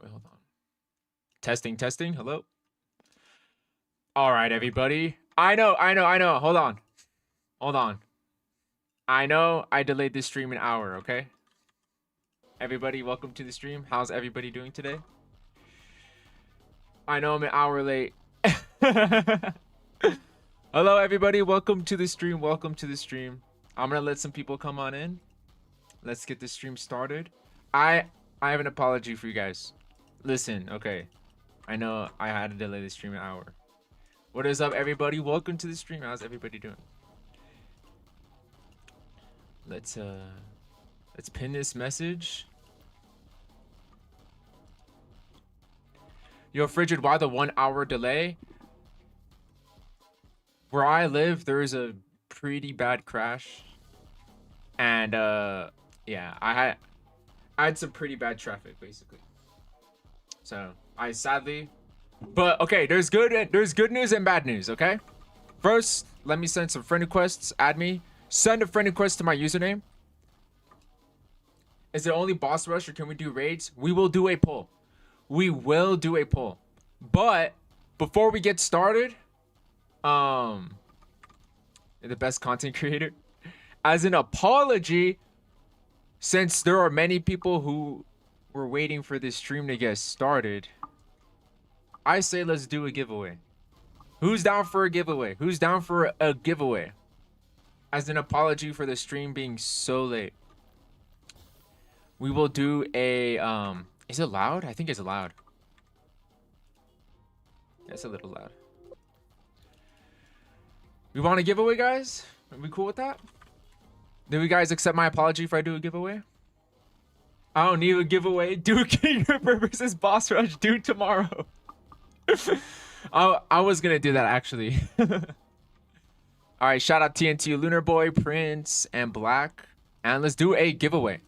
Wait, hold on. Testing, testing. Hello. All right, everybody. I know. Hold on. I know I delayed this stream an hour, okay? Everybody, welcome to the stream. How's everybody doing today? I know I'm an hour late. Hello, everybody. Welcome to the stream. Welcome to the stream. I'm gonna let some people come on in. Let's get the stream started. I have an apology for you guys. Listen, okay. I know I had to delay the stream an hour. What is up, everybody? Welcome to the stream. How's everybody doing? Let's pin this message. Yo, Frigid, why the 1 hour delay? Where I live, there is a pretty bad crash. And yeah, I had some pretty bad traffic basically. So I sadly, but okay, there's good news and bad news, okay? First, let me send some friend requests. Add me. Send a friend request to my username. Is it only boss rush or can we do raids? We will do a poll. We will do a poll. But before we get started, the best content creator, as an apology, since there are many people who were waiting for this stream to get started, I say let's do a giveaway. Who's down for a giveaway? Who's down for a giveaway? As an apology for the stream being so late. We will do a is it loud? I think it's loud. It's a little loud. We want a giveaway, guys? Are we cool with that? Do you guys accept my apology if I do a giveaway? I don't need a giveaway. Do King Ripper versus Boss Rush. Do tomorrow. I was gonna do that actually. All right, shout out TNT, Lunar Boy, Prince, and Black, and let's do a giveaway.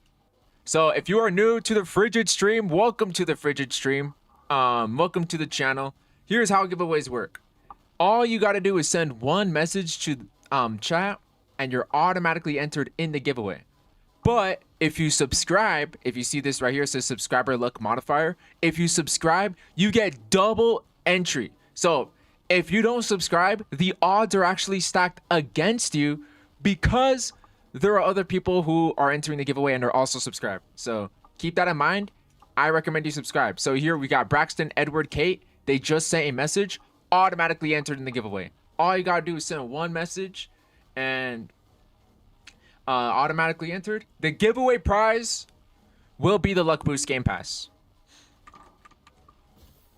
So if you are new to the Frigid stream, welcome to the Frigid stream. Welcome to the channel. Here's how giveaways work. All you gotta do is send one message to chat, and you're automatically entered in the giveaway. But if you subscribe, if you see this right here, it says subscriber luck modifier. If you subscribe, you get double entry. So if you don't subscribe, the odds are actually stacked against you because there are other people who are entering the giveaway and are also subscribed. So keep that in mind. I recommend you subscribe. So here we got Braxton, Edward, Kate. They just sent a message, automatically entered in the giveaway. All you gotta do is send one message and automatically entered. The giveaway prize will be the Luck Boost Game Pass.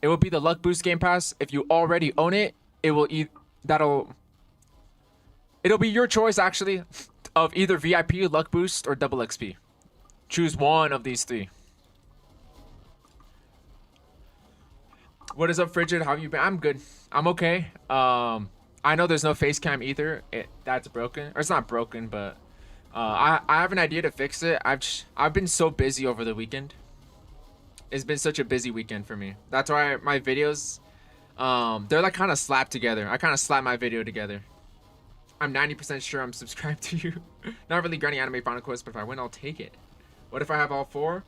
It will be the Luck Boost Game Pass. If you already own it, it'll be your choice actually of either VIP, Luck Boost, or Double XP. Choose one of these three. What is up, Frigid? How have you been? I'm good. I'm okay. I know there's no face cam either. That's broken. Or it's not broken, but I have an idea to fix it. I've been so busy over the weekend. It's been such a busy weekend for me. That's why my videos, they're like kind of slapped together. I kind of slap my video together. I'm 90% sure I'm subscribed to you. Not really grinding anime Final Quest, but if I win, I'll take it. What if I have all four?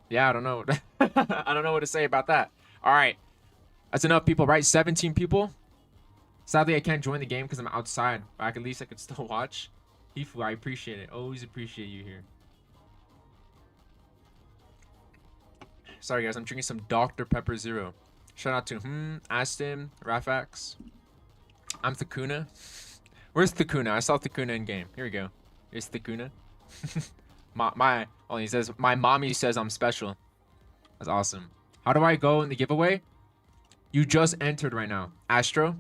Yeah, I don't know. I don't know what to say about that. All right. That's enough people, right? 17 people. Sadly, I can't join the game because I'm outside. But at least I could still watch. Hifu, I appreciate it. Always appreciate you here. Sorry, guys. I'm drinking some Dr. Pepper Zero. Shout out to Aston, Rafax. I'm Thakuna. Where's Thakuna? I saw Thakuna in game. Here we go. Here's Thakuna. He says, my mommy says I'm special. That's awesome. How do I go in the giveaway? You just entered right now. Astro?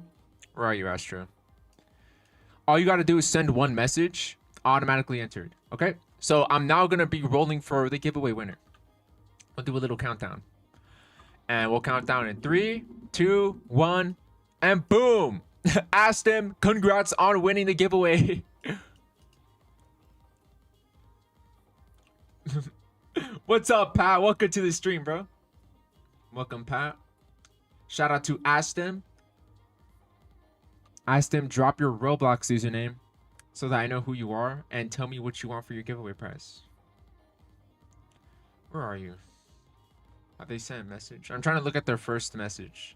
Where are you, Astro? All you got to do is send one message. Automatically entered. Okay? So I'm now going to be rolling for the giveaway winner. We'll do a little countdown. And we'll count down in 3, 2, 1. And boom! Asked him. Congrats on winning the giveaway. What's up, Pat? Welcome to the stream, bro. Welcome, Pat. Shout out to Aston. Aston, drop your Roblox username so that I know who you are, and tell me what you want for your giveaway prize. Where are you? Have they sent a message? I'm trying to look at their first message.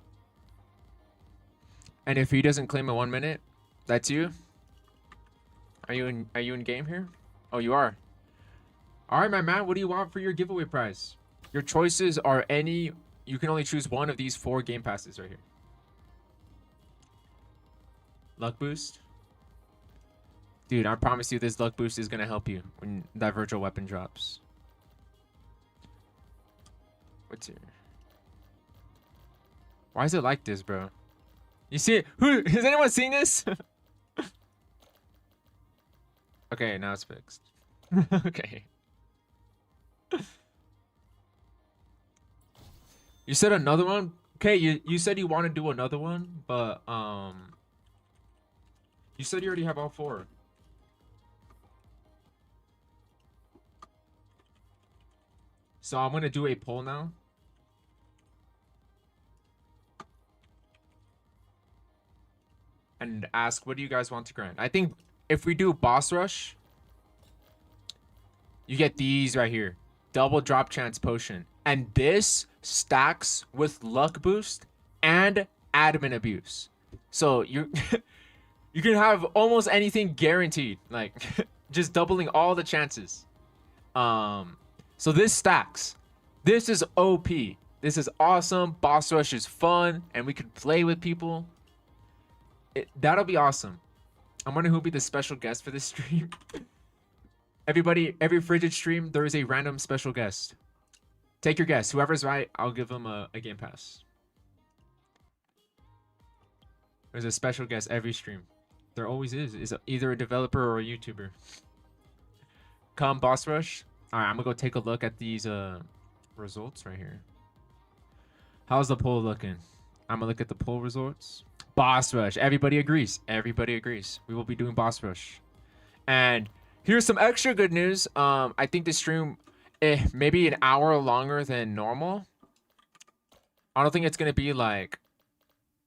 And if he doesn't claim a 1 minute, that's you? Are you in game here? Oh, you are. All right, my man, what do you want for your giveaway prize? Your choices are any, you can only choose one of these 4 game passes right here. Luck boost. Dude, I promise you this luck boost is going to help you when that virtual weapon drops. What's here? Why is it like this, bro? You see it? Who has anyone seen this? Okay, now it's fixed. Okay. You said another one? Okay, you said you want to do another one, but you said you already have all 4. So I'm gonna do a poll now. And ask, what do you guys want to grant? I think if we do boss rush, you get these right here. Double drop chance potion. And this stacks with luck boost and admin abuse. So you you can have almost anything guaranteed. Like just doubling all the chances. So this stacks. This is OP. This is awesome. Boss rush is fun and we can play with people. That'll be awesome. I'm wondering who'll be the special guest for this stream. Everybody, every Frigid stream, there is a random special guest. Take your guess. Whoever's right, I'll give them a game pass. There's a special guest every stream. There always is. Is either a developer or a YouTuber. Come boss rush. All right, I'm gonna go take a look at these results right here. How's the poll looking? I'm gonna look at the poll results. Boss rush. Everybody agrees. Everybody agrees. We will be doing boss rush. And here's some extra good news. I think the stream maybe an hour longer than normal. I don't think it's gonna be like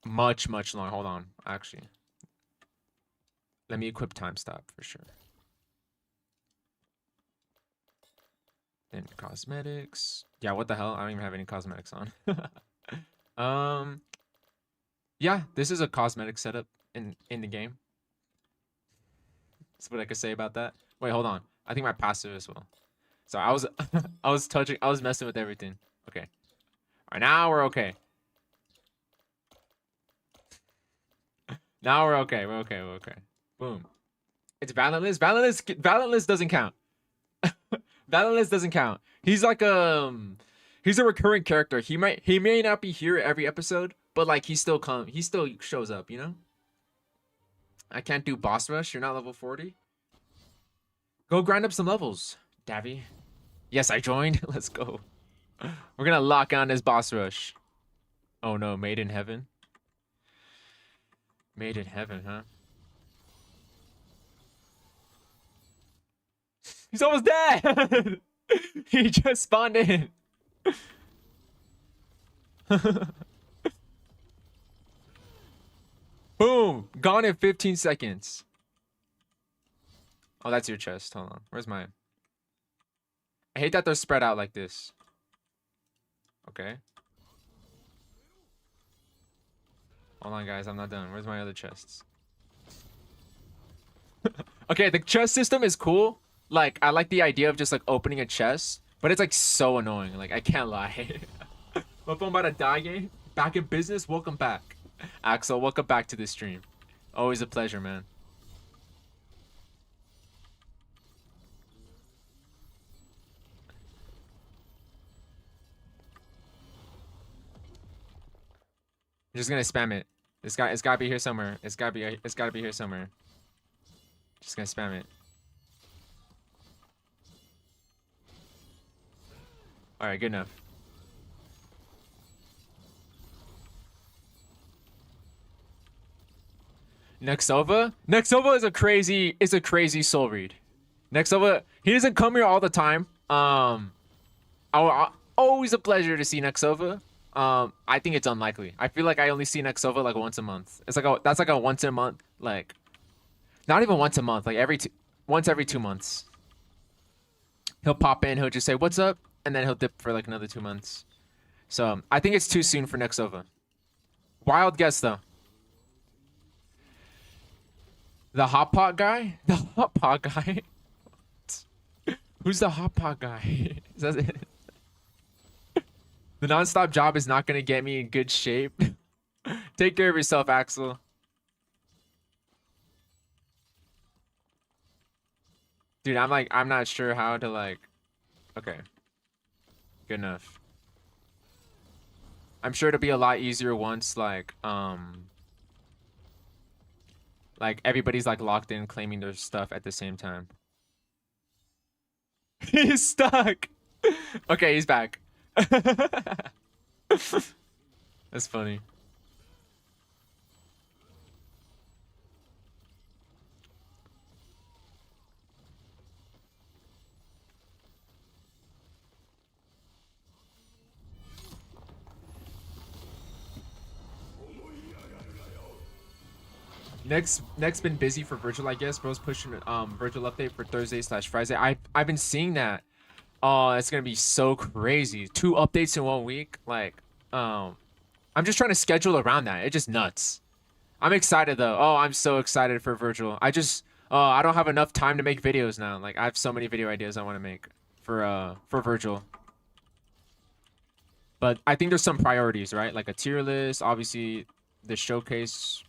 much long. Hold on, actually. Let me equip time stop for sure. Then cosmetics. Yeah, what the hell? I don't even have any cosmetics on. Yeah, this is a cosmetic setup in the game. That's what I could say about that. Wait, hold on. I think my passive as well. So I was I was messing with everything. Okay. All right, now we're okay. Now we're okay. We're okay. Boom. It's Valentless. Valentless doesn't count. Valentless doesn't count. He's like he's a recurring character. He may not be here every episode, but like he still shows up, you know? I can't do boss rush. You're not level 40. Go grind up some levels, Davy. Yes, I joined. Let's go. We're gonna lock on this boss rush. Oh no, made in heaven. Made in heaven, huh? He's almost dead. He just spawned in. Boom! Gone in 15 seconds. Oh, that's your chest. Hold on. Where's mine? I hate that they're spread out like this. Okay. Hold on, guys. I'm not done. Where's my other chests? Okay, the chest system is cool. Like, I like the idea of just, like, opening a chest. But it's, like, so annoying. Like, I can't lie. My phone about to die game. Back in business. Welcome back. Axel, welcome back to the stream. Always a pleasure, man. I'm just gonna spam it. It's gotta be here somewhere. It's gotta be here somewhere. Just gonna spam it. Alright, good enough. Nexova? Nexova is a crazy soul read. Nexova, he doesn't come here all the time. Always a pleasure to see Nexova. I think it's unlikely. I feel like I only see Nexova like once a month. It's like that's like a once a month, like Not even once a month, like once every 2 months. He'll pop in, he'll just say, "What's up?" And then he'll dip for like another 2 months. So I think it's too soon for Nexova. Wild guess though. The hot pot guy? The hot pot guy? Who's the hot pot guy? Is that it? The nonstop job is not gonna get me in good shape. Take care of yourself, Axel. Dude, I'm not sure how to like. Okay. Good enough. I'm sure it'll be a lot easier once like everybody's like locked in claiming their stuff at the same time. He's stuck. Okay, he's back. That's funny. Next been busy for Virgil, I guess. Bro's pushing Virgil update for Thursday/Friday. I've been seeing that. Oh, it's gonna be so crazy. 2 updates in 1 week. Like, I'm just trying to schedule around that. It's just nuts. I'm excited though. Oh, I'm so excited for Virgil. I don't have enough time to make videos now. Like, I have so many video ideas I want to make for Virgil. But I think there's some priorities, right? Like a tier list, obviously the showcase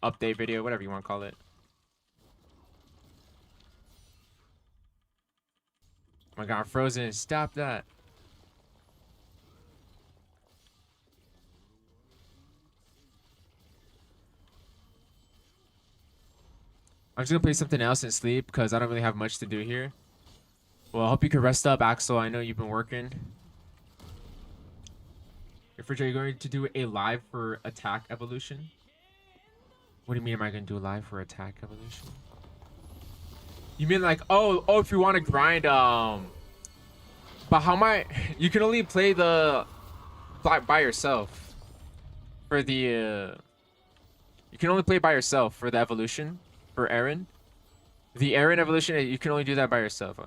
update video, whatever you want to call it. Oh my god, Frozen, stop that. I'm just gonna play something else and sleep because I don't really have much to do here. Well, I hope you can rest up, Axel. I know you've been working. If you're going to do a live for Attack Evolution? What do you mean, am I gonna do a live for Attack Evolution? You mean like, oh, if you want to grind, but how am I? You can only play the by yourself for the. You can only play by yourself for the evolution for Aaron. The Aaron evolution, you can only do that by yourself.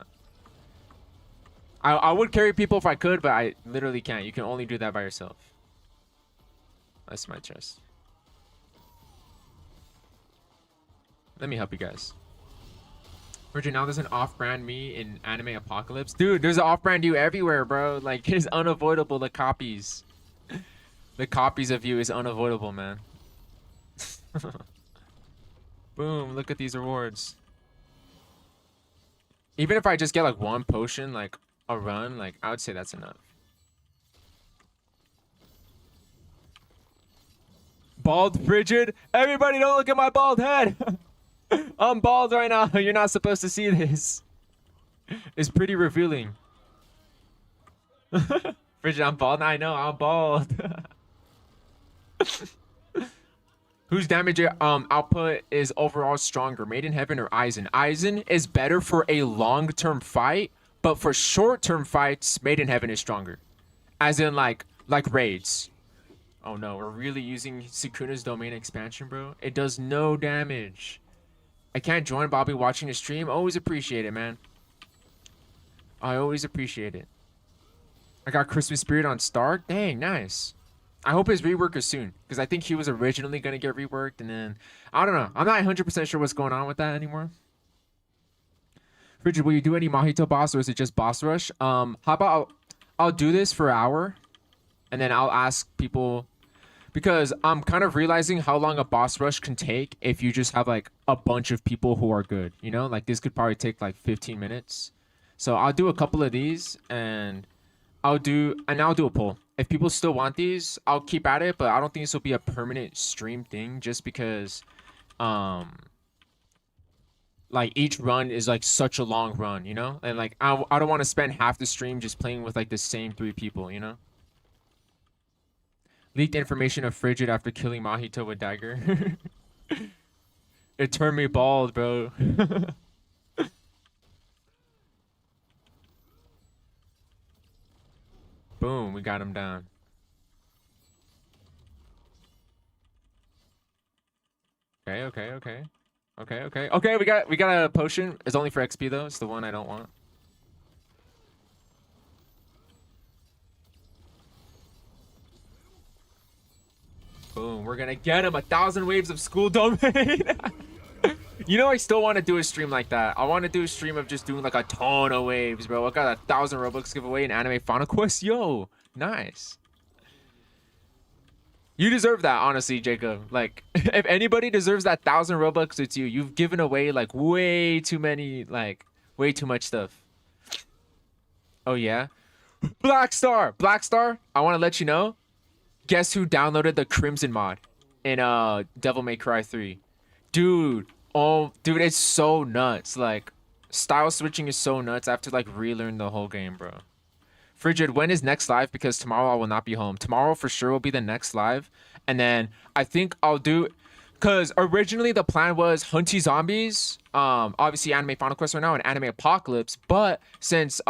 I would carry people if I could, but I literally can't. You can only do that by yourself. That's my chest. Let me help you guys. Virgin, now there's an off-brand me in Anime Apocalypse. Dude, there's an off-brand you everywhere, bro. Like, it's unavoidable, the copies. The copies of you is unavoidable, man. Boom, look at these rewards. Even if I just get, like, 1 potion, like, a run, like, I would say that's enough. Bald Frigid? Everybody don't look at my bald head! I'm bald right now. You're not supposed to see this. It's pretty revealing. Frigid, I'm bald. I know, I'm bald. Whose damage output is overall stronger, Made in Heaven or Aizen? Aizen is better for a long-term fight, but for short-term fights, Made in Heaven is stronger. As in, like raids. Oh no, we're really using Sukuna's domain expansion, bro. It does no damage. I can't join, but I'll be watching the stream. Always appreciate it, man. I always appreciate it. I got Christmas Spirit on Stark. Dang, nice. I hope his rework is soon, because I think he was originally going to get reworked, and then, I don't know. I'm not 100% sure what's going on with that anymore. Frigid, will you do any Mahito boss, or is it just boss rush? How about I'll do this for an hour, and then I'll ask people, because I'm kind of realizing how long a boss rush can take if you just have like a bunch of people who are good, you know? Like this could probably take like 15 minutes. So I'll do a couple of these and I'll do a poll. If people still want these, I'll keep at it, but I don't think this will be a permanent stream thing just because like each run is like such a long run, you know? And like I don't want to spend half the stream just playing with like the same 3 people, you know? Leaked information of Frigid after killing Mahito with dagger. It turned me bald, bro. Boom, we got him down. Okay. Okay, okay. Okay, we got a potion. It's only for XP though. It's the one I don't want. Boom, we're gonna get him 1,000 waves of school domain. You know, I still want to do a stream like that. I want to do a stream of just doing like a ton of waves, bro. I got 1,000 Robux giveaway in Anime Final Quest. Yo, nice. You deserve that, honestly, Jacob. Like, if anybody deserves that 1,000 Robux, it's you. You've given away like way too many, like way too much stuff. Oh yeah, Black Star. I want to let you know. Guess who downloaded the Crimson mod in Devil May Cry 3? Dude, oh dude, it's so nuts. Like, style switching is so nuts. I have to like relearn the whole game, bro. Frigid, when is next live? Because tomorrow I will not be home. Tomorrow for sure will be the next live. And then I think I'll do, because originally the plan was Hunty Zombies, obviously Anime Final Quest right now, and Anime Apocalypse. But since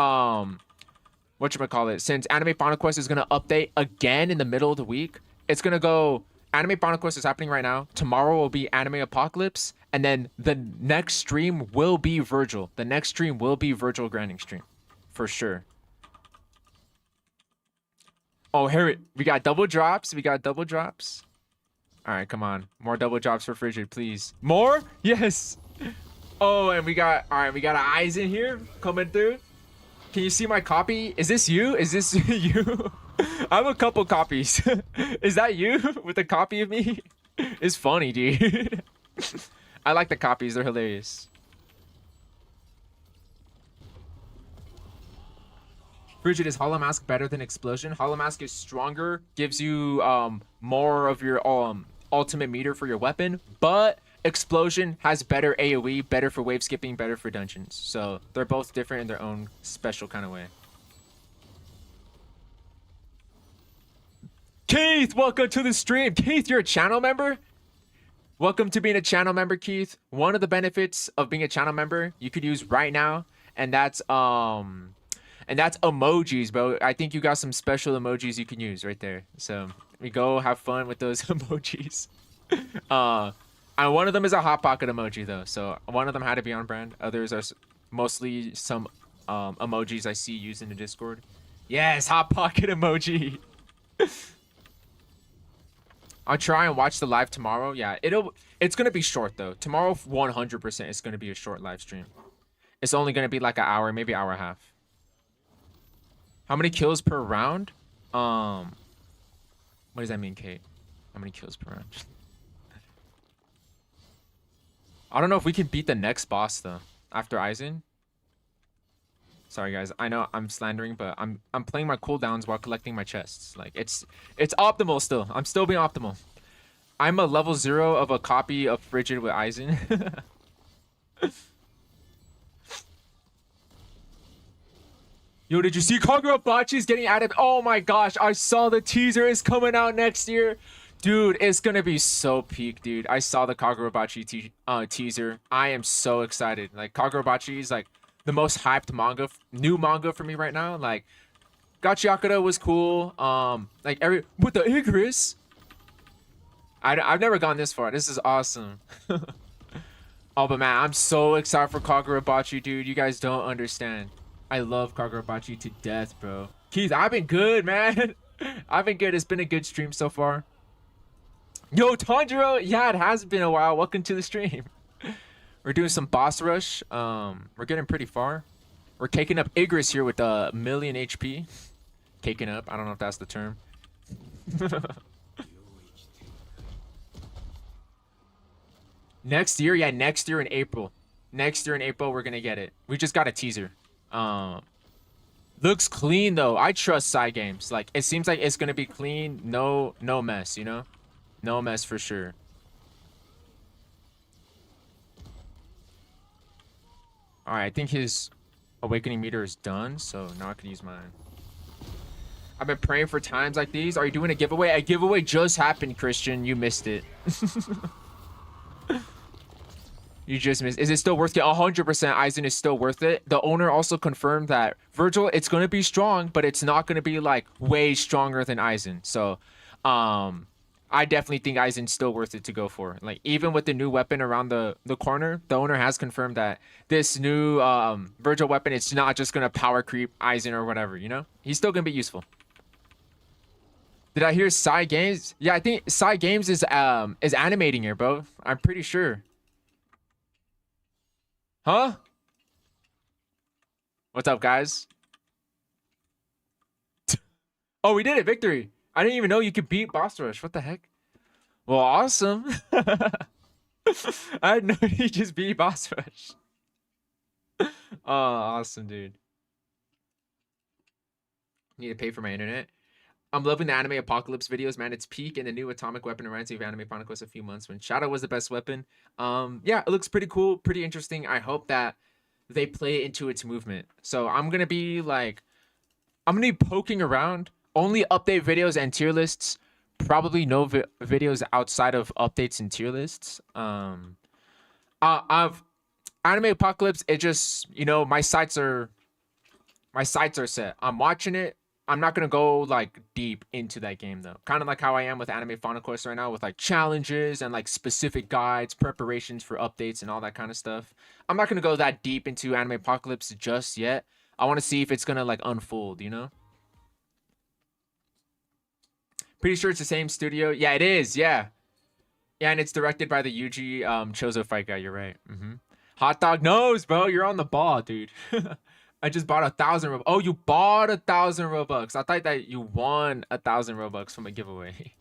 since Anime Final Quest is gonna update again in the middle of the week, it's gonna go. Anime Final Quest is happening right now. Tomorrow will be Anime Apocalypse, and then the next stream will be Virgil. The next stream will be Virgil grinding stream, for sure. Oh, Harriet, we got double drops. We got double drops. All right, come on, more double drops for Frigid, please. More? Yes. Oh, and we got we got eyes in here coming through. Can you see my copy? Is this you? Is this you? I have a couple copies. Is that you with a copy of me? It's funny, dude. I like the copies. They're hilarious. Frigid, is Hollow Mask better than Explosion? Hollow Mask is stronger, gives you more of your ultimate meter for your weapon, but Explosion has better AoE, better for wave skipping, better for dungeons. So they're both different in their own special kind of way. Keith, welcome to the stream. Keith, you're a channel member? Welcome to being a channel member, Keith. One of the benefits of being a channel member you could use right now, and that's emojis, bro. I think you got some special emojis you can use right there. So we go have fun with those emojis. And one of them is a hot pocket emoji though, so one of them had to be on brand. Others are mostly some emojis I see used in the Discord. Yes, hot pocket emoji. I'll try and watch the live tomorrow. Yeah, it's gonna be short though. Tomorrow 100% is gonna be a short live stream. It's only gonna be like an hour, maybe hour and a half. How many kills per round? What does that mean, Kate? How many kills per round? I don't know if we can beat the next boss though after Aizen. Sorry guys, I know I'm slandering, but I'm playing my cooldowns while collecting my chests. Like it's optimal still. I'm still being optimal. I'm a level 0 of a copy of Frigid with Aizen. Yo, did you see Kagurabachi's getting added? Oh my gosh, I saw the teaser is coming out next year. Dude, it's gonna be so peak, dude. I saw the Kagurabachi teaser. I am so excited. Like, Kagurabachi is like the most hyped manga, new manga for me right now. Like, Gachiakura was cool. Like with the Igris. I've never gone this far. This is awesome. Oh, but man, I'm so excited for Kagurabachi, dude. You guys don't understand. I love Kagurabachi to death, bro. Keith, I've been good, man. I've been good. It's been a good stream so far. Yo, Tanjiro, yeah, it has been a while. Welcome to the stream. We're doing some boss rush. We're getting pretty far. We're taking up Igris here with a 1,000,000 HP. Taking up. I don't know if that's the term. Next year, yeah, next year in April. Next year in April, we're gonna get it. We just got a teaser. Looks clean though. I trust Cygames. Like, it seems like it's gonna be clean. No mess, you know? No mess for sure. Alright, I think his awakening meter is done, so now I can use mine. I've been praying for times like these. Are you doing a giveaway? A giveaway just happened, Christian. You missed it. You just missed. Is it still worth it? 100% Aizen is still worth it. The owner also confirmed that Virgil, it's going to be strong, but it's not going to be like way stronger than Aizen. So, I definitely think Aizen's still worth it to go for. Like even with the new weapon around the corner, the owner has confirmed that this new Virgil weapon, it's not just gonna power creep Aizen or whatever, you know? He's still gonna be useful. Did I hear Psy Games? Yeah, I think Psy Games is animating here, bro. I'm pretty sure. Huh? What's up, guys? Oh, we did it. Victory. I didn't even know you could beat Boss Rush. What the heck? Well, awesome. I didn't know you just beat Boss Rush. Oh, awesome, dude. Need to pay for my internet. I'm loving the anime apocalypse videos, man. It's peak, and the new atomic weapon reminds me of Anime Chronicles a few months when Shadow was the best weapon. Yeah, it looks pretty cool, pretty interesting. I hope that they play into its movement. So I'm gonna be poking around. Only update videos and tier lists. Probably no videos outside of updates and tier lists. I've Anime Apocalypse. It just my sights are set. I'm watching it. I'm not gonna go like deep into that game though. Kind of like how I am with Anime Final Quest right now, with like challenges and like specific guides, preparations for updates, and all that kind of stuff. I'm not gonna go that deep into Anime Apocalypse just yet. I want to see if it's gonna like unfold, you know. Pretty sure it's the same studio. Yeah, it is. Yeah, yeah, and it's directed by the Yuji Chozo fight guy. You're right. Hot dog nose, bro. You're on the ball, dude. I just bought 1,000 Robux. Oh, you bought 1,000 Robux. I thought that you won 1,000 Robux from a giveaway.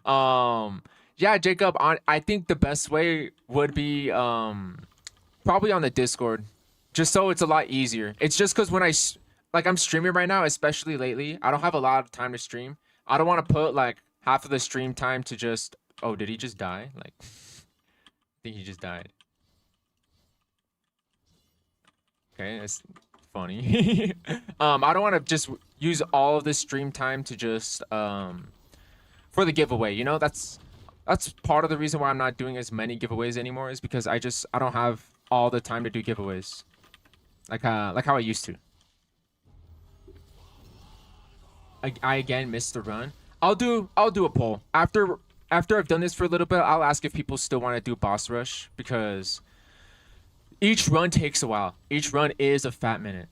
Yeah, Jacob. I think the best way would be probably on the Discord, just so it's a lot easier. It's just because when I'm streaming right now, especially lately, I don't have a lot of time to stream. I don't want to put like half of the stream time to just. Oh, did he just die? Like, I think he just died. Okay, that's funny. I don't want to just use all of this stream time to just for the giveaway. You know, that's part of the reason why I'm not doing as many giveaways anymore, is because I don't have all the time to do giveaways like how I used to. I again missed the run. I'll do a poll after I've done this for a little bit. I'll ask if people still want to do boss rush, because each run takes a while. Each run is a fat minute.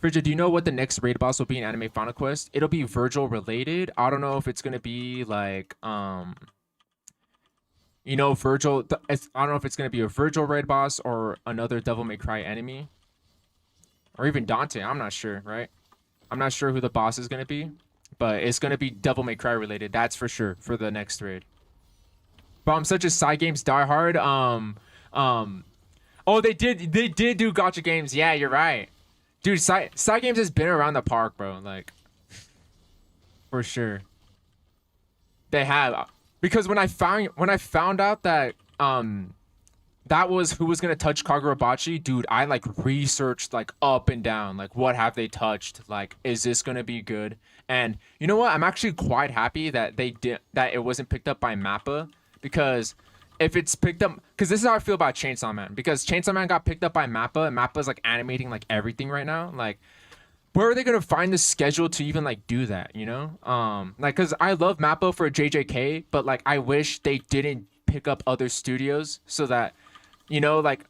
Frigid, do you know what the next raid boss will be in Anime Final Quest? It'll be Virgil related. I don't know if it's gonna be like Virgil. I don't know if it's gonna be a Virgil raid boss or another Devil May Cry enemy, or even Dante. I'm not sure, right? I'm not sure who the boss is gonna be, but it's gonna be Devil May Cry related. That's for sure for the next raid. But I'm such a side games diehard. Oh, they did do gacha games. Yeah, you're right, dude. Side games has been around the park, bro. Like, for sure, they have. Because when I found out that that was who was gonna touch Kagurabachi, dude, I like researched like up and down, like what have they touched? Like, is this gonna be good? And you know what? I'm actually quite happy that it wasn't picked up by Mappa, because if it's picked up, because this is how I feel about Chainsaw Man, because Chainsaw Man got picked up by Mappa, and Mappa's like animating like everything right now. Like, where are they gonna find the schedule to even like do that? You know, like, because I love Mappa for JJK, but like I wish they didn't pick up other studios, so that, like,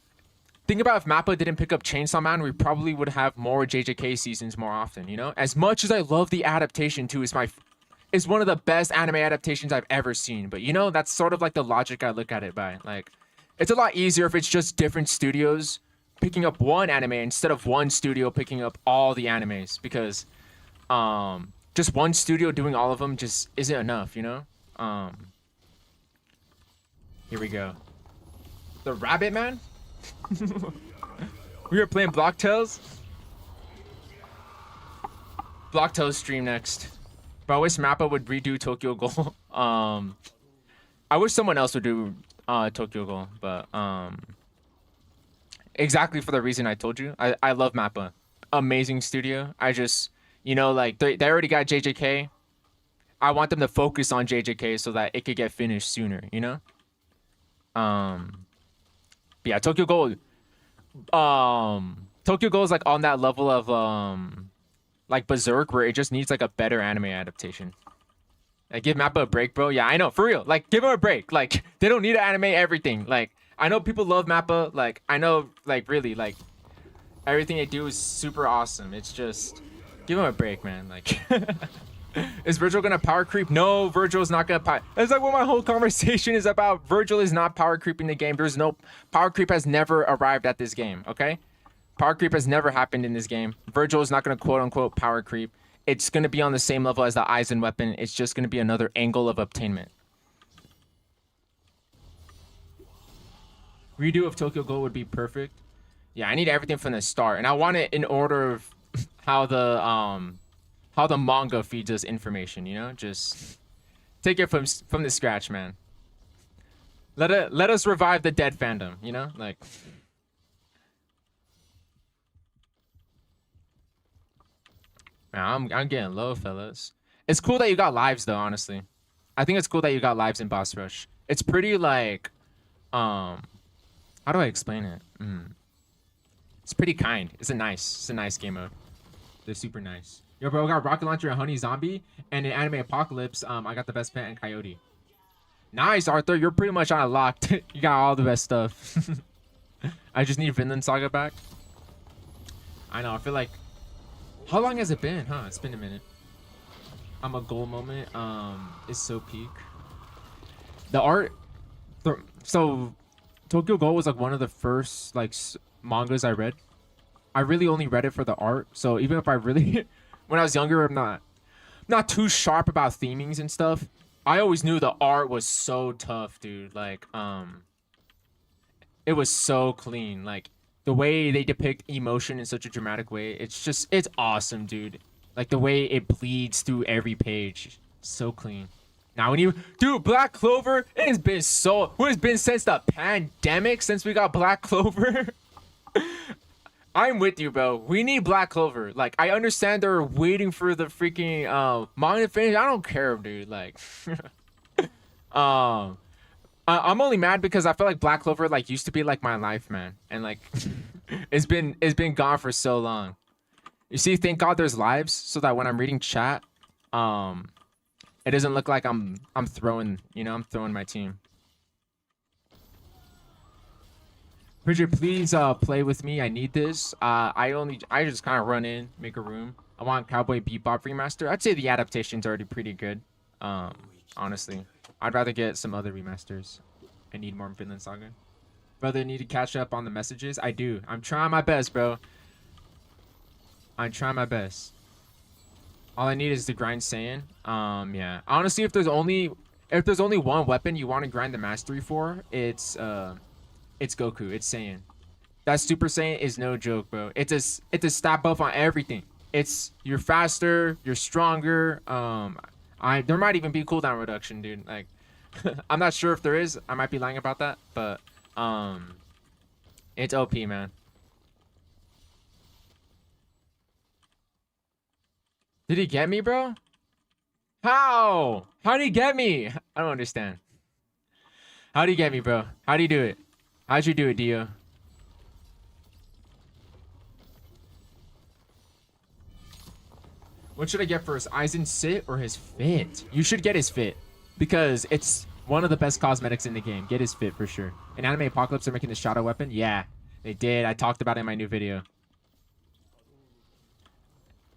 think about if Mappa didn't pick up Chainsaw Man, we probably would have more JJK seasons more often. You know, as much as I love the adaptation too, is one of the best anime adaptations I've ever seen. But that's sort of like the logic I look at it by. Like, it's a lot easier if it's just different studios picking up one anime instead of one studio picking up all the animes, because just one studio doing all of them just isn't enough, Here we go. The Rabbit Man? We were playing Blocktails? Blocktails stream next. But I wish Mappa would redo Tokyo Ghoul. I wish someone else would do Tokyo Ghoul, but exactly for the reason I told you. I love Mappa. Amazing studio. I just, like, they already got JJK. I want them to focus on JJK so that it could get finished sooner, But yeah, Tokyo Ghoul. Tokyo Ghoul is like on that level of like Berserk, where it just needs like a better anime adaptation. Like, give Mappa a break, bro. Yeah, I know, for real. Like, give him a break. Like, they don't need to animate everything. Like, I know people love Mappa. Like, I know, like, really, like, everything they do is super awesome. It's just, give him a break, man. Like, is Virgil gonna power creep? No, Virgil's not gonna power. That's like what my whole conversation is about. Virgil is not power creeping the game. There's no power creep has never arrived at this game. Okay, power creep has never happened in this game. Virgil is not gonna quote unquote power creep. It's gonna be on the same level as the Aizen weapon. It's just gonna be another angle of obtainment. Redo of Tokyo Ghoul would be perfect. Yeah, I need everything from the start, and I want it in order of how the manga feeds us information. You know, just take it from the scratch, man. Let us revive the dead fandom. You know, like. Man, I'm getting low, fellas. It's cool that you got lives, though. Honestly, I think it's cool that you got lives in Boss Rush. It's pretty like, how do I explain it? It's pretty kind. It's a nice game mode. They're super nice. Yo, bro, I got Rocket Launcher and Honey Zombie, and in Anime Apocalypse, I got the best pet and Coyote. Nice, Arthur. You're pretty much unlocked. You got all the best stuff. I just need Vinland Saga back. I know. I feel like. How long has it been? Huh? It's been a minute. I'm a goal moment. Is so peak. The art. So, Tokyo Ghoul was like one of the first like mangas I read. I really only read it for the art. So even if I really, when I was younger, I'm not too sharp about themings and stuff. I always knew the art was so tough, dude. Like, it was so clean. Like, the way they depict emotion in such a dramatic way, it's awesome, dude. Like, the way it bleeds through every page, so clean. Now, dude, Black Clover, it has been since the pandemic, since we got Black Clover. I'm with you, bro. We need Black Clover. Like, I understand they're waiting for the freaking manga to finish. I don't care, dude. Like, I'm only mad because I feel like Black Clover like used to be like my life, man, and like it's been gone for so long. You see, thank God there's lives so that when I'm reading chat, it doesn't look like I'm throwing, I'm throwing my team. Bridget, please play with me. I need this. I just kind of run in, make a room. I want Cowboy Bebop remaster. I'd say the adaptation's already pretty good. Honestly, I'd rather get some other remasters. I need more Vinland Saga. Brother, need to catch up on the messages. I do. I'm trying my best, bro. I'm trying my best. All I need is to grind Saiyan. Yeah. Honestly, if there's only one weapon you want to grind the mastery for, it's Goku. It's Saiyan. That Super Saiyan is no joke, bro. It's a stat buff on everything. You're faster, you're stronger. There might even be cooldown reduction, dude. Like, I'm not sure if there is. I might be lying about that, but it's OP, man. Did he get me, bro? How? How did he get me? I don't understand. How did he get me, bro? How did he do it? How'd you do it, Dio? What should I get first? Aizen's sit or his fit? You should get his fit because it's one of the best cosmetics in the game. Get his fit for sure. In Anime Apocalypse, they're making the shadow weapon. Yeah, they did. I talked about it in my new video.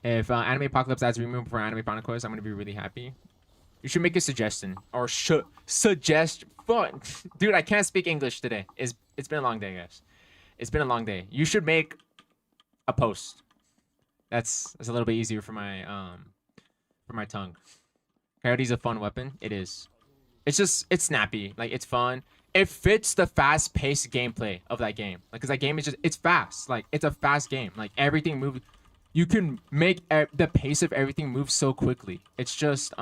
If Anime Apocalypse adds remove for Anime Final Quest, I'm gonna be really happy. You should make a suggestion or suggest. Fun, dude. I can't speak English today. It's been a long day, guys. It's been a long day. You should make a post. That's a little bit easier for my tongue. Coyote's a fun weapon. It is. It's snappy. Like, it's fun. It fits the fast-paced gameplay of that game. Like, cause that game is it's fast. Like, it's a fast game. Like, everything moves. You can make the pace of everything move so quickly. It's just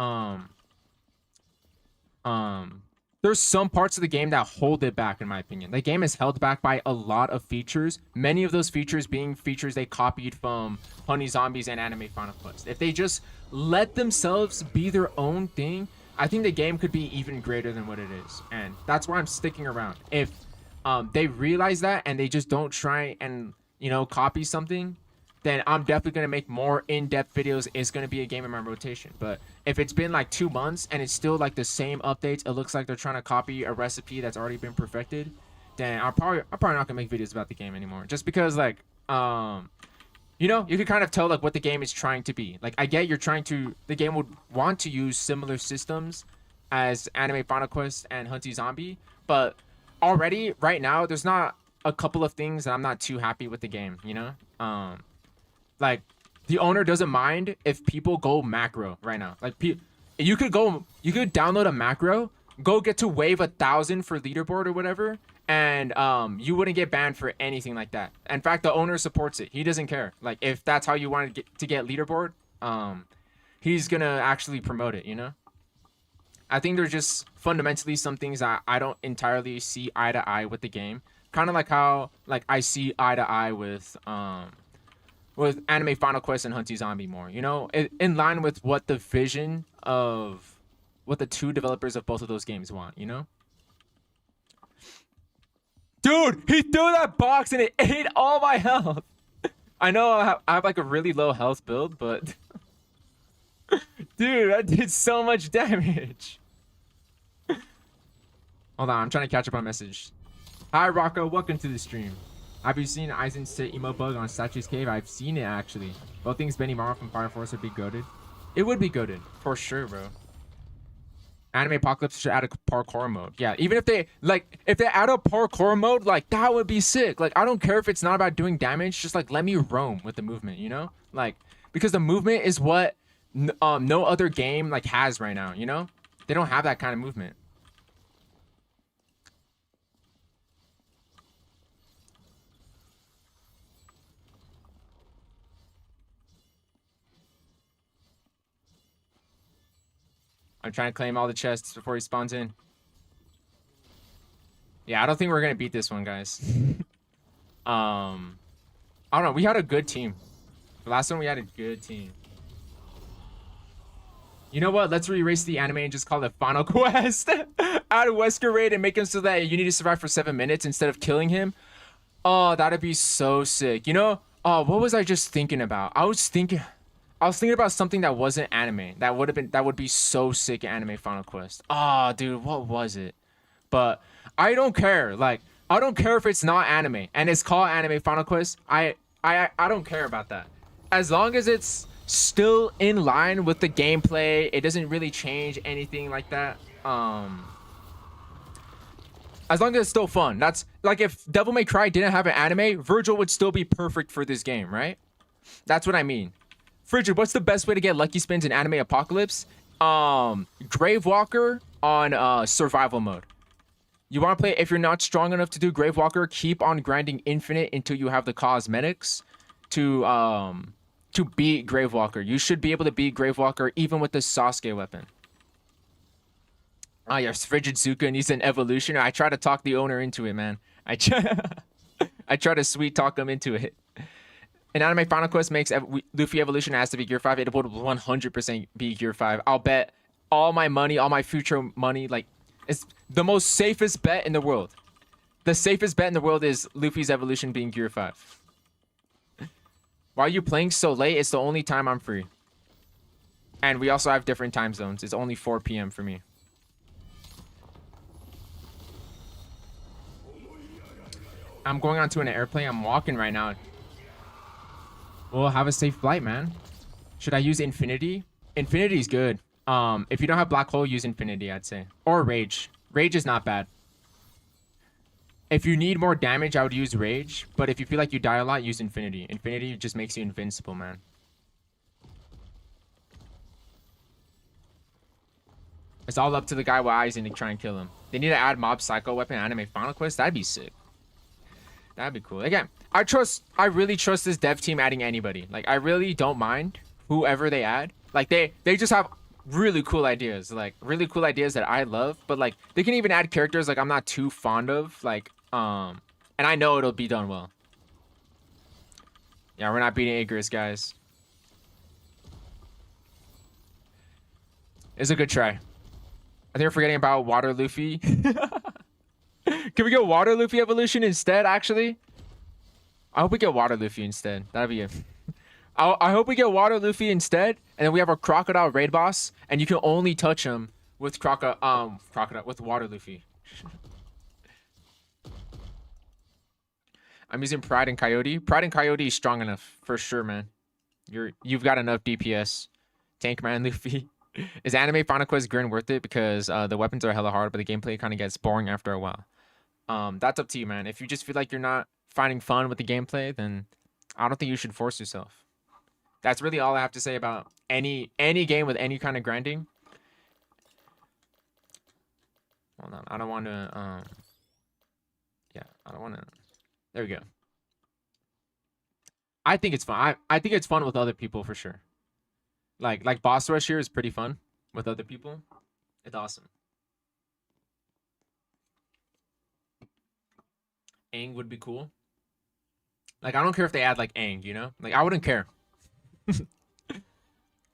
there's some parts of the game that hold it back, in my opinion. The game is held back by a lot of features. Many of those features being features they copied from Honey Zombies and Anime Final Quest. If they just let themselves be their own thing, I think the game could be even greater than what it is. And that's why I'm sticking around. If they realize that and they just don't try and, copy something, then I'm definitely going to make more in-depth videos. It's going to be a game in my rotation. But if it's been like 2 months and it's still like the same updates, it looks like they're trying to copy a recipe that's already been perfected, then I'm probably not going to make videos about the game anymore. Just because like, you know, you can kind of tell like what the game is trying to be. Like I get the game would want to use similar systems as Anime Final Quest and Hunty Zombie, but already right now there's not a couple of things that I'm not too happy with the game, you know? Like the owner doesn't mind if people go macro right now. Like you could download a macro, go get to wave 1,000 for leaderboard or whatever, and you wouldn't get banned for anything like that. In fact, the owner supports it. He doesn't care. Like if that's how you want to get leaderboard, he's gonna actually promote it, you know? I think there's just fundamentally some things that I don't entirely see eye to eye with the game. Kind of like how like I see eye to eye with Anime Final Quest and Hunty Zombie more, you know, in line with what the vision of what the two developers of both of those games want, you know? Dude, he threw that box and it ate all my health. I know I have like a really low health build, but dude, that did so much damage. Hold on, I'm trying to catch up on message. Hi Rocco, welcome to the stream. Have you seen Aizen sit emo bug on Statue's Cave? I've seen it actually. Both things Benny Mara from Fire Force would be goated. It would be goated for sure, bro. Anime Apocalypse should add a parkour mode. Yeah, even if they add a parkour mode, like that would be sick. Like I don't care if it's not about doing damage, just like let me roam with the movement, you know? Like because the movement is what no other game like has right now, you know? They don't have that kind of movement. I'm trying to claim all the chests before he spawns in. Yeah, I don't think we're gonna beat this one, guys. I don't know. We had a good team. The last one we had a good team. You know what? Let's re-erase the anime and just call it Final Quest. Add Wesker Raid and make him so that you need to survive for 7 minutes instead of killing him. Oh, that'd be so sick. You know? Oh, what was I just thinking about? I was thinking about something that wasn't anime. That would be so sick in Anime Final Quest. Oh, dude, what was it? But I don't care. Like, I don't care if it's not anime and it's called Anime Final Quest. I don't care about that. As long as it's still in line with the gameplay, it doesn't really change anything like that. As long as it's still fun. That's like if Devil May Cry didn't have an anime, Virgil would still be perfect for this game, right? That's what I mean. Frigid, what's the best way to get lucky spins in Anime Apocalypse? Gravewalker on survival mode. You want to play, if you're not strong enough to do Gravewalker, keep on grinding infinite until you have the cosmetics to beat Gravewalker. You should be able to beat Gravewalker even with the Sasuke weapon. Ah, yes, Frigid Zuka needs an evolution. I try to talk the owner into it, man. I try to sweet talk him into it. An Anime Final Quest makes Luffy evolution has to be Gear 5. It would 100% be Gear 5. I'll bet all my money, all my future money, like, it's the most safest bet in the world. The safest bet in the world is Luffy's evolution being Gear 5. Why are you playing so late? It's the only time I'm free. And we also have different time zones. It's only 4 p.m. for me. I'm going onto an airplane. I'm walking right now. Well, have a safe flight, man. Should I use Infinity? Infinity's good. If you don't have Black Hole, use Infinity, I'd say. Or Rage. Rage is not bad. If you need more damage, I would use Rage. But if you feel like you die a lot, use Infinity. Infinity just makes you invincible, man. It's all up to the guy with eyes and to try and kill him. They need to add Mob Psycho Weapon Anime Final Quest. That'd be sick. That'd be cool. Again, I really trust this dev team adding anybody. Like, I really don't mind whoever they add. Like, they just have really cool ideas. Like, really cool ideas that I love. But, like, they can even add characters, like, I'm not too fond of. Like, and I know it'll be done well. Yeah, we're not beating Icarus, guys. It's a good try. I think we're forgetting about Water Luffy. Can we get Water Luffy evolution instead, actually? I hope we get Water Luffy instead. That'd be I hope we get Water Luffy instead, and then we have a Crocodile raid boss, and you can only touch him with Crocodile with Water Luffy. I'm using Pride and Coyote. Pride and Coyote is strong enough for sure, man. You've got enough DPS. Tank Man Luffy. Is anime Final Quest Grin worth it? Because the weapons are hella hard, but the gameplay kind of gets boring after a while. That's up to you, man. If you just feel like you're not finding fun with the gameplay, then I don't think you should force yourself. That's really all I have to say about any game with any kind of grinding. Hold on, I don't want to. Yeah, I don't want to. There we go. I think it's fun. I think it's fun with other people for sure. Like Boss Rush here is pretty fun with other people. It's awesome. Aang would be cool. Like, I don't care if they add like Aang, you know? Like, I wouldn't care.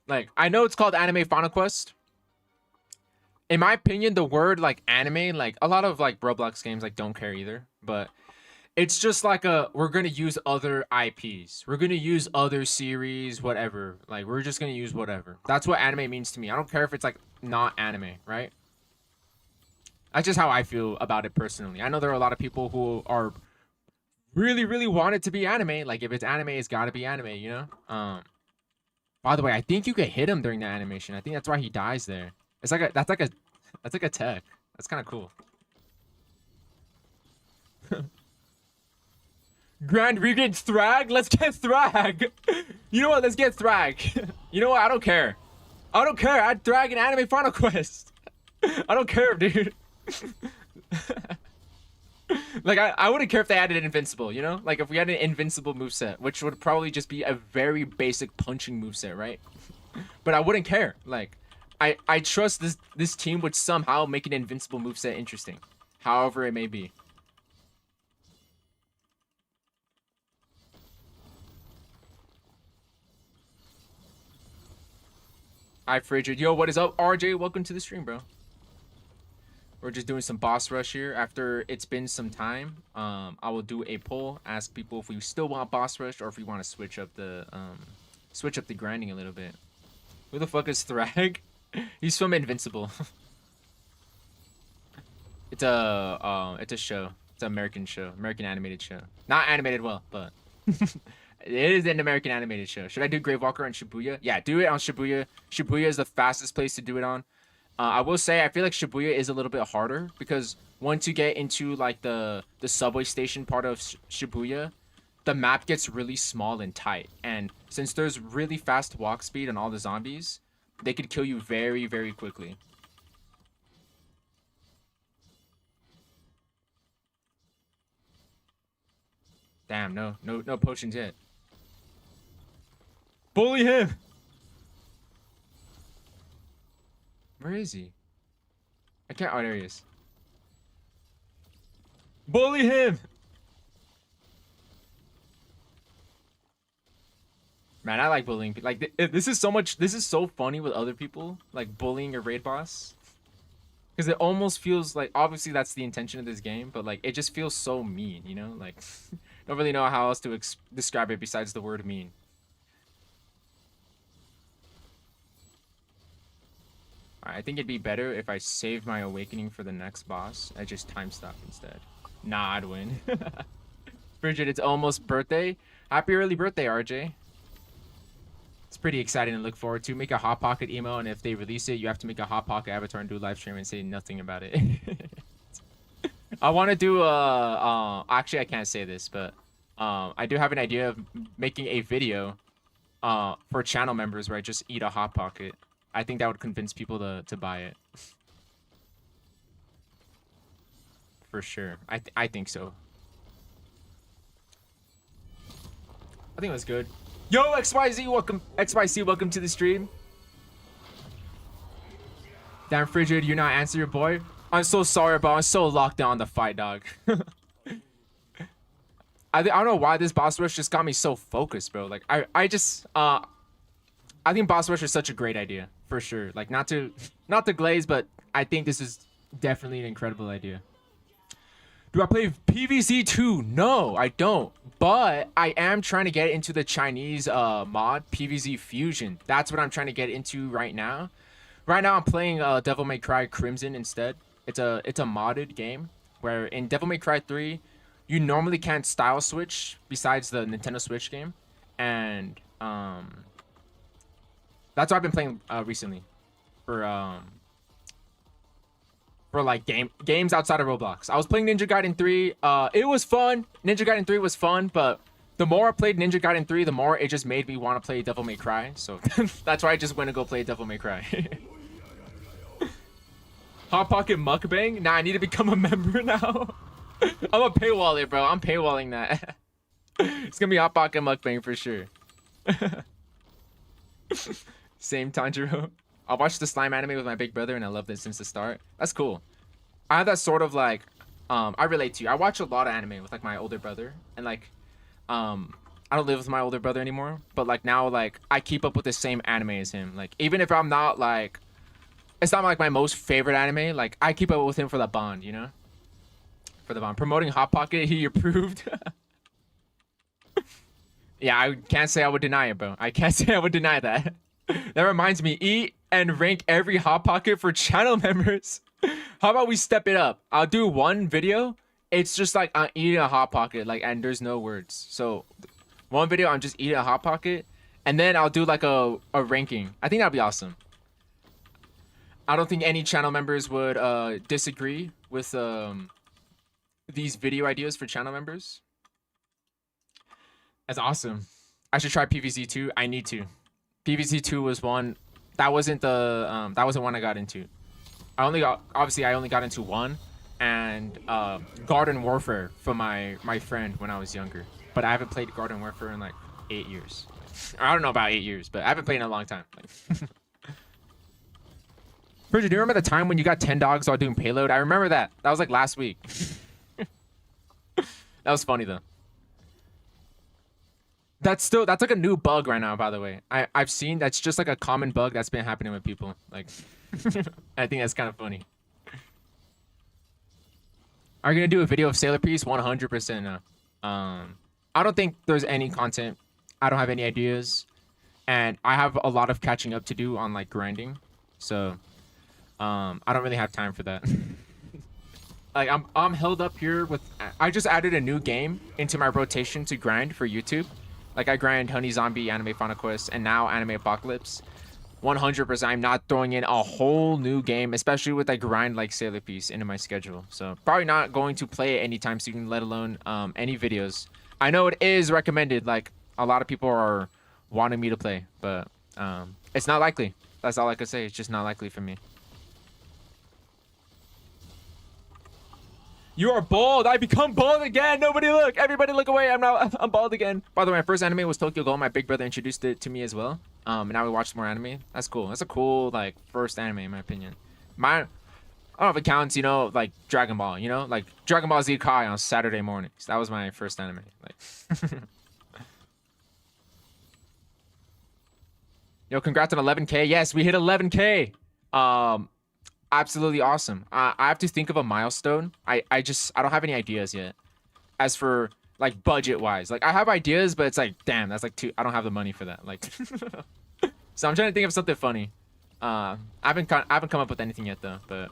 Like, I know it's called Anime Final Quest. In my opinion, the word like anime, like a lot of like Roblox games like don't care either, but it's just like we're gonna use other IPs. We're gonna use other series, whatever. Like, we're just gonna use whatever. That's what anime means to me. I don't care if it's like not anime, right? That's just how I feel about it personally. I know there are a lot of people who are really, really want it to be anime. Like, if it's anime, it's gotta be anime, you know? By the way, I think you could hit him during the animation. I think that's why he dies there. It's like that's like a tech. That's kind of cool. Grand Regent Thrag? Let's get Thrag. You know what? Let's get Thrag. You know what? I don't care. I don't care. I'd Thrag in Anime Final Quest. I don't care, dude. Like, I wouldn't care if they added Invincible, you know? Like, if we had an Invincible moveset, which would probably just be a very basic punching moveset, right? But I wouldn't care. Like, I trust this team would somehow make an Invincible moveset interesting. However it may be. Hi, Frigid. Yo, what is up, RJ? Welcome to the stream, bro. We're just doing some boss rush here. After it's been some time, I will do a poll, ask people if we still want boss rush or if we want to switch up the grinding a little bit. Who the fuck is Thrag? He's from Invincible. It's a show. It's an American show, American animated show. Not animated well, but it is an American animated show. Should I do Gravewalker on Shibuya? Yeah, do it on Shibuya. Shibuya is the fastest place to do it on. I will say I feel like Shibuya is a little bit harder because once you get into like the subway station part of Shibuya, the map gets really small and tight. And since there's really fast walk speed on all the zombies, they could kill you very, very quickly. Damn, no potions yet. Bully him! Where is he? I can't. Oh, there he is. Bully him! Man, I like bullying. Like, this is so much. This is so funny with other people. Like, bullying a raid boss. Because it almost feels like, obviously that's the intention of this game, but like, it just feels so mean, you know? Like, don't really know how else to describe it besides the word mean. I think it'd be better if I save my awakening for the next boss. I just time stop instead. Nah, I'd win. Bridget, it's almost birthday. Happy early birthday, RJ. It's pretty exciting to look forward to. Make a Hot Pocket emo, and if they release it, you have to make a Hot Pocket avatar and do a live stream and say nothing about it. I want to do actually, I can't say this, but I do have an idea of making a video for channel members where I just eat a Hot Pocket. I think that would convince people to buy it. For sure. I think so. I think it was good. Yo, XYZ, welcome. XYZ, welcome to the stream. Damn, Frigid, you're not answering your boy. I'm so sorry, bro. I'm so locked down on the fight, dog. I don't know why this boss rush just got me so focused, bro. Like, I think boss rush is such a great idea, for sure. Like, not to glaze, but I think this is definitely an incredible idea. Do I play PvZ 2? No, I don't. But I am trying to get into the Chinese mod, PvZ Fusion. That's what I'm trying to get into right now. Right now I'm playing Devil May Cry Crimson instead. It's a modded game where in Devil May Cry 3, you normally can't style switch besides the Nintendo Switch game. And that's what I've been playing recently for like games outside of Roblox. I was playing Ninja Gaiden 3. It was fun. Ninja Gaiden 3 was fun, but the more I played Ninja Gaiden 3, the more it just made me want to play Devil May Cry. So that's why I just went to go play Devil May Cry. Hot Pocket Mukbang? Nah, I need to become a member now. I'm a paywall bro. I'm paywalling that. It's gonna be Hot Pocket Mukbang for sure. Same Tanjiro. I watched the slime anime with my big brother and I loved it since the start. That's cool. I have that sort of like, I relate to you. I watch a lot of anime with like my older brother and like, I don't live with my older brother anymore, but like now like I keep up with the same anime as him. Like even if I'm not like, it's not like my most favorite anime, like I keep up with him for the bond, you know? For the bond. Promoting Hot Pocket, he approved. Yeah, I can't say I would deny it, bro. I can't say I would deny that. That reminds me, eat and rank every Hot Pocket for channel members. How about we step it up? I'll do one video. It's just like I'm eating a Hot Pocket, like, and there's no words. So one video, I'm just eating a Hot Pocket, and then I'll do like a ranking. I think that'd be awesome. I don't think any channel members would disagree with these video ideas for channel members. That's awesome. I should try PvZ 2. I need to. PvZ 2 was one that wasn't the that wasn't one I got into. I only got into one and Garden Warfare from my friend when I was younger. But I haven't played Garden Warfare in like 8 years. I don't know about 8 years, but I haven't played in a long time. Like, Bridget, do you remember the time when you got 10 dogs while doing payload? I remember that. That was like last week. That was funny though. That's like a new bug right now, by the way. I've seen that's just like a common bug that's been happening with people. Like, I think that's kind of funny. Are you gonna do a video of Sailor Piece? 100% no. I don't think there's any content. I don't have any ideas, and I have a lot of catching up to do on like grinding. So, I don't really have time for that. Like I'm held up here with. I just added a new game into my rotation to grind for YouTube. Like I grind Honey Zombie, Anime Final Quest, and now Anime Apocalypse. 100%, I'm not throwing in a whole new game, especially with a grind like Sailor Piece into my schedule. So probably not going to play it anytime soon, let alone any videos. I know it is recommended, like a lot of people are wanting me to play, but it's not likely. That's all I could say. It's just not likely for me. You are bald. I become bald again. Nobody look. Everybody look away. I'm bald again. By the way, my first anime was Tokyo Ghoul. My big brother introduced it to me as well. And now we watch more anime. That's cool. That's a cool like first anime in my opinion. I don't know if it counts, you know, like Dragon Ball, you know? Like Dragon Ball Z Kai on Saturday mornings. That was my first anime. Like Yo, congrats on 11K. Yes, we hit 11K. Absolutely awesome. I have to think of a milestone. I don't have any ideas yet. As for like budget wise, like I have ideas, but it's like, damn, that's like too. I don't have the money for that. Like, so I'm trying to think of something funny. I haven't come up with anything yet though. But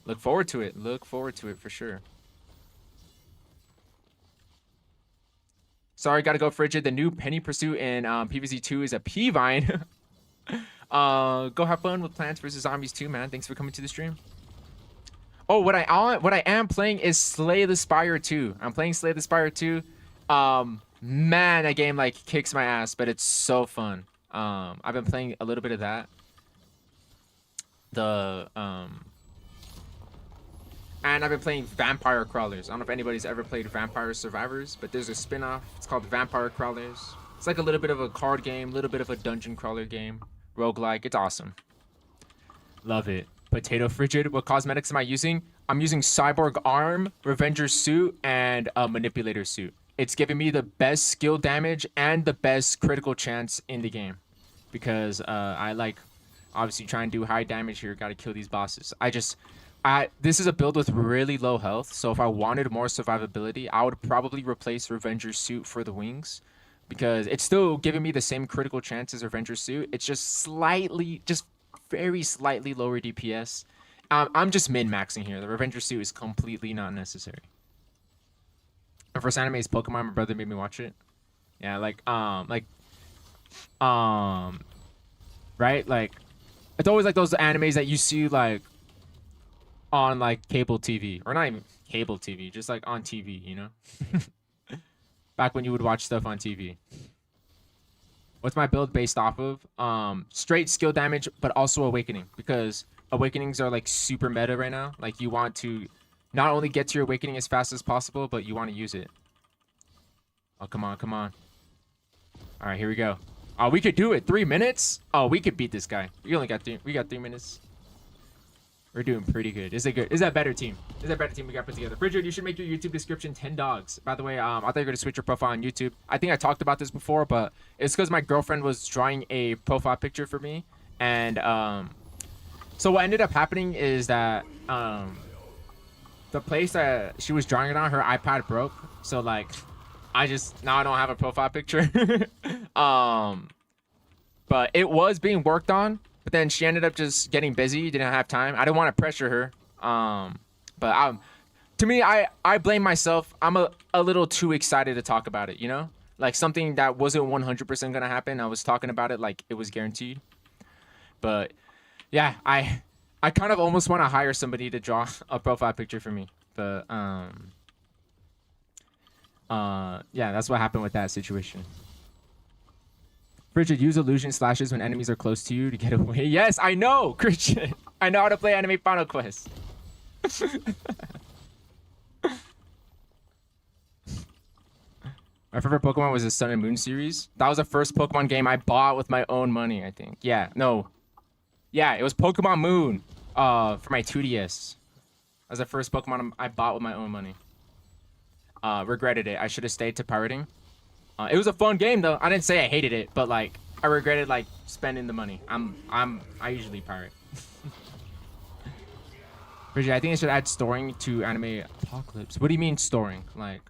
look forward to it. Look forward to it for sure. Sorry, gotta go frigid. The new Penny Pursuit in PvZ 2 is a P-Vine. Go have fun with Plants vs Zombies 2, man. Thanks for coming to the stream. Oh, what I am playing is Slay the Spire 2. I'm playing Slay the Spire 2. Man, that game like kicks my ass, but it's so fun. I've been playing a little bit of that. And I've been playing Vampire Crawlers. I don't know if anybody's ever played Vampire Survivors, but there's a spin-off. It's called Vampire Crawlers. It's like a little bit of a card game, a little bit of a dungeon crawler game. Roguelike. It's awesome. Love it. Potato Frigid. What cosmetics am I using? I'm using Cyborg Arm, Revenger Suit, and a Manipulator Suit. It's giving me the best skill damage and the best critical chance in the game. Because I like, obviously, try and do high damage here. Gotta kill these bosses. I This is a build with really low health, so if I wanted more survivability, I would probably replace Revenger's suit for the wings, because it's still giving me the same critical chance as Revenger's suit. It's just slightly, just very slightly lower DPS. I'm just min-maxing here. The Revenger suit is completely not necessary. My first anime is Pokemon. My brother made me watch it. Yeah, right? Like, it's always like those animes that you see like on like cable TV, or not even cable TV, just like on TV, you know? Back when you would watch stuff on TV. What's my build based off of? Straight skill damage, but also awakening, because awakenings are like super meta right now. Like, you want to not only get to your awakening as fast as possible, but you want to use it. Oh, come on, come on. All right, here we go. Oh, we could do it. 3 minutes? Oh, we could beat this guy. We got 3 minutes. We're doing pretty good. Is it good? Is that better team? Is that better team we got put together? Bridget, you should make your YouTube description 10 dogs. By the way, I thought you were going to switch your profile on YouTube. I think I talked about this before, but it's because my girlfriend was drawing a profile picture for me. And so what ended up happening is that the place that she was drawing it on, her iPad broke. So like, now I don't have a profile picture. But it was being worked on, but then she ended up just getting busy, didn't have time. I didn't want to pressure her. But to me, I blame myself. I'm a little too excited to talk about it, you know? Like, something that wasn't 100% gonna happen, I was talking about it like it was guaranteed. But yeah, I kind of almost want to hire somebody to draw a profile picture for me. But yeah, that's what happened with that situation. Bridget, use illusion slashes when enemies are close to you to get away. Yes, I know, Christian. I know how to play Anime Final Quest. My favorite Pokemon was the Sun and Moon series. That was the first Pokemon game I bought with my own money, I think. Yeah, no. Yeah, it was Pokemon Moon for my 2DS. That was the first Pokemon I bought with my own money. Regretted it. I should have stayed to pirating. It was a fun game though. I didn't say I hated it, but like, I regretted like spending the money. I usually pirate. Bridget, I think I should add storing to Anime Apocalypse. What do you mean storing? Like,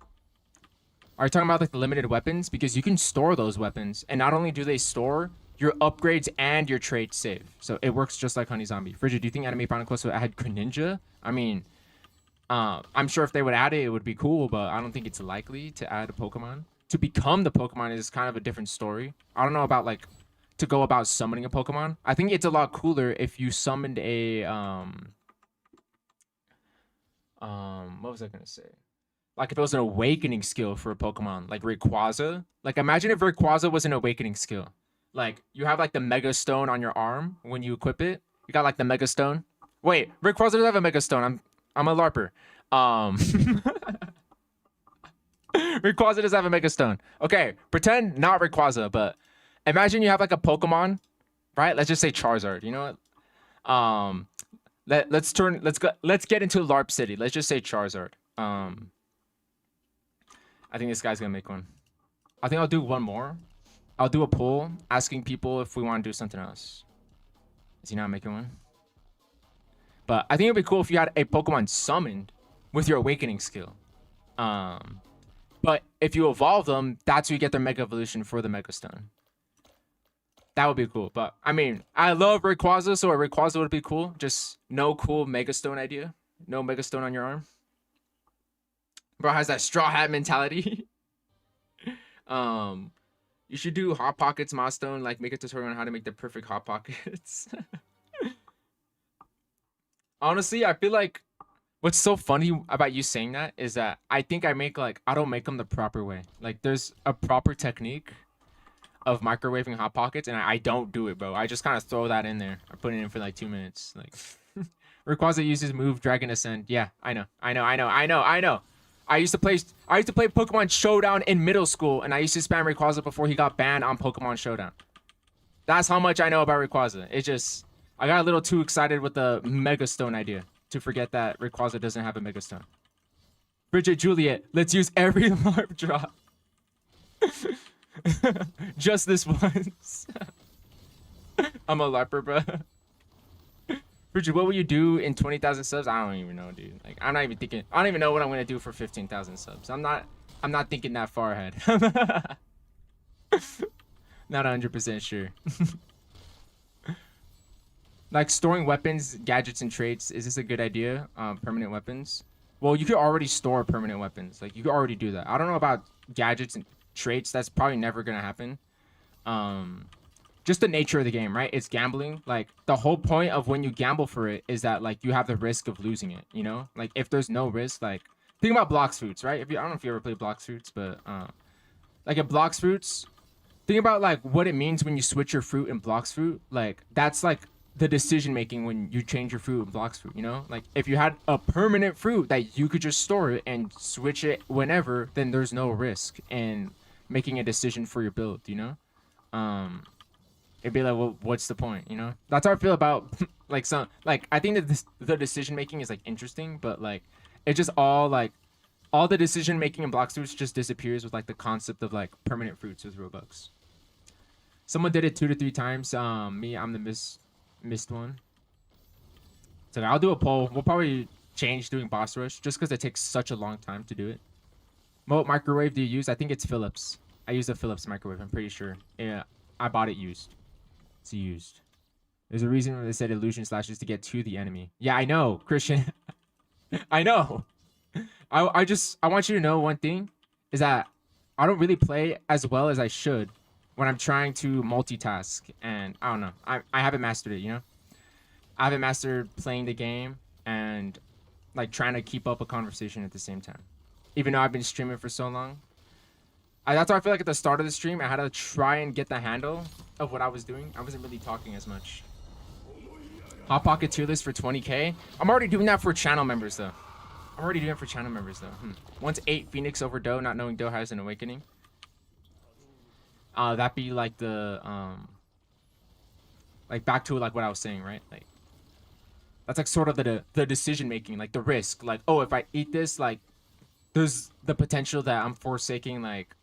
are you talking about like the limited weapons? Because you can store those weapons, and not only do they store, your upgrades and your trade save. So it works just like Honey Zombie. Bridget, do you think Anime Final Quest would add Greninja? I mean, I'm sure if they would add it, it would be cool, but I don't think it's likely to add a Pokemon. To become the Pokemon is kind of a different story. I don't know about like to go about summoning a Pokemon. I think it's a lot cooler if you summoned a what was I gonna say? Like if it was an awakening skill for a Pokemon, like Rayquaza. Like imagine if Rayquaza was an awakening skill. Like you have like the Mega Stone on your arm when you equip it. You got like the Mega Stone. Wait, Rayquaza doesn't have a Mega Stone. I'm a LARPer. Rayquaza does have a Mega Stone. Okay, pretend not Rayquaza, but imagine you have like a Pokemon, right? Let's just say Charizard. You know what? Let's get into LARP City. Let's just say Charizard. I think this guy's gonna make one. I think I'll do one more. I'll do a poll asking people if we want to do something else. Is he not making one? But I think it'd be cool if you had a Pokemon summoned with your awakening skill. But if you evolve them, that's where you get their Mega Evolution for the Mega Stone. That would be cool. But I mean, I love Rayquaza, so a Rayquaza would be cool. Just no cool Mega Stone idea. No Mega Stone on your arm. Bro has that straw hat mentality. You should do Hot Pockets milestone, like make a tutorial on how to make the perfect Hot Pockets. Honestly, I feel like what's so funny about you saying that is that I think I don't make them the proper way. Like there's a proper technique of microwaving Hot Pockets, and I don't do it, bro. I just kind of throw that in there. I put it in for like 2 minutes. Like Rayquaza uses move Dragon Ascend. Yeah, I know. I used to play Pokemon Showdown in middle school, and I used to spam Rayquaza before he got banned on Pokemon Showdown. That's how much I know about Rayquaza. It just, I got a little too excited with the Mega Stone idea to forget that Rayquaza doesn't have a Mega Stone. Bridget Juliet, let's use every LARP drop. Just this once. I'm a LARPer, bro. Frigid, what will you do in 20,000 subs? I don't even know, dude. Like, I'm not even thinking. I don't even know what I'm gonna do for 15,000 subs. I'm not thinking that far ahead. Not 100% sure. Like storing weapons, gadgets, and traits. Is this a good idea? Permanent weapons. Well, you could already store permanent weapons. Like you could already do that. I don't know about gadgets and traits. That's probably never gonna happen. Just the nature of the game, right? It's gambling. Like the whole point of when you gamble for it is that like you have the risk of losing it. You know, like if there's no risk, like think about Blox Fruits, right? If you, I don't know if you ever played Blox Fruits, but like at Blox Fruits, think about like what it means when you switch your fruit in Blox Fruit. Like that's like the decision making when you change your fruit in Blox Fruit. You know, like if you had a permanent fruit that you could just store it and switch it whenever, then there's no risk in making a decision for your build. You know, it'd be like, well, what's the point? You know, that's how I feel about like some like I think that the decision making is like interesting, but like it just all the decision making in Blox Fruits just disappears with like the concept of like permanent fruits with Robux. Someone did it 2 to 3 times. Me, I'm the missed one. So I'll do a poll. We'll probably change doing boss rush just because it takes such a long time to do it. What microwave do you use? I think it's Philips. I use a Philips microwave. I'm pretty sure. Yeah, I bought it used. It's used. There's a reason they said illusion slash is to get to the enemy. Yeah, I know, Christian. I know. I want you to know one thing is that I don't really play as well as I should when I'm trying to multitask, and I don't know. I haven't mastered it, you know? I haven't mastered playing the game and like trying to keep up a conversation at the same time. Even though I've been streaming for so long. That's why I feel like at the start of the stream, I had to try and get the handle of what I was doing. I wasn't really talking as much. Hot Pocket tier list for 20K. I'm already doing that for channel members though. Once 8 Phoenix over Doe, not knowing Doe has an awakening. That'd be like the like back to like what I was saying, right? Like that's like sort of the decision making, like the risk. Like, oh, if I eat this, like there's the potential that I'm forsaking like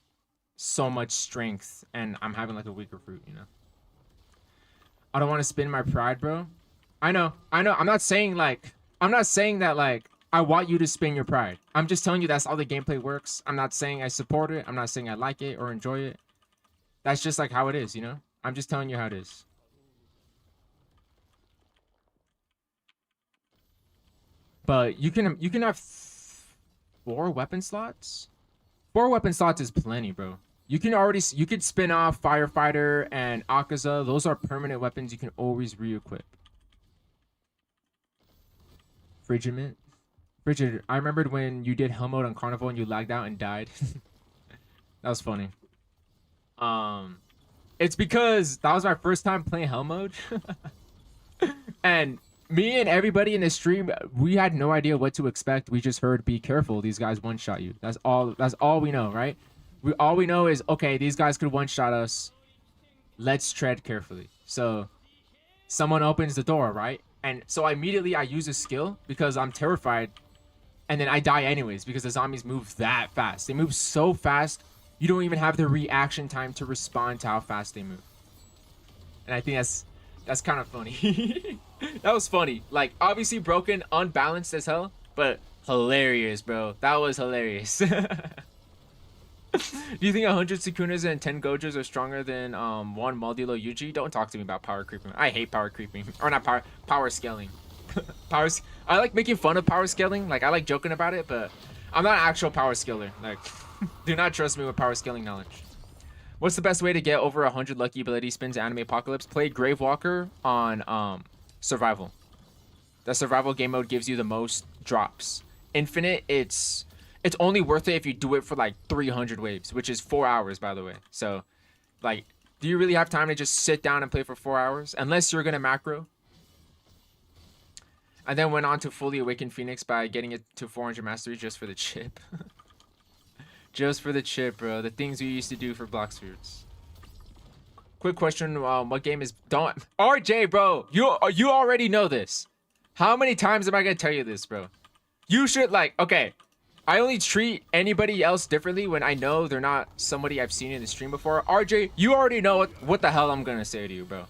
so much strength and I'm having like a weaker fruit, you know. I don't want to spin my pride, bro. I know. I'm not saying that like I want you to spin your pride. I'm just telling you that's how the gameplay works. I'm not saying I support it. I'm not saying I like it or enjoy it. That's just like how it is, you know? I'm just telling you how it is. But you can have 4 weapon slots? 4 weapon slots is plenty, bro. You could spin off Firefighter and Akaza. Those are permanent weapons you can always re-equip. Frigid, I remembered when you did Hell Mode on Carnival and you lagged out and died. That was funny. It's because that was my first time playing Hell Mode. And me and everybody in the stream, we had no idea what to expect. We just heard, be careful, these guys one-shot you. That's all we know, right? All we know is, okay, these guys could one-shot us. Let's tread carefully. So someone opens the door, right? And so I use a skill because I'm terrified. And then I die anyways because the zombies move that fast. They move so fast, you don't even have the reaction time to respond to how fast they move. And I think that's kind of funny. That was funny. Like, obviously broken, unbalanced as hell, but hilarious, bro. That was hilarious. Do you think 100 Sukunas and 10 Gojos are stronger than 1 Maldilo Yuji? Don't talk to me about power creeping. I hate power creeping. Or not power scaling. I like making fun of power scaling. Like, I like joking about it, but I'm not an actual power scaler. Like, do not trust me with power scaling knowledge. What's the best way to get over 100 lucky ability spins Anime Apocalypse? Play Gravewalker on survival. The survival game mode gives you the most drops. Infinite, it's only worth it if you do it for like 300 waves, which is 4 hours, by the way. So, like, do you really have time to just sit down and play for 4 hours? Unless you're gonna macro. I then went on to fully awaken Phoenix by getting it to 400 mastery just for the chip. Just for the chip, bro. The things we used to do for Blox Fruits. Quick question, what game is... Don't... RJ, bro! You already know this. How many times am I gonna tell you this, bro? You should, like... Okay. I only treat anybody else differently when I know they're not somebody I've seen in the stream before. RJ, you already know what the hell I'm gonna say to you, bro.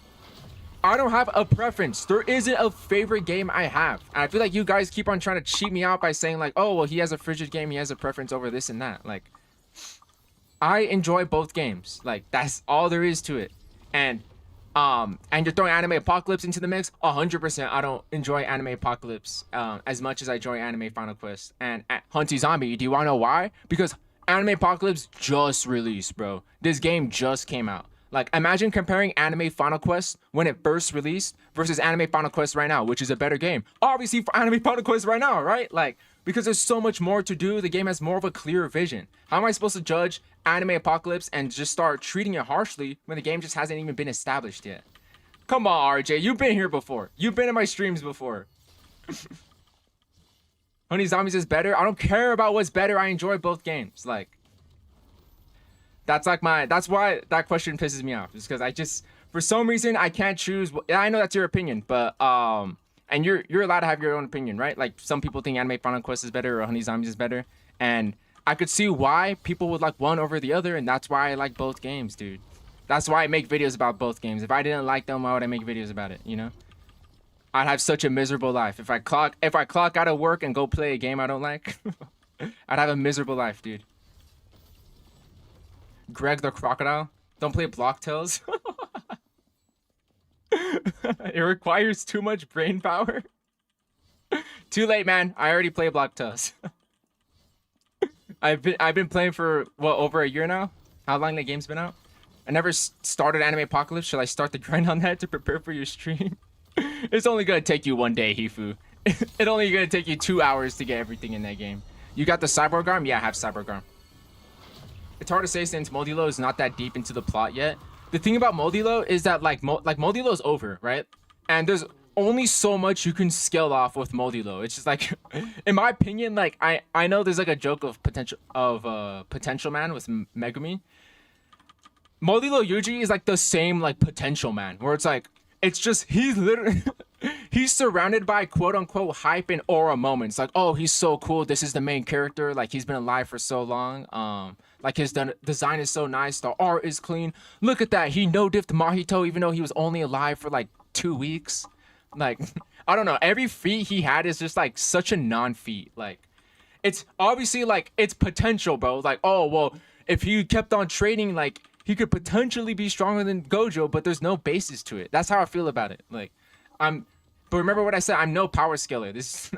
I don't have a preference. There isn't a favorite game I have. And I feel like you guys keep on trying to cheat me out by saying like, oh, well, he has a frigid game. He has a preference over this and that. Like, I enjoy both games. Like, that's all there is to it. And you're throwing Anime Apocalypse into the mix. 100%. I don't enjoy Anime Apocalypse as much as I enjoy Anime Final Quest and Hunty Zombie. Do you want to know why? Because Anime Apocalypse just released, bro. This game just came out. Like, imagine comparing Anime Final Quest when it first released versus Anime Final Quest right now, which is a better game. Obviously, for Anime Final Quest right now, right? Like, because there's so much more to do, the game has more of a clear vision. How am I supposed to judge Anime Apocalypse and just start treating it harshly when the game just hasn't even been established yet? Come on, RJ, you've been here before. You've been in my streams before. Honey Zombies is better. I don't care about what's better. I enjoy both games. Like, that's why that question pisses me off. Is because I just, for some reason, I can't choose. I know that's your opinion, but and you're allowed to have your own opinion, right? Like, some people think Anime Final Quest is better or Honey Zombies is better, and I could see why people would like one over the other, and that's why I like both games, dude. That's why I make videos about both games. If I didn't like them, why would I make videos about it? You know, I'd have such a miserable life if I clock out of work and go play a game I don't like. I'd have a miserable life, dude. Greg the Crocodile, don't play Block Tales. It requires too much brain power. Too late, man. I already play Block Tales. I've been playing for what, over a year now. How long the game's been out? I never started Anime Apocalypse. Shall I start the grind on that to prepare for your stream? It's only gonna take you one day, Hifu. It's only gonna take you 2 hours to get everything in that game. You got the Cyborg Arm? Yeah, I have Cyborg Arm. It's hard to say since Moldilo is not that deep into the plot yet. The thing about Moldilo is that like Moldilo is over, right? And there's only so much you can scale off with Moldilo. It's just like, in my opinion, like I know there's like a joke of Potential Man with Megumi. Moldilo Yuji is like the same like Potential Man, where it's like, it's just, he's literally he's surrounded by quote unquote hype and aura moments. Like, oh, he's so cool. This is the main character. Like, he's been alive for so long. Like, his design is so nice. The art is clean. Look at that. He no-diffed Mahito even though he was only alive for like 2 weeks. Like, I don't know. Every feat he had is just like such a non-feat. Like, it's obviously like, it's potential, bro. Like, oh, well, if he kept on training, like, he could potentially be stronger than Gojo, but there's no basis to it. That's how I feel about it. Like, but remember what I said, I'm no power scaler.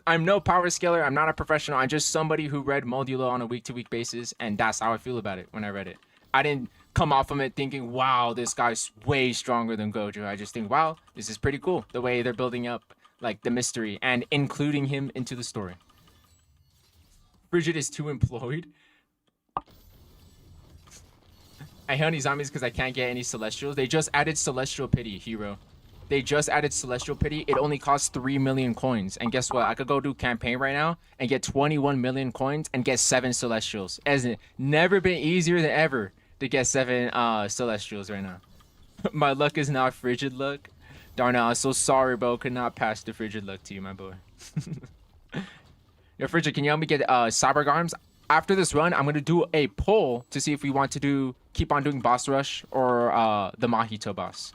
I'm no power scaler. I'm not a professional. I'm just somebody who read Moldilo on a week-to-week basis, and that's how I feel about it when I read it. I didn't come off from it thinking, wow, this guy's way stronger than Gojo. I just think, wow, this is pretty cool. The way they're building up, like, the mystery and including him into the story. Frigid is too employed. I hate Honey Zombies because I can't get any Celestials. They just added Celestial Pity, Hero. They just added Celestial Pity. It only costs 3 million coins. And guess what? I could go do campaign right now and get 21 million coins and get 7 Celestials. As it never been easier than ever to get 7 Celestials right now. My luck is not Frigid luck. Darnell, I'm so sorry, bro. Could not pass the Frigid luck to you, my boy. Yo, Frigid, can you help me get Cyborg Arms? After this run, I'm going to do a poll to see if we want to keep on doing Boss Rush or the Mahito boss.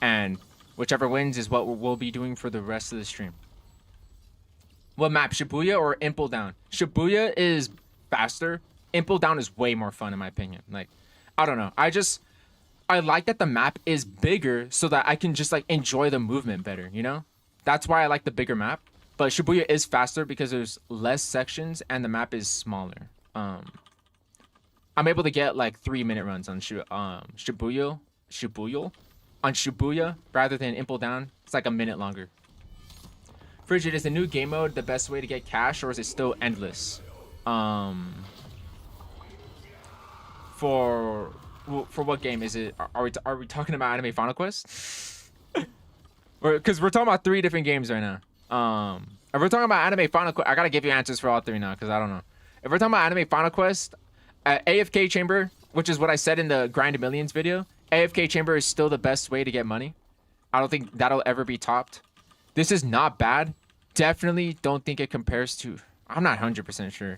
And whichever wins is what we'll be doing for the rest of the stream. What map, Shibuya or Impel Down? Shibuya is faster. Impel Down is way more fun in my opinion. Like, I don't know. I like that the map is bigger so that I can just like enjoy the movement better, you know? That's why I like the bigger map. But Shibuya is faster because there's less sections and the map is smaller. I'm able to get like 3-minute runs on Shibuya rather than Impel Down. It's like a minute longer. Frigid, is the new game mode the best way to get cash or is it still endless? For what game is it? Are we talking about Anime Final Quest? Because we're talking about 3 different games right now. If we're talking about Anime Final Quest, I gotta give you answers for all 3 now because I don't know. If we're talking about Anime Final Quest, AFK Chamber, which is what I said in the Grind of Millions video, AFK Chamber is still the best way to get money. I don't think that'll ever be topped. This is not bad. Definitely don't think it compares to... I'm not 100% sure.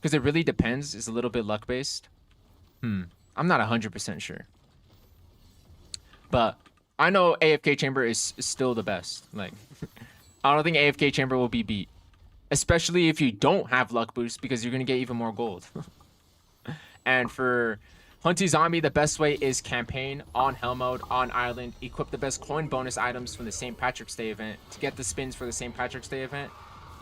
Because it really depends. It's a little bit luck-based. I'm not 100% sure. But I know AFK Chamber is still the best. Like, I don't think AFK Chamber will be beat, especially if you don't have luck boost because you're gonna get even more gold. And for Hunty Zombie, the best way is campaign on hell mode on island. Equip the best coin bonus items from the St. Patrick's Day event. To get the spins for the St. Patrick's Day event,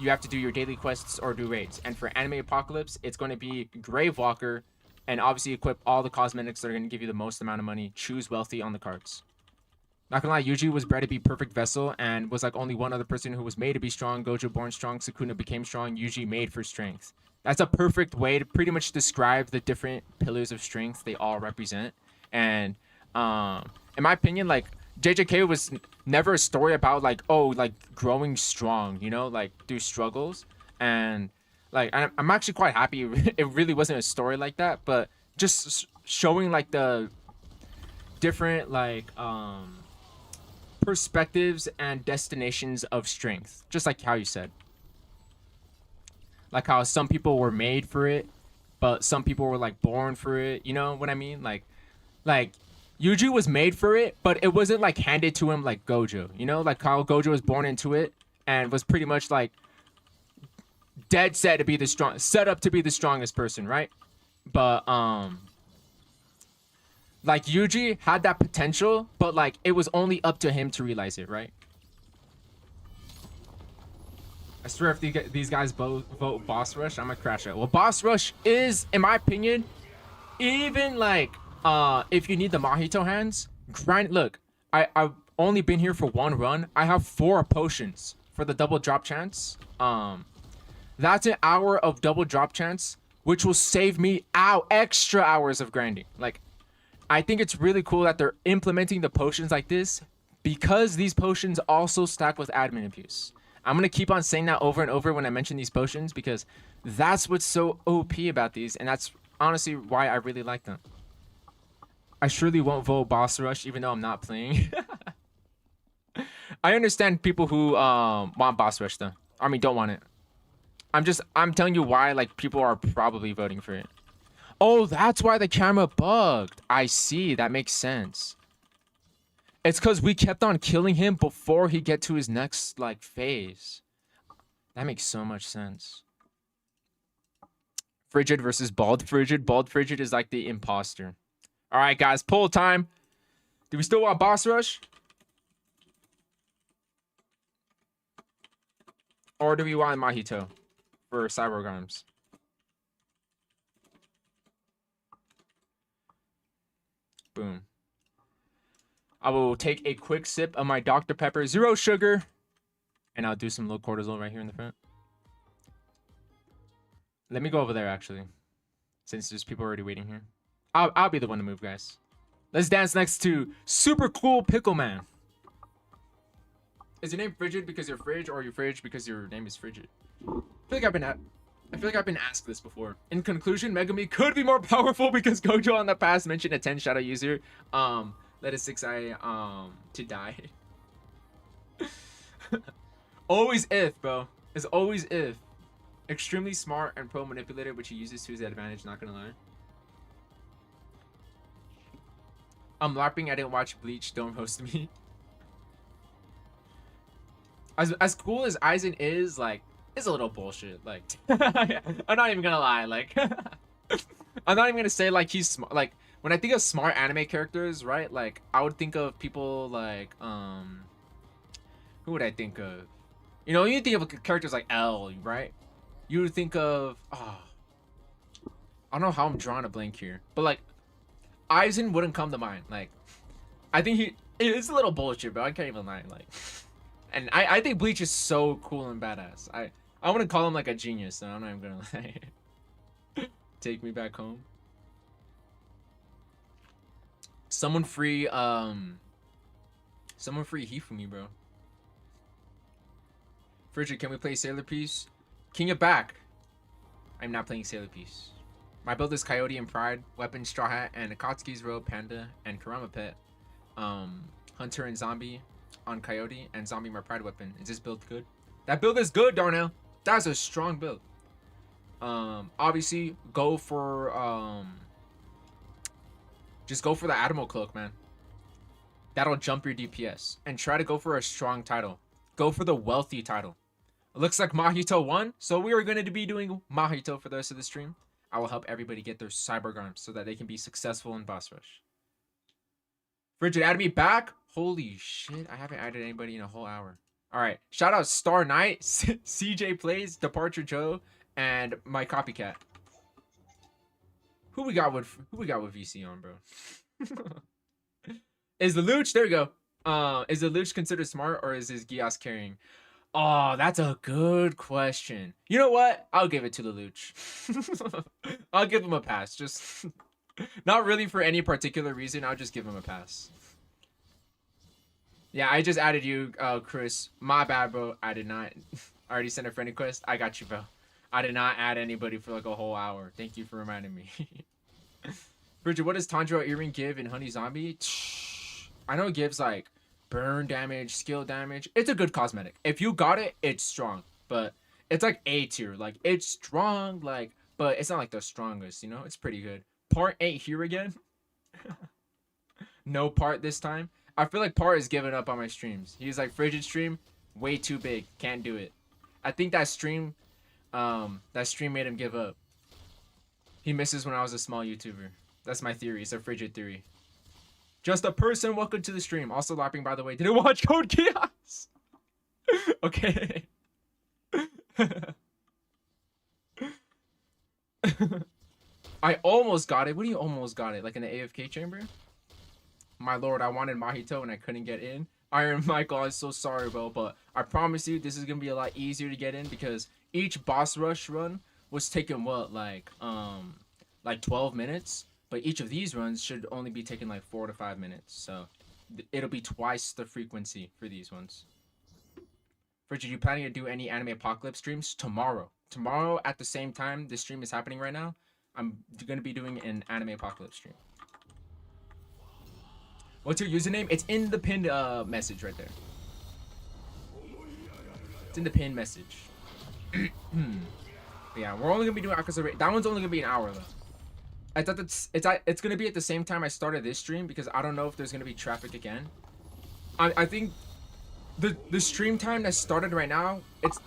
you have to do your daily quests or do raids. And for Anime Apocalypse, it's going to be Gravewalker, and obviously equip all the cosmetics that are going to give you the most amount of money. Choose wealthy on the cards. Not gonna lie, Yuji was bred to be perfect vessel and was like only one other person who was made to be strong. Gojo born strong, Sukuna became strong, Yuji made for strength. That's a perfect way to pretty much describe the different pillars of strength they all represent. And in my opinion, like JJK was never a story about like, oh, like growing strong, you know, like through struggles. And like I'm actually quite happy it really wasn't a story like that, but just showing like the different like perspectives and destinations of strength, just like how you said, like how some people were made for it but some people were like born for it, you know what I mean? Like Yuji was made for it, but it wasn't like handed to him like Gojo, you know, like how Gojo was born into it and was pretty much like dead set to be the strong, set up to be the strongest person, right? But like Yuji had that potential, but like it was only up to him to realize it, right? I swear if these guys both vote Boss Rush, I'm gonna crash out. Well, Boss Rush is, in my opinion, even like if you need the Mahito hands, grind. Look, I've only been here for one run. I have 4 potions for the double drop chance. That's an hour of double drop chance, which will save me extra hours of grinding. Like, I think it's really cool that they're implementing the potions like this because these potions also stack with admin abuse. I'm going to keep on saying that over and over when I mention these potions because that's what's so OP about these, and that's honestly why I really like them. I surely won't vote Boss Rush even though I'm not playing. I understand people who want Boss Rush though. I mean, don't want it. I'm telling you why like people are probably voting for it. Oh, that's why the camera bugged. I see. That makes sense. It's because we kept on killing him before he get to his next, like, phase. That makes so much sense. Frigid versus Bald Frigid. Bald Frigid is like the imposter. All right, guys. Poll time. Do we still want Boss Rush? Or do we want Mahito for Cyborg Arms? Boom. I will take a quick sip of my Dr. Pepper, 0 sugar, and I'll do some low cortisol right here in the front. Let me go over there, actually, since there's people already waiting here. I'll be the one to move, guys. Let's dance next to Super Cool Pickle Man. Is your name Frigid because you're Fridge, or you're Fridge because your name is Frigid? I feel like I've been asked this before. In conclusion, Megami could be more powerful because Gojo in the past mentioned a 10 shadow user. Let a 6-eye to die. Always if, bro. It's always if. Extremely smart and pro manipulator, which he uses to his advantage, not gonna lie. I'm LARPing, I didn't watch Bleach, don't roast me. As cool as Aizen is, like, it's a little bullshit. Like, I'm not even gonna lie. Like, I'm not even gonna say like he's smart. Like, when I think of smart anime characters, right? Like, I would think of people like who would I think of? You know, you think of characters like L, right? You would think of I don't know how I'm drawing a blank here, but like Aizen wouldn't come to mind. Like, I think it's a little bullshit, but I can't even lie. Like, and I think Bleach is so cool and badass. I want to call him like a genius, so I'm not even gonna lie. Take me back home. Someone free Hifumi, bro. Frigid, can we play Sailor Piece? King of Back. I'm not playing Sailor Piece. My build is Coyote and Pride, Weapon, Straw Hat, and Akatsuki's Robe, Panda, and Kurama Pet. Hunter and Zombie on Coyote, and Zombie my Pride Weapon. Is this build good? That build is good, Darnell. That's a strong build. Obviously, go for just go for the Admiral Cloak, man. That'll jump your DPS. And try to go for a strong title. Go for the wealthy title. It looks like Mahito won, so we are going to be doing Mahito for the rest of the stream. I will help everybody get their cyber arms so that they can be successful in boss rush. Frigid added me back. Holy shit, I haven't added anybody in a whole hour. All right, shout out Star Knight, CJ Plays, Departure Joe, and my copycat. Who we got with VC on, bro? Is the Luch? There we go. Is the Luch considered smart or is his Gios carrying? Oh, that's a good question. You know what? I'll give it to the Luch. I'll give him a pass. Just not really for any particular reason. I'll just give him a pass. Yeah, I just added you, Chris. My bad, bro. I did not. I already sent a friend request. I got you, bro. I did not add anybody for like a whole hour. Thank you for reminding me. Bridget, what does Tanjiro Earring give in Honey Zombie? I know it gives like burn damage, skill damage. It's a good cosmetic. If you got it, it's strong. But it's like A tier. Like it's strong, like, but it's not like the strongest, you know? It's pretty good. Part ain't here again. No Part this time. I feel like Part is giving up on my streams. He's like, Frigid stream, way too big. Can't do it. I think that stream made him give up. He misses when I was a small YouTuber. That's my theory. It's a Frigid theory. Just a person. Welcome to the stream. Also lapping, by the way. Didn't watch Code Geass. Okay. I almost got it. What do you almost got it? Like in the AFK chamber? My lord, I wanted Mahito and I couldn't get in. Iron Michael, I'm so sorry, bro, but I promise you this is gonna be a lot easier to get in because each boss rush run was taking what, like 12 minutes, but each of these runs should only be taking like 4 to 5 minutes, so it'll be twice the frequency for these ones. Frigid, you planning to do any Anime Apocalypse streams? Tomorrow at the same time this stream is happening right now, I'm gonna be doing an Anime Apocalypse stream. What's your username? It's in the pinned message right there. It's in the pinned message. Yeah, we're only gonna be doing Akaza. That one's only gonna be an hour though. I thought it's gonna be at the same time I started this stream because I don't know if there's gonna be traffic again. I think the stream time that started right now,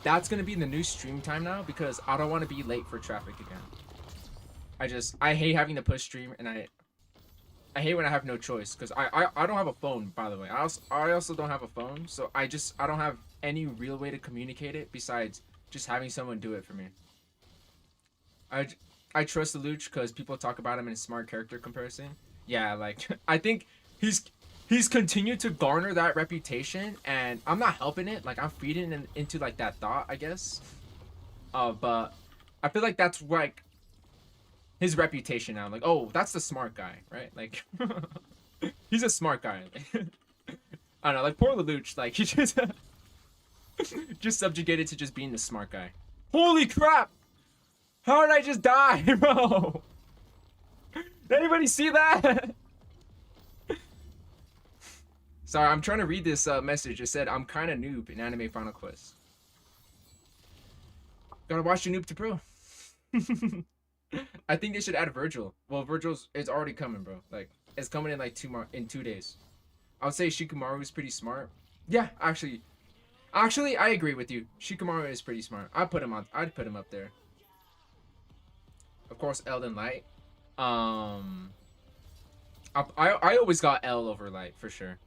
that's gonna be the new stream time now because I don't want to be late for traffic again. I hate having to push stream and I hate when I have no choice because I don't have a phone, by the way. I also don't have a phone, so I don't have any real way to communicate it besides just having someone do it for me. I trust the Luch because people talk about him in a smart character comparison. Yeah, like I think he's continued to garner that reputation, and I'm not helping it. Like I'm feeding into like that thought, I guess. But I feel like that's like his reputation now. Like, oh, that's the smart guy, right? Like he's a smart guy. I don't know, like poor Lelouch, like he just subjugated to just being the smart guy. Holy crap! How did I just die, bro? Did anybody see that? Sorry, I'm trying to read this message. It said, I'm kind of noob in Anime Final Quest. Gotta watch the Noob to Pro. I think they should add Virgil. Well, it's already coming, bro. Like, it's coming in like 2 days. I would say Shikamaru is pretty smart. Yeah, actually, I agree with you. Shikamaru is pretty smart. I'd put him up there. Of course, Elden Light. I always got L over Light for sure.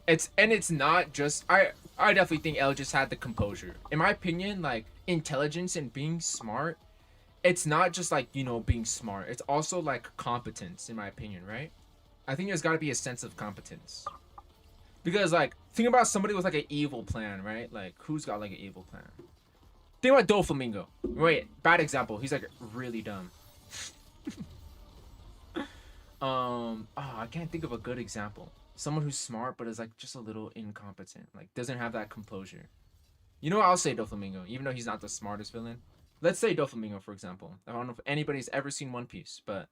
It's not just I definitely think L just had the composure. In my opinion, like intelligence and being smart, it's not just like, you know, being smart. It's also like competence, in my opinion, right? I think there's got to be a sense of competence. Because like, think about somebody with like an evil plan, right? Like, who's got like an evil plan? Think about Doflamingo. Wait, bad example. He's like really dumb. I can't think of a good example. Someone who's smart but is like just a little incompetent. Like doesn't have that composure. You know what? I'll say Doflamingo, even though he's not the smartest villain. Let's say Doflamingo, for example. I don't know if anybody's ever seen One Piece, but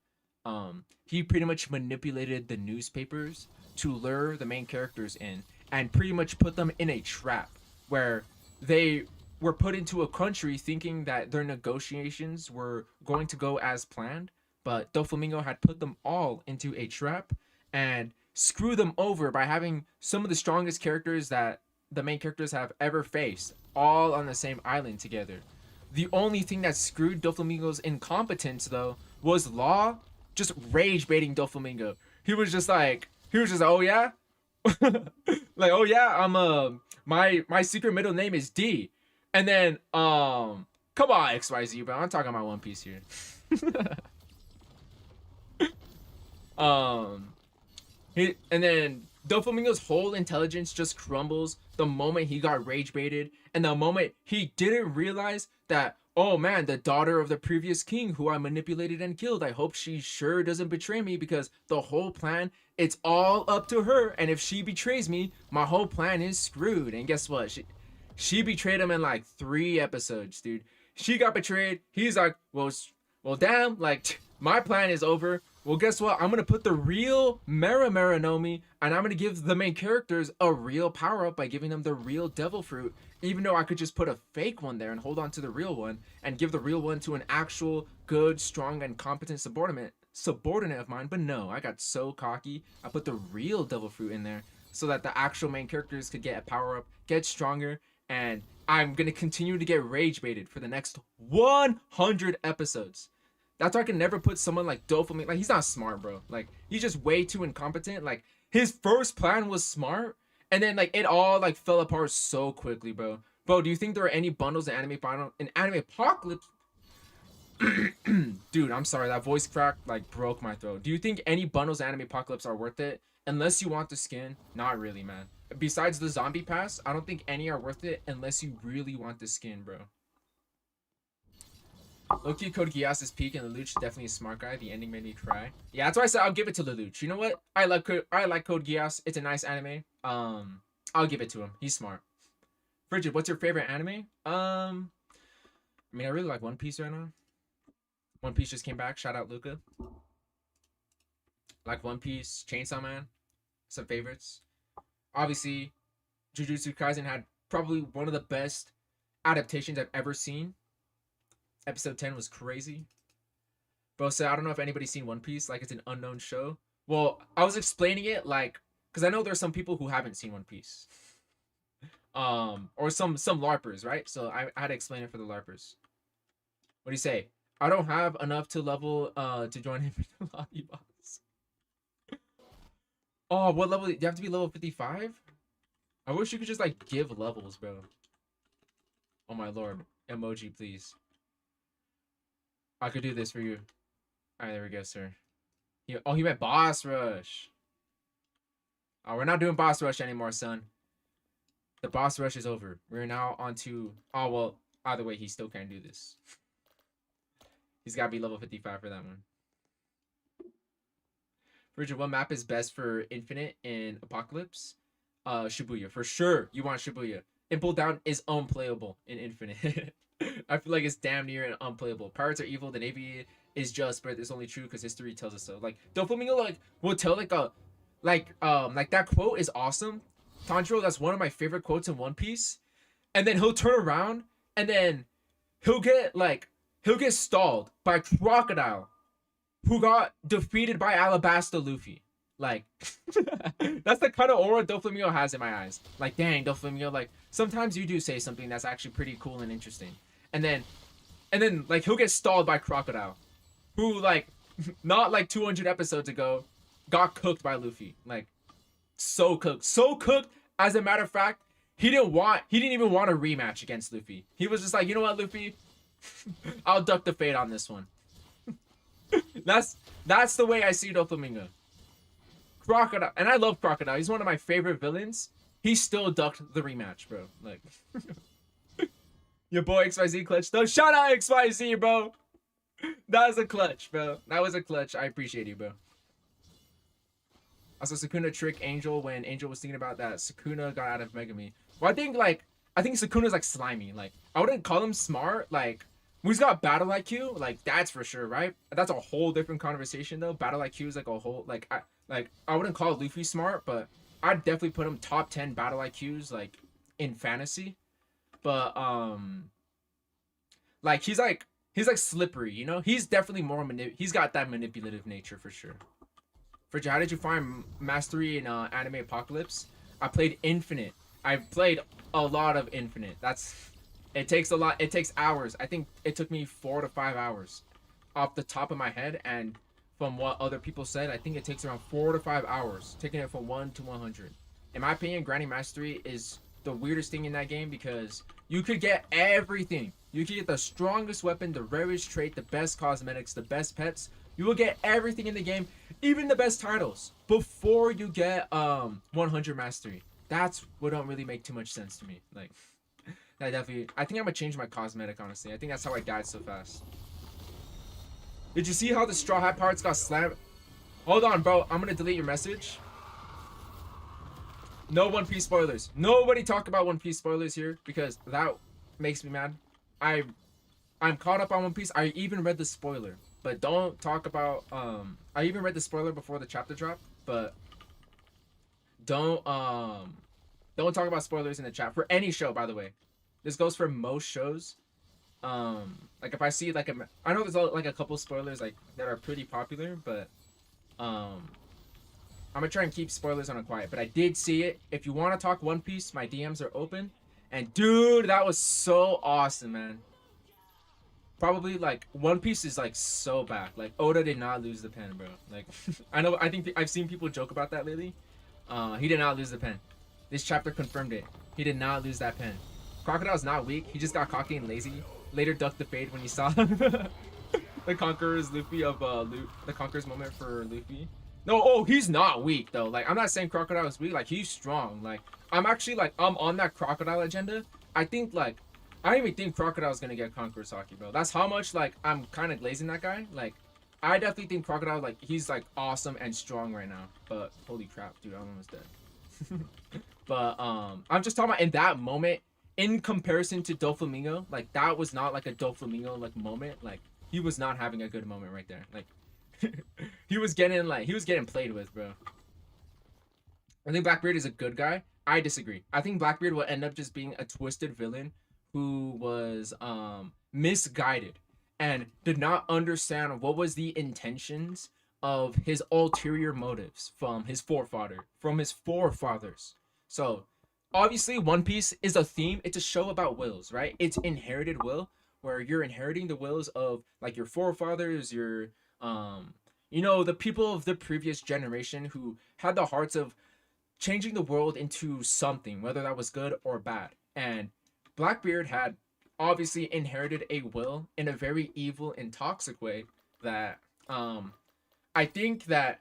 he pretty much manipulated the newspapers to lure the main characters in and pretty much put them in a trap where they were put into a country thinking that their negotiations were going to go as planned, but Doflamingo had put them all into a trap and screw them over by having some of the strongest characters that the main characters have ever faced all on the same island together. The only thing that screwed Doflamingo's incompetence though was Law just rage baiting Doflamingo. He was just oh yeah, like oh yeah, I'm my secret middle name is D, and then come on XYZ, bro. I'm talking about One Piece here. um, and then Doflamingo's whole intelligence just crumbles the moment he got rage baited, and the moment he didn't realize that, oh man, the daughter of the previous king who I manipulated and killed, I hope she sure doesn't betray me, because the whole plan, it's all up to her, and if she betrays me, my whole plan is screwed. And guess what? She betrayed him in like 3 episodes, dude. She got betrayed. He's like, well, damn, like my plan is over. Well, guess what? I'm gonna put the real Mera Nomi, and I'm gonna give the main characters a real power up by giving them the real devil fruit. Even though I could just put a fake one there and hold on to the real one and give the real one to an actual good, strong, and competent subordinate of mine. But no, I got so cocky. I put the real devil fruit in there so that the actual main characters could get a power up, get stronger, and I'm gonna continue to get rage baited for the next 100 episodes. That's why I can never put someone like Doflamingo. Like, he's not smart, bro. Like, he's just way too incompetent. Like, his first plan was smart, and then like it all like fell apart so quickly, bro. Bro, do you think there are any bundles in Anime Apocalypse? Dude, I'm sorry, that voice crack like broke my throat. Do you think any bundles in Anime Apocalypse are worth it? Unless you want the skin, not really, man. Besides the zombie pass, I don't think any are worth it unless you really want the skin, bro. Loki, Code Geass' peak, and Lelouch definitely a smart guy. The ending made me cry. Yeah, that's why I said I'll give it to Lelouch. You know what? I like Code Geass. It's a nice anime. I'll give it to him. He's smart. Frigid, what's your favorite anime? I mean, I really like One Piece right now. One Piece just came back. Shout out Luca. Like One Piece, Chainsaw Man, some favorites. Obviously, Jujutsu Kaisen had probably one of the best adaptations I've ever seen. Episode 10 was crazy. Bro, so I don't know if anybody's seen One Piece. Like, it's an unknown show. Well, I was explaining it, like, because I know there's some people who haven't seen One Piece. Or some LARPers, right? So I had to explain it for the LARPers. What do you say? I don't have enough to level, to join him in the lobby boss. Oh, what level? You have to be level 55? I wish you could just, like, give levels, bro. Oh, my lord. Emoji, please. I could do this for you. Alright, there we go, sir. He meant boss rush. Oh, we're not doing boss rush anymore, son. The boss rush is over. We're now on to... Oh, well, either way, he still can't do this. He's got to be level 55 for that one. Bridget, what map is best for Infinite in Apocalypse? Shibuya. For sure, you want Shibuya. Impel Down is unplayable in Infinite. I feel like it's damn near unplayable. Pirates are evil, the Navy is just, but it's only true because history tells us so. Like, Doflamingo, like, will tell, like, like, that quote is awesome. Tanjiro, that's one of my favorite quotes in One Piece. And then he'll turn around, and then he'll get stalled by Crocodile, who got defeated by Alabasta Luffy. Like, that's the kind of aura Doflamingo has in my eyes. Like, dang, Doflamingo, like, sometimes you do say something that's actually pretty cool and interesting. And then, like, he'll get stalled by Crocodile, who, like, not like 200 episodes ago, got cooked by Luffy. Like, so cooked. So cooked, as a matter of fact, he didn't even want a rematch against Luffy. He was just like, you know what, Luffy? I'll duck the fate on this one. That's the way I see Doflamingo. Crocodile, and I love Crocodile. He's one of my favorite villains. He still ducked the rematch, bro. Like, your boy XYZ clutch though. Shout out XYZ, bro. That was a clutch, bro. That was a clutch. I appreciate you, bro. Also, Sukuna tricked Angel when Angel was thinking about that Sukuna got out of Megami. Well, I think Sukuna's like slimy. Like, I wouldn't call him smart. Like, he's got battle IQ. Like, that's for sure, right? That's a whole different conversation though. Battle IQ is like a whole I wouldn't call Luffy smart, but I'd definitely put him top 10 battle IQs like in fantasy. But like he's like slippery, you know? He's definitely more he's got that manipulative nature for sure. Frigid, how did you find mastery in Anime Apocalypse? I played Infinite. I played a lot of Infinite. It takes a lot. It takes hours. I think it took me 4 to 5 hours off the top of my head, and from what other people said, I think it takes around 4 to 5 hours, taking it from 1 to 100. In my opinion, grinding mastery is the weirdest thing in that game because you could get everything. You could get the strongest weapon, the rarest trait, the best cosmetics, the best pets. You will get everything in the game, even the best titles, before you get 100 mastery. That's what don't really make too much sense to me. Like, that definitely. I think I'm gonna change my cosmetic, honestly. I think that's how I died so fast. Did you see how the Straw Hat parts got slammed? Hold on, bro. I'm gonna delete your message. No One Piece spoilers. Nobody talk about One Piece spoilers here because that makes me mad. I'm caught up on One Piece. I even read the spoiler, but don't talk about I even read the spoiler before the chapter drop, but don't talk about spoilers in the chat for any show, by the way. This goes for most shows. Like if I see like I know there's like a couple spoilers like that are pretty popular, but I'm gonna try and keep spoilers on a quiet, but I did see it. If you want to talk One Piece, my DMs are open. And dude, that was so awesome, man. Probably like One Piece is like so bad. Like Oda did not lose the pen, bro. Like I think I've seen people joke about that lately. He did not lose the pen. This chapter confirmed it. He did not lose that pen. Crocodile's not weak. He just got cocky and lazy. Later ducked the fade when he saw the Conqueror's Luffy of the Conqueror's moment for Luffy. No, oh, he's not weak though. Like I'm not saying Crocodile is weak. Like he's strong. Like I'm actually like I'm on that Crocodile agenda. I think like I don't even think Crocodile's gonna get Conqueror's Haki, bro. That's how much like I'm kind of glazing that guy. Like I definitely think Crocodile like he's like awesome and strong right now. But holy crap, dude, I'm almost dead. But I'm just talking about in that moment in comparison to Doflamingo, like that was not like a Doflamingo like moment. Like he was not having a good moment right there. Like he was getting played with, bro. I think Blackbeard is a good guy. I disagree. I think Blackbeard will end up just being a twisted villain who was misguided and did not understand what was the intentions of his ulterior motives from his forefathers. So obviously One Piece is a theme. It's a show about wills, right? It's inherited will where you're inheriting the wills of like your forefathers, your the people of the previous generation who had the hearts of changing the world into something, whether that was good or bad. And Blackbeard had obviously inherited a will in a very evil and toxic way that I think that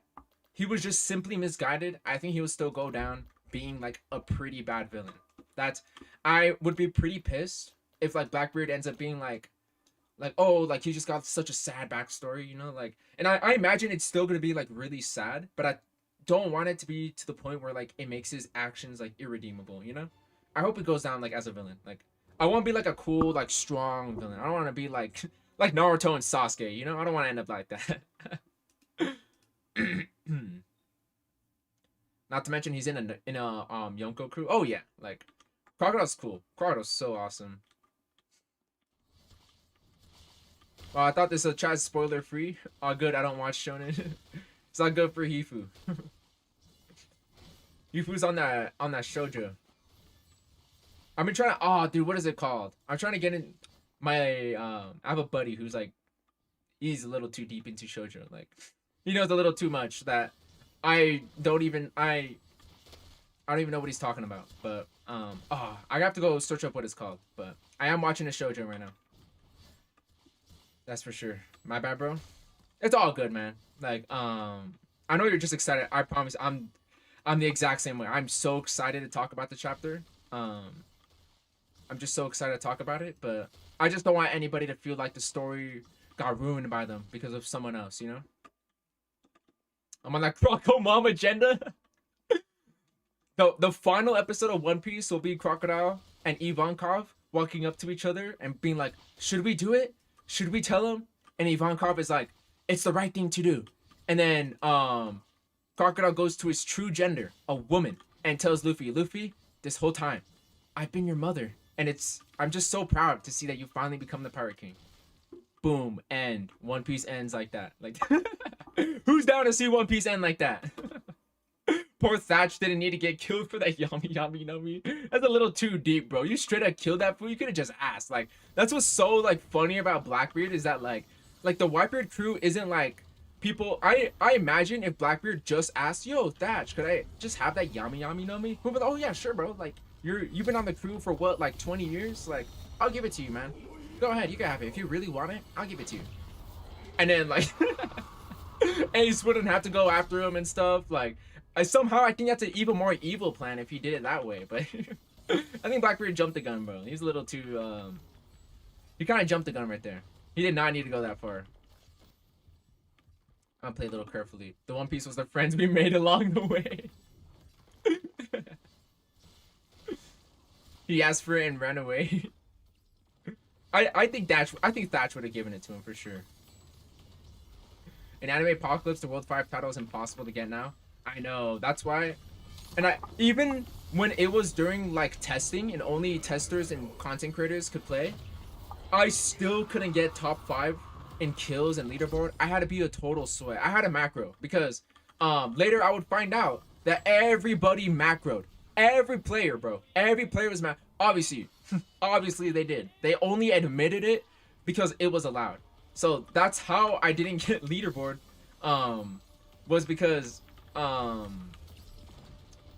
he was just simply misguided. I think he would still go down being like a pretty bad villain. I would be pretty pissed if like Blackbeard ends up being like oh, like he just got such a sad backstory, like, and I imagine it's still gonna be like really sad, but I don't want it to be to the point where like it makes his actions like irredeemable. I hope it goes down like as a villain. Like I want to be like a cool like strong villain. I don't want to be like like Naruto and Sasuke. I don't want to end up like that. Not to mention he's in a Yonko crew. Oh yeah, like Crocodile's cool. Crocodile's so awesome. Oh, I thought this was chat spoiler free. Oh, good. I don't watch shonen. It's not good for Hifu. Hifu's on that shoujo. I've been trying to. Oh, dude, what is it called? I'm trying to get in. I have a buddy who's like, he's a little too deep into shoujo. Like, he knows a little too much that I don't even know what he's talking about. But I have to go search up what it's called. But I am watching a shoujo right now. That's for sure. My bad, bro. It's all good, man. Like, I know you're just excited. I promise I'm the exact same way. I'm so excited to talk about the chapter. I'm just so excited to talk about it, but I just don't want anybody to feel like the story got ruined by them because of someone else, I'm on that Croco Mom agenda. The final episode of One Piece will be Crocodile and Ivankov walking up to each other and being like, should we do it? Should we tell him? And Ivankov is like, it's the right thing to do. And then Crocodile goes to his true gender, a woman, and tells Luffy, this whole time, I've been your mother. And I'm just so proud to see that you finally become the Pirate King. Boom, end. One Piece ends like that. Like Who's down to see One Piece end like that? Poor Thatch didn't need to get killed for that yummy. That's a little too deep, bro. You straight up killed that fool. You could have just asked. Like, that's what's so like funny about Blackbeard is that like the Whitebeard crew isn't like people. I imagine if Blackbeard just asked, "Yo, Thatch, could I just have that yummy? Who'd be like, oh yeah, sure, bro. Like you've been on the crew for what, like 20 years? Like I'll give it to you, man. Go ahead, you can have it. If you really want it, I'll give it to you." And then like Ace wouldn't have to go after him and stuff. Like I think that's an even more evil plan if he did it that way. But I think Blackbeard jumped the gun, bro. He's a little too he kind of jumped the gun right there. He did not need to go that far. I'll play a little carefully. The One Piece was the friends we made along the way. He asked for it and ran away. I think Thatch would have given it to him for sure. In Anime Apocalypse, the World 5 title is impossible to get now. I know, that's why. And even when it was during like testing and only testers and content creators could play, I still couldn't get top 5 in kills and leaderboard. I had to be a total sweat. I had a macro because later I would find out that everybody macroed. Every player, bro. Every player was macroed. Obviously they did. They only admitted it because it was allowed. So that's how I didn't get leaderboard. Was because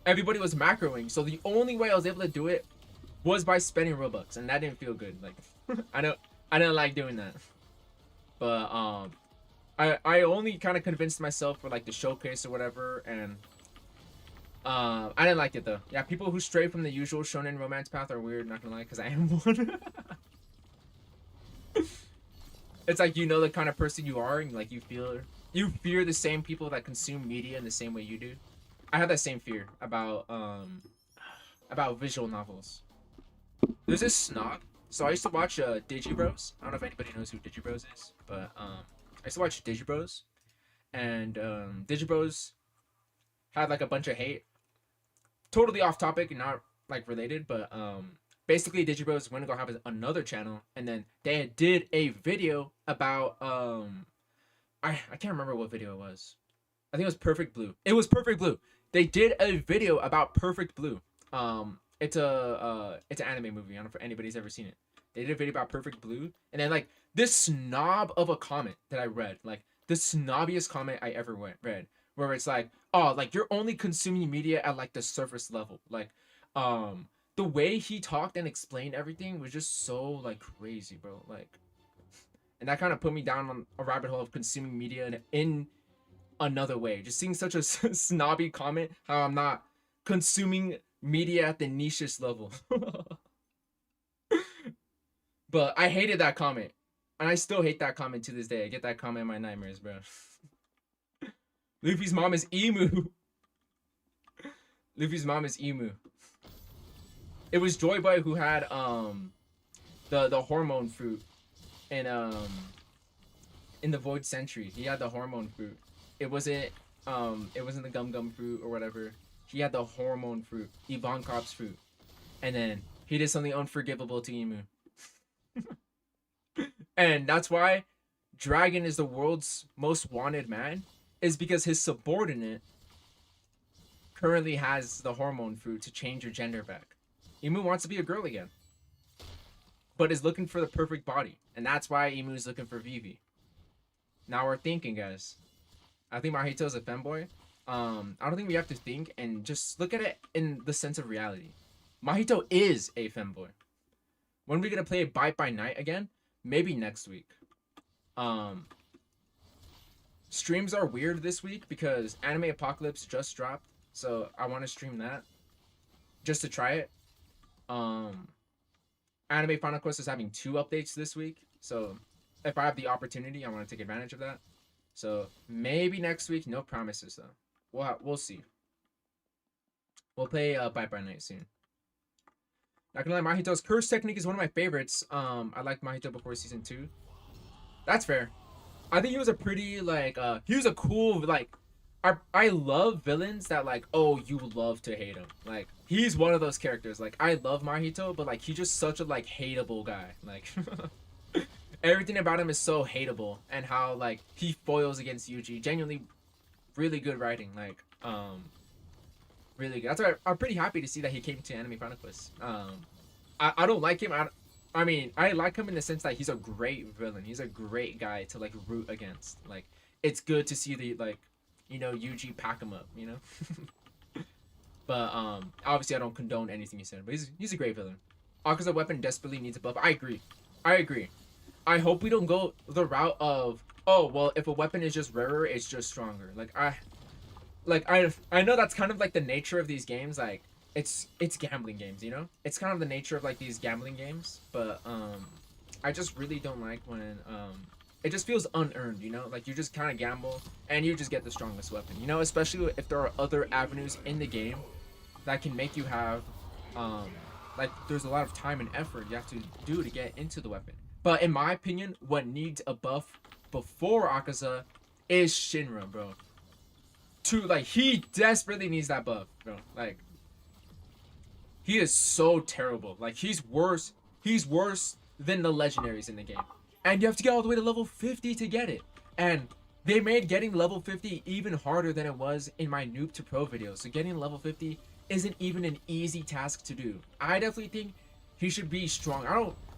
everybody was macroing. So the only way I was able to do it was by spending Robux, and that didn't feel good. Like I didn't like doing that. But I only kind of convinced myself for like the showcase or whatever, and I didn't like it though. Yeah, people who stray from the usual shonen romance path are weird, not gonna lie, because I am one. It's like, you know, the kind of person you are, and like you fear the same people that consume media in the same way you do. I have that same fear about visual novels. There's this snob. So I used to watch Digibros. I don't know if anybody knows who Digibros is, but I used to watch Digibros, and Digibros had like a bunch of hate. Totally off topic and not like related, but basically Digibros went to go have another channel, and then they did a video about I can't remember what video it was. I think it was Perfect Blue. It was Perfect Blue. They did a video about Perfect Blue. It's an anime movie. I don't know if anybody's ever seen it. They did a video about Perfect Blue, and then like this snob of a comment that I read, like the snobbiest comment I ever read, where it's like, oh, like you're only consuming media at like the surface level. Like, the way he talked and explained everything was just so like crazy, bro. Like, and that kind of put me down on a rabbit hole of consuming media in another way. Just seeing such a snobby comment, how I'm not consuming media at the nichest level. But I hated that comment, and I still hate that comment to this day. I get that comment in my nightmares, bro. Luffy's mom is Emu. Luffy's mom is Emu. It was Joy Boy who had the hormone fruit in the Void Century. He had the hormone fruit. It wasn't the gum fruit or whatever. He had the hormone fruit, Ivankop's fruit, and then he did something unforgivable to Emu. And that's why Dragon is the world's most wanted man, is because his subordinate currently has the hormone fruit to change your gender back. Emu wants to be a girl again, but is looking for the perfect body, and that's why Emu is looking for Vivi. Now we're thinking, guys. I think Mahito is a femboy. I don't think we have to think and just look at it in the sense of reality. Mahito is a femboy. When are we gonna play Bite by Night again? Maybe next week. Streams are weird this week because Anime Apocalypse just dropped, so I want to stream that just to try it. Anime Final Quest is having 2 updates this week, so if I have the opportunity, I want to take advantage of that. So maybe next week, no promises though. We'll see. We'll play Bite by Night soon. Not gonna lie, Mahito's curse technique is one of my favorites. I liked Mahito before season 2. That's fair. I think he was a pretty like he was a cool like I love villains that like, oh, you love to hate him. Like he's one of those characters. Like I love Mahito, but like he's just such a like hateable guy. Like Everything about him is so hateable, and how like he foils against Yuji. Genuinely, really good writing. Like really good. That's why I'm pretty happy to see that he came to Anime Chronicles. I don't like him. I mean, I like him in the sense that he's a great villain. He's a great guy to like root against. Like, it's good to see the like, Yuji pack him up. But obviously I don't condone anything he said. But he's a great villain. Akaza weapon desperately needs a buff. I agree. I agree. I hope we don't go the route of, oh well, if a weapon is just rarer, it's just stronger. I know that's kind of like the nature of these games. Like it's gambling games, It's kind of the nature of like these gambling games. But I just really don't like when it just feels unearned, Like you just kind of gamble and you just get the strongest weapon, Especially if there are other avenues in the game that can make you have like there's a lot of time and effort you have to do to get into the weapon. But in my opinion, what needs a buff before Akaza is Shinra, bro. Like he desperately needs that buff, bro. Like he is so terrible. Like he's worse than the legendaries in the game. And you have to get all the way to level 50 to get it. And they made getting level 50 even harder than it was in my noob to pro video. So getting level 50 isn't even an easy task to do. I definitely think he should be strong.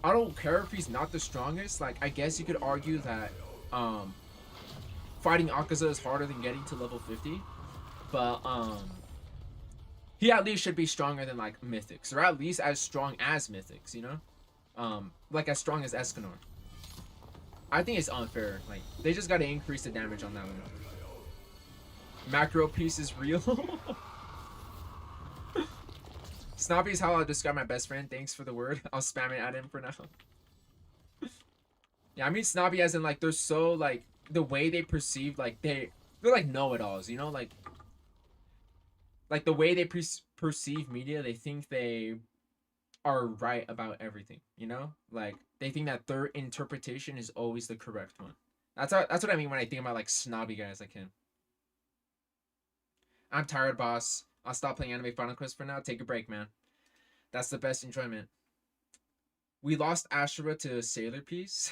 I don't care if he's not the strongest. Like I guess you could argue that fighting Akaza is harder than getting to level 50. But he at least should be stronger than like Mythics, or at least as strong as Mythics, like as strong as Escanor. I think it's unfair. Like they just got to increase the damage on that one. Macro piece is real. Snobby is how I'll describe my best friend. Thanks for the word. I'll spam it at him for now. Yeah, I mean snobby as in like they're so like the way they perceive like they're like know-it-alls, like the way they perceive media, they think they are right about everything, like they think that their interpretation is always the correct one. That's what I mean when I think about like snobby guys like him. I'm tired, boss. I'll stop playing Anime Final Quest for now. Take a break, man. That's the best enjoyment. We lost Ashura to Sailor Piece.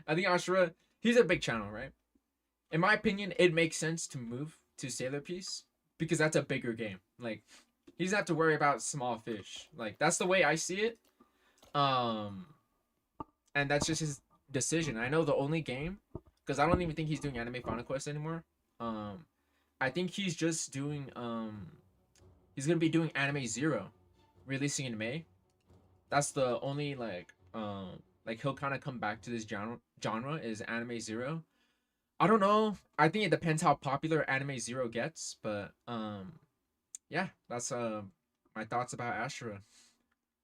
I think Ashura, he's a big channel, right? In my opinion, it makes sense to move to Sailor Piece because that's a bigger game. Like, he doesn't have to worry about small fish. Like, that's the way I see it. And that's just his decision. I know the only game, because I don't even think he's doing Anime Final Quest anymore. I think he's just doing, he's gonna be doing Anime Zero, releasing in May. That's the only, like he'll kind of come back to this genre is Anime Zero. I don't know. I think it depends how popular Anime Zero gets, but yeah, that's my thoughts about Ashura.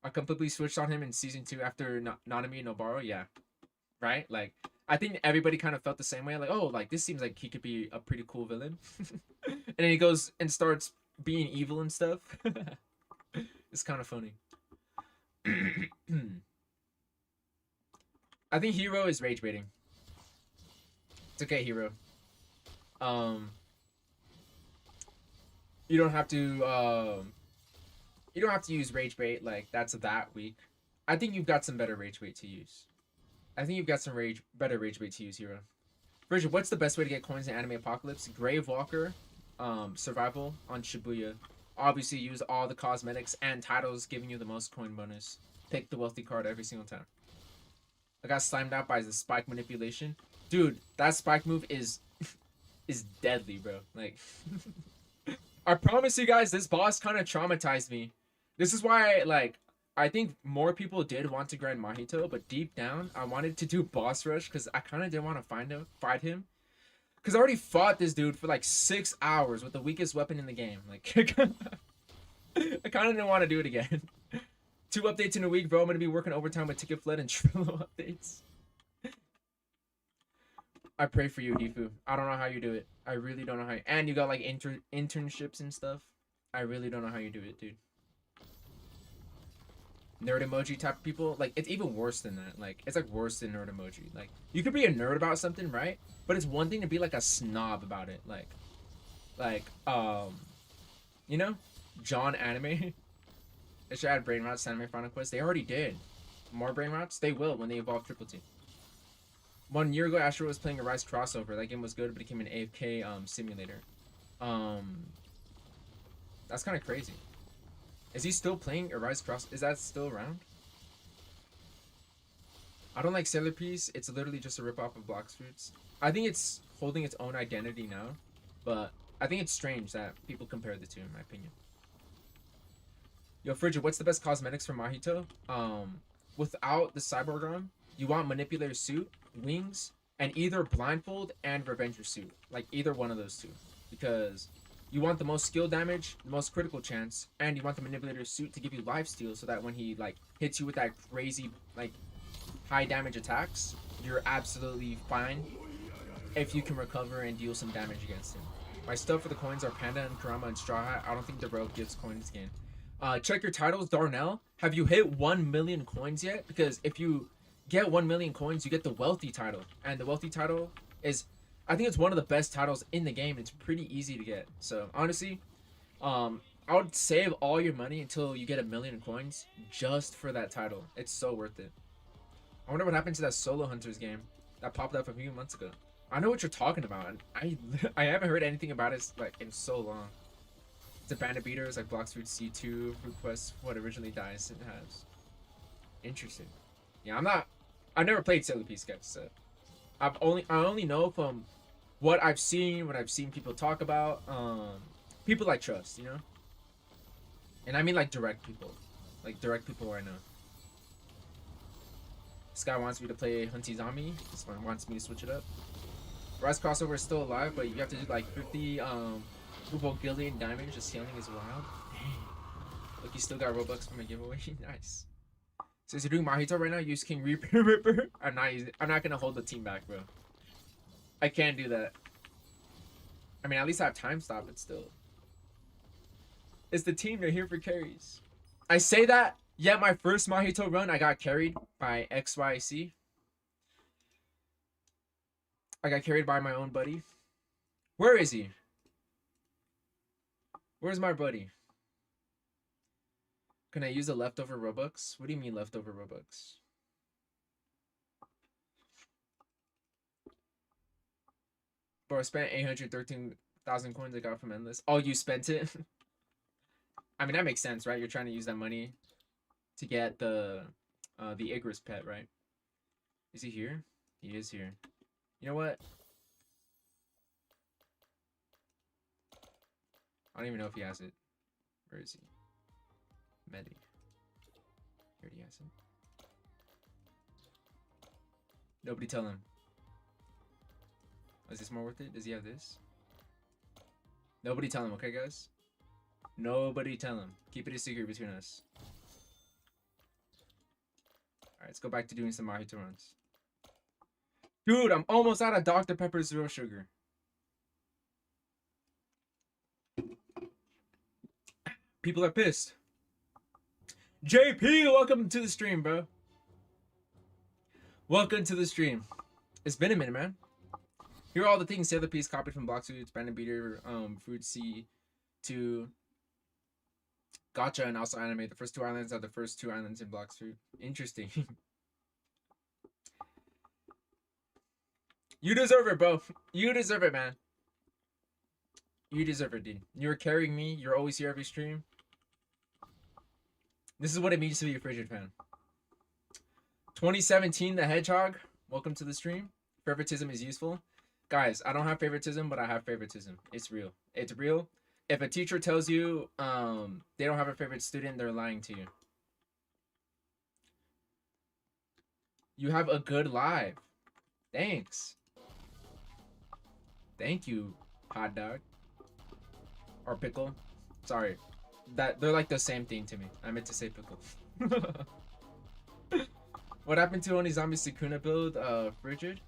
I completely switched on him in season 2 after Nanami Nobara. Yeah, right. Like I think everybody kind of felt the same way. Like, oh, like this seems like he could be a pretty cool villain, and then he goes and starts being evil and stuff. It's kind of funny. I think Hero is rage baiting. It's okay, Hero. You don't have to use rage bait like that's that weak. I think you've got some better rage bait to use. I think you've got some better rage bait to use, Hero. Virgil, what's the best way to get coins in Anime Apocalypse? Gravewalker, survival on Shibuya. Obviously use all the cosmetics and titles giving you the most coin bonus. Pick the wealthy card every single time. I got slimed out by the spike manipulation. Dude, that spike move is deadly, bro. Like I promise you guys, this boss kind of traumatized me. This is why I think more people did want to grind Mahito, but deep down I wanted to do boss rush because I kind of didn't want to fight him. Because I already fought this dude for like 6 hours with the weakest weapon in the game. Like I kind of didn't want to do it again. 2 updates in a week, bro. I'm going to be working overtime with Ticket Flood and Trello updates. I pray for you, Hifu. I don't know how you do it. I really don't know how and you got like internships and stuff. I really don't know how you do it, dude. Nerd emoji type of people, like it's even worse than that. Like it's like worse than nerd emoji. Like you could be a nerd about something, right? But it's one thing to be like a snob about it. John Anime. They should add brain routes to Anime Final Quest. They already did. More brain routes? They will when they evolve Triple T. 1 year ago, Astro was playing a Rise crossover. That game was good, but it became an AFK simulator. That's kind of crazy. Is he still playing a Rise cross? Is that still around? I don't like Sailor Piece. It's literally just a ripoff of Blox Fruits. I think it's holding its own identity now, but I think it's strange that people compare the two, in my opinion. Yo, Frigid, what's the best cosmetics for Mahito? Without the Cyborg arm, you want Manipulator Suit, Wings, and either Blindfold and Revenger Suit. Like, either one of those two. Because you want the most skill damage, the most critical chance, and you want the Manipulator Suit to give you lifesteal so that when he, like, hits you with that crazy, like, high damage attacks, you're absolutely fine if you can recover and deal some damage against him. My stuff for the coins are Panda and Kurama and Straw Hat. I don't think the rogue gives coins again. Check your titles, Darnell. Have you hit 1 million coins yet? Because if you get 1 million coins, you get the wealthy title. And the wealthy title is, I think it's one of the best titles in the game. It's pretty easy to get. So honestly, I would save all your money until you get 1 million coins just for that title. It's so worth it. I wonder what happened to that Solo Hunters game that popped up a few months ago. I know what you're talking about. I haven't heard anything about it like in so long. It's a Bandit Beaters like Blox Fruit C2, Fruit Quest, what originally dies it has. Interesting. Yeah, I've never played Sailor Piece, guys, so I only know from what I've seen people talk about, people I trust, you know? And I mean like direct people who I know. This guy wants me to play Hunty Zombie. This one wants me to switch it up. Rise crossover is still alive, but you have to do like 50 Gillian damage. The scaling is wild. Look, you still got Robux from a giveaway. Nice. Since you're doing Mahito right now, use King Ripper. I'm not gonna hold the team back, bro. I can't do that. I mean, at least I have time stop, but still. It's the team. They're here for carries. I say that, yet my first Mahito run, I got carried by XYC. I got carried by my own buddy. Where is he? Where's my buddy? Can I use the leftover Robux? What do you mean leftover Robux? Bro, I spent 813,000 coins I got from Endless. Oh, you spent it? I mean, that makes sense, right? You're trying to use that money to get the Icarus pet, right? Is he here? He is here. You know what? I don't even know if he has it. Where is he? Medi. Here he has it. Nobody tell him. Is this more worth it? Does he have this? Nobody tell him, okay, guys? Nobody tell him. Keep it a secret between us. Alright, let's go back to doing some Mahito runs. Dude, I'm almost out of Dr. Pepper Zero Sugar. People are pissed. JP, welcome to the stream, bro. Welcome to the stream. It's been a minute, man. Here are all the things Sailor Piece copied from Blox Fruits, Bandit Beater, Fruit C2, Gotcha, and also Anime. The first two islands are the first two islands in Blox Fruit. Interesting. You deserve it, bro. You deserve it, man. You deserve it, dude. You're carrying me. You're always here every stream. This is what it means to be a Frigid fan. 2017, the Hedgehog. Welcome to the stream. Favoritism is useful. Guys, I don't have favoritism, but I have favoritism. It's real. It's real. If a teacher tells you they don't have a favorite student, they're lying to you. You have a good live. Thanks. Thank you, hot dog. Or pickle. Sorry. They're like the same thing to me. I meant to say pickle. What happened to Oni Zombie Sukuna build, Frigid?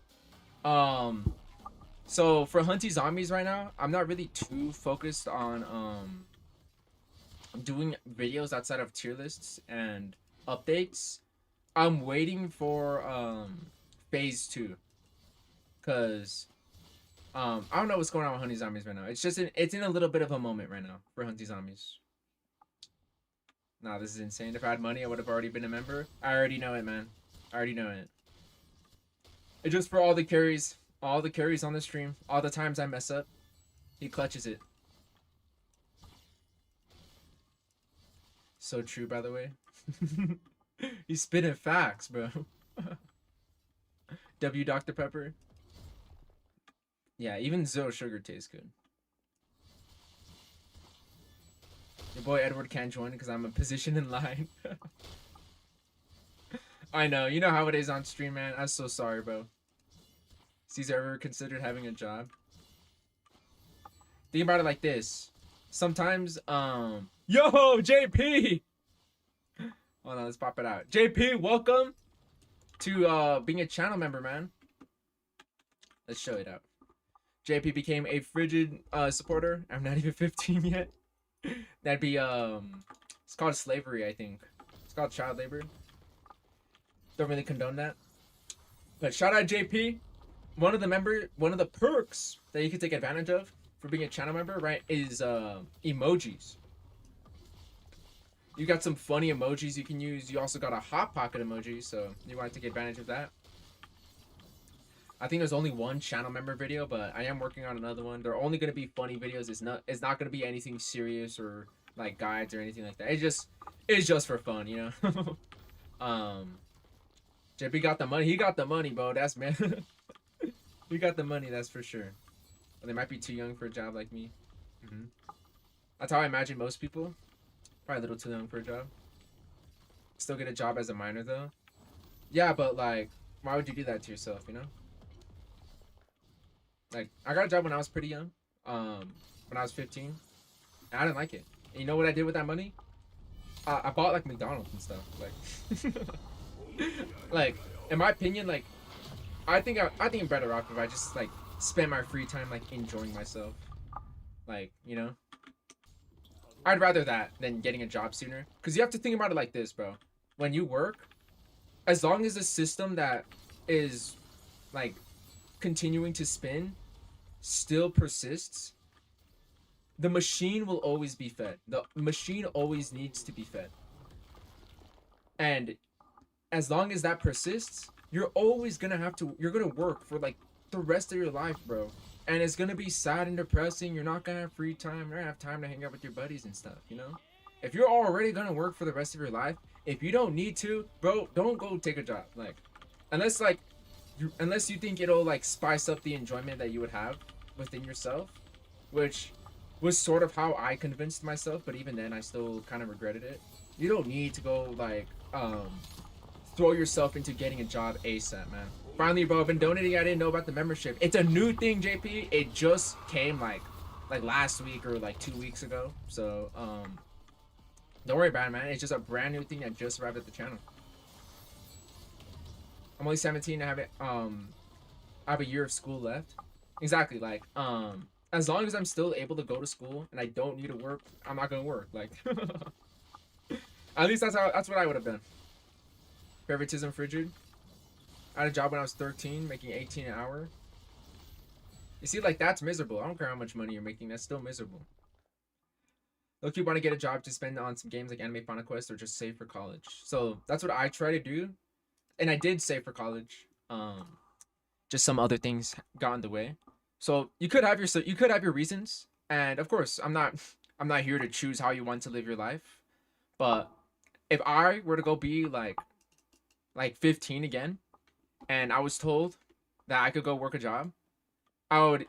So for Hunty Zombies right now, I'm not really too focused on doing videos outside of tier lists and updates. I'm waiting for phase 2. Cause I don't know what's going on with Hunty Zombies right now. It's just it's in a little bit of a moment right now for Hunty Zombies. Nah, this is insane. If I had money, I would have already been a member. I already know it, man. I already know it. It's just for all the carries. All the carries on the stream. All the times I mess up. He clutches it. So true, by the way. He's spitting facts, bro. W Dr. Pepper. Yeah, even Zero Sugar tastes good. Your boy Edward can't join because I'm a position in line. I know. You know how it is on stream, man. I'm so sorry, bro. Caesar ever considered having a job? Think about it like this. Sometimes, yo, JP! Hold on, let's pop it out. JP, welcome to being a channel member, man. Let's show it out. JP became a Frigid supporter. I'm not even 15 yet. That'd be it's called slavery, I think. It's called child labor. Don't really condone that. But shout out JP. One of the perks that you can take advantage of for being a channel member, right, is emojis. You got some funny emojis you can use. You also got a hot pocket emoji, so you want to take advantage of that. I think there's only one channel member video, but I am working on another one. They're only gonna be funny videos. It's not gonna be anything serious or like guides or anything like that. It's just for fun, you know. JP got the money. He got the money, bro. That's man. He got the money, that's for sure. But they might be too young for a job like me. That's how I imagine most people. Probably a little too young for a job. Still get a job as a minor though. Yeah, but like, why would you do that to yourself, you know? Like, I got a job when I was pretty young. When I was 15. And I didn't like it. And you know what I did with that money? I bought like McDonald's and stuff. Like, like, in my opinion, like, I think I'm better off if I just like spend my free time like enjoying myself. Like, you know? I'd rather that than getting a job sooner. Because you have to think about it like this, bro. When you work, as long as the system that is like continuing to spin still persists, the machine will always be fed. The machine always needs to be fed. And as long as that persists, you're always you're gonna work for like the rest of your life, bro. And it's gonna be sad and depressing. You're not gonna have free time. You're gonna have time to hang out with your buddies and stuff, you know? If you're already gonna work for the rest of your life, if you don't need to, bro, don't go take a job. Like, unless you think it'll like spice up the enjoyment that you would have within yourself, which was sort of how I convinced myself, but even then I still kind of regretted it. You don't need to go like throw yourself into getting a job ASAP, man. Finally, bro, I've been donating. I didn't know about the membership. It's a new thing, JP. It just came like last week or like 2 weeks ago. So don't worry about it, man. It's just a brand new thing that just arrived at the channel. I'm only 17. I have a year of school left. Exactly. Like as long as I'm still able to go to school and I don't need to work, I'm not gonna work. Like at least that's what I would have done. Favoritism, Frigid. I had a job when I was 13, making 18 an hour. You see, like, that's miserable. I don't care how much money you're making. That's still miserable. Look, you want to get a job to spend on some games like Anime Final Quest or just save for college. So that's what I try to do. And I did save for college. Just some other things got in the way. So you could have your reasons. And of course, I'm not here to choose how you want to live your life. But if I were to go be like 15 again, and I was told that I could go work a job, I would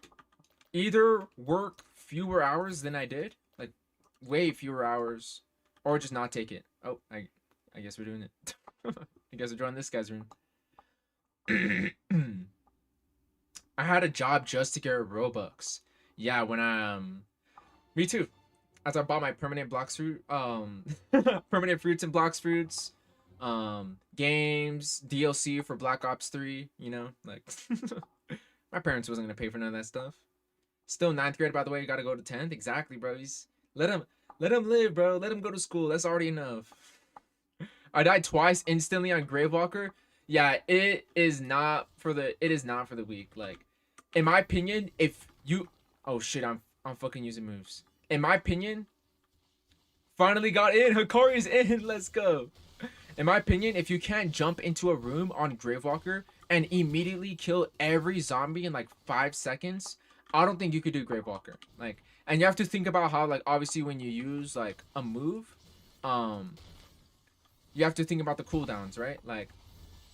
either work fewer hours than I did, like way fewer hours, or just not take it. Oh, I guess we're doing it. I guess we're joining this guy's room. I had a job just to get Robux. Yeah, when me too. As I bought my permanent blocks fruit, permanent fruits and blocks fruits. Games, DLC for Black Ops 3, you know, like my parents wasn't gonna pay for none of that stuff. Still 9th grade, by the way. You gotta go to 10th. Exactly, bro. Let him live, bro. Let him go to school. That's already enough. I died twice instantly on Gravewalker. Yeah, it is not for the weak. Like, in my opinion, if you oh shit, I'm fucking using moves. In my opinion, finally got in. Hikari's in. Let's go. In my opinion, if you can't jump into a room on Gravewalker, and immediately kill every zombie in like 5 seconds, I don't think you could do Gravewalker. Like, and you have to think about how, like, obviously when you use like a move, um, you have to think about the cooldowns, right? Like,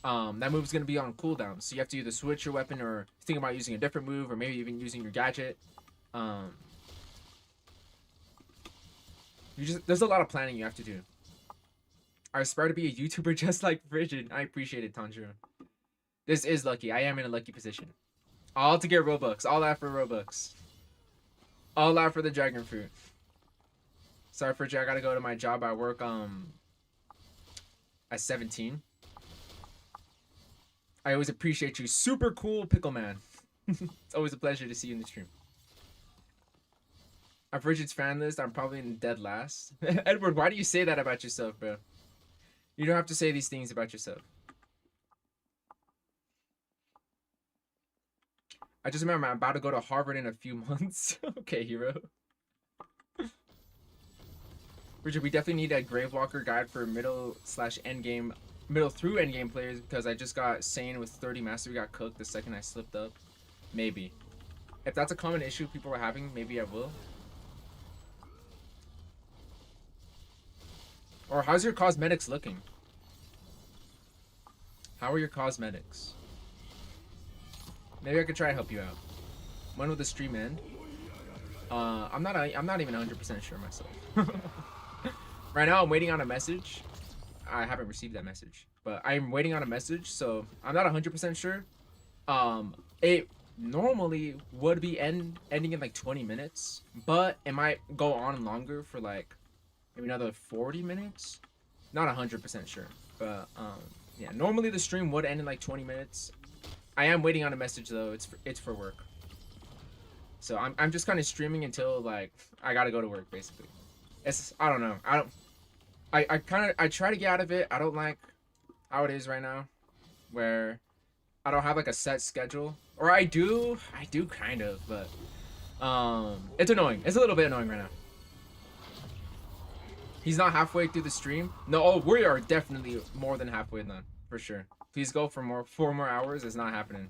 that move's gonna be on cooldown, so you have to either switch your weapon or think about using a different move, or maybe even using your gadget. Um, there's a lot of planning you have to do. I aspire to be a YouTuber just like Frigid. I appreciate it, Tanjiro. This is lucky. I am in a lucky position. All to get Robux. All that for Robux. All out for the dragon fruit. Sorry, Frigid. I gotta go to my job. I work at 17. I always appreciate you. Super cool, Pickle Man. It's always a pleasure to see you in the stream. I'm Frigid's fan list. I'm probably in dead last. Edward, why do you say that about yourself, bro? You don't have to say these things about yourself. I just remember I'm about to go to Harvard in a few months. Okay, hero. Richard, we definitely need a Gravewalker guide for middle / endgame, middle through endgame players, because I just got sane with 30 mastery, got cooked the second I slipped up. Maybe. If that's a common issue people are having, maybe I will. Or how's your cosmetics looking? How are your cosmetics? Maybe I could try to help you out. When will the stream end? I'm not even 100% sure myself. Right now I'm waiting on a message. I haven't received that message, but I'm waiting on a message, so I'm not 100% sure. It normally would be ending in like 20 minutes, but it might go on longer for like maybe another 40 minutes. Not 100% sure, but yeah, normally the stream would end in like 20 minutes. I am waiting on a message though. It's for work. So I'm just kind of streaming until like I gotta go to work basically. I don't know. I try to get out of it. I don't like how it is right now, where I don't have like a set schedule, or I do kind of, but it's annoying. It's a little bit annoying right now. He's not halfway through the stream. No, oh, we are definitely more than halfway done for sure. Please go for 4 more hours. It's not happening.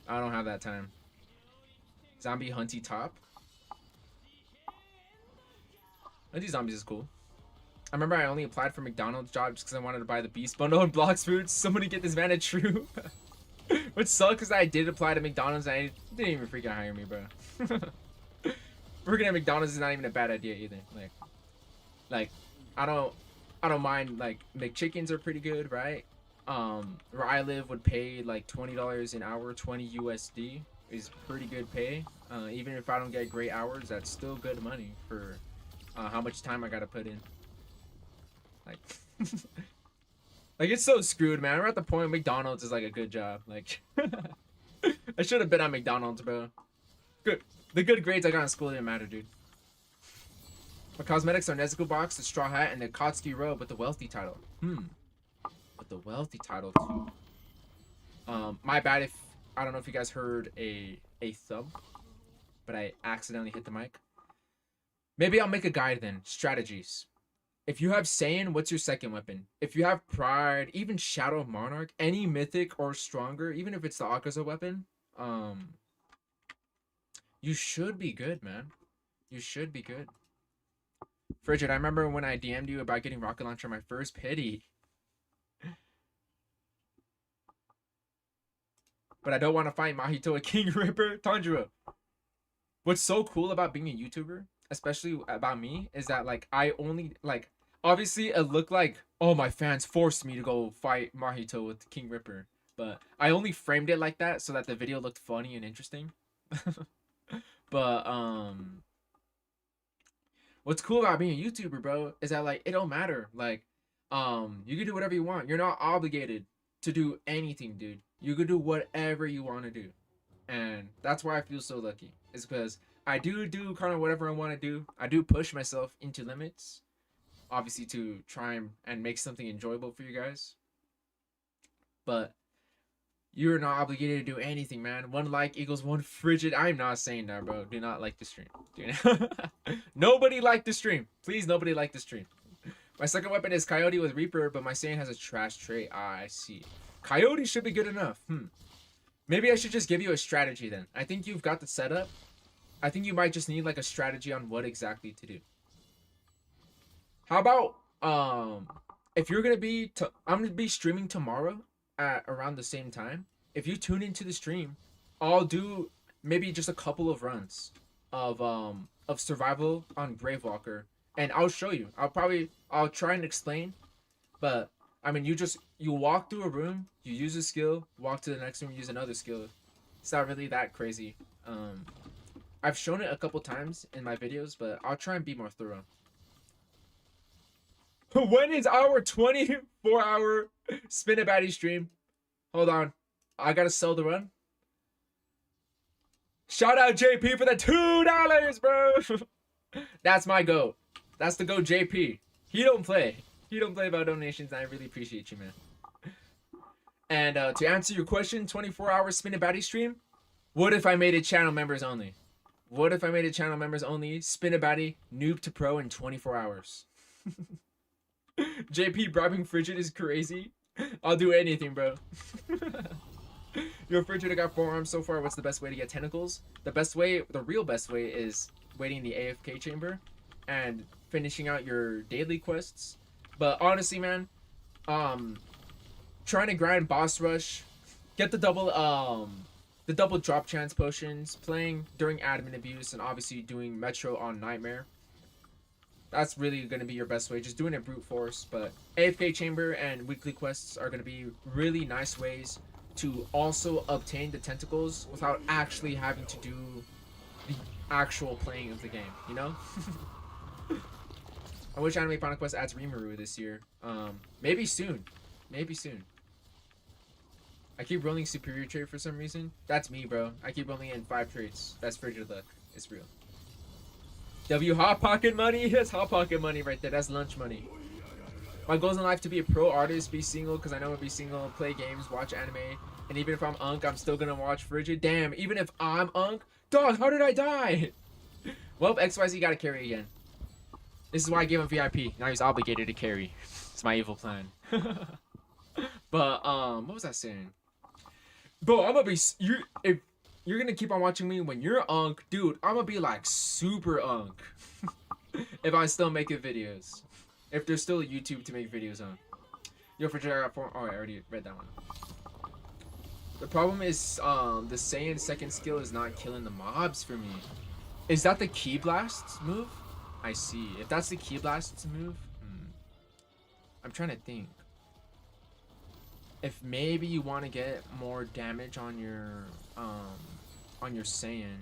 I don't have that time. Zombie Hunty top. Hunty Zombies is cool. I remember I only applied for McDonald's job just because I wanted to buy the Beast Bundle and Blox Fruits. Somebody get this man a true. What sucks is that I did apply to McDonald's and I didn't even freaking hire me, bro. Working at McDonald's is not even a bad idea either. Like I don't mind, like McChickens are pretty good, right? Where I live would pay like $20 an hour, 20 USD is pretty good pay. Even if I don't get great hours, that's still good money for how much time I gotta put in. Like, like it's so screwed, man. We're at the point McDonald's is like a good job. Like, I should have been on McDonald's, bro. Good. The good grades I got in school didn't matter, dude. My cosmetics are Nezuko box, the straw hat, and the Kotsky robe with the wealthy title. With the wealthy title too. My bad if I don't know if you guys heard a thump, but I accidentally hit the mic. Maybe I'll make a guide then. Strategies. If you have Saiyan, what's your second weapon? If you have Pride, even Shadow Monarch, any mythic or stronger, even if it's the Akaza weapon, you should be good, man. You should be good. Frigid, I remember when I DM'd you about getting Rocket Launcher, my first pity. But I don't want to fight Mahito a King Ripper. Tanjiro, what's so cool about being a YouTuber, especially about me, is that like I only like obviously it looked like, oh, my fans forced me to go fight Mahito with King Ripper, but I only framed it like that so that the video looked funny and interesting. But what's cool about being a YouTuber, bro, is that like it don't matter. Like you can do whatever you want. You're not obligated to do anything, dude. You can do whatever you want to do. And that's why I feel so lucky. Is because I do kind of whatever I want to do. I do push myself into limits, obviously to try and make something enjoyable for you guys. But you're not obligated to do anything, man. 1 like equals 1 frigid. I'm not saying that, bro. Do not like the stream. Nobody like the stream. Please, nobody like the stream. My second weapon is Coyote with Reaper, but my Saiyan has a trash trait. Ah, I see. Coyote should be good enough. Maybe I should just give you a strategy then. I think you've got the setup. I think you might just need like a strategy on what exactly to do. How about if you're gonna be I'm gonna be streaming tomorrow at around the same time. If you tune into the stream, I'll do maybe just a couple of runs of survival on Gravewalker, and I'll show you. I'll try and explain, but I mean you walk through a room, you use a skill, walk to the next room, use another skill. It's not really that crazy. I've shown it a couple times in my videos, but I'll try and be more thorough. When is our 24-hour Spin a Baddie stream? Hold on. I gotta sell the run. Shout out JP for the $2, bro. That's my goat. That's the goat JP. He don't play. He don't play about donations. I really appreciate you, man. And to answer your question, 24-hour Spin a Baddie stream? What if I made it channel members only? What if I made it channel members only? Spin a Baddie, noob to pro in 24 hours. JP bribing Frigid is crazy. I'll do anything, bro. Yo, Frigid, I got 4 arms so far. What's the best way to get tentacles? The best way, the real best way, is waiting in the AFK chamber and finishing out your daily quests. But honestly, man, trying to grind boss rush, get the double drop chance potions, playing during admin abuse, and obviously doing Metro on Nightmare. That's really going to be your best way, just doing it brute force. But AFK chamber and weekly quests are going to be really nice ways to also obtain the tentacles without actually having to do the actual playing of the game, you know? I wish Anime Final Quest adds Rimuru this year. Maybe soon. Maybe soon. I keep rolling superior trait for some reason. That's me, bro. I keep rolling in 5 traits. That's frigid luck. It's real. W hot pocket money? That's hot pocket money right there. That's lunch money. My goals in life to be a pro artist, be single, because I know I'll be single, play games, watch anime, and even if I'm unk, I'm still gonna watch Frigid. Damn, even if I'm unk? Dog, how did I die? Well, XYZ gotta carry again. This is why I gave him VIP. Now he's obligated to carry. It's my evil plan. But, what was I saying? Bro, I'm gonna be... If you're gonna keep on watching me when you're unk, dude, I'm gonna be like super unk. If I still make it videos. If there's still a YouTube to make videos on. Yo, for sure, I got 4... Oh, I already read that one. The problem is, the Saiyan second skill is not killing the mobs for me. Is that the Ki Blast move? I see. If that's the Ki Blast move, I'm trying to think. If maybe you want to get more damage on your Saiyan.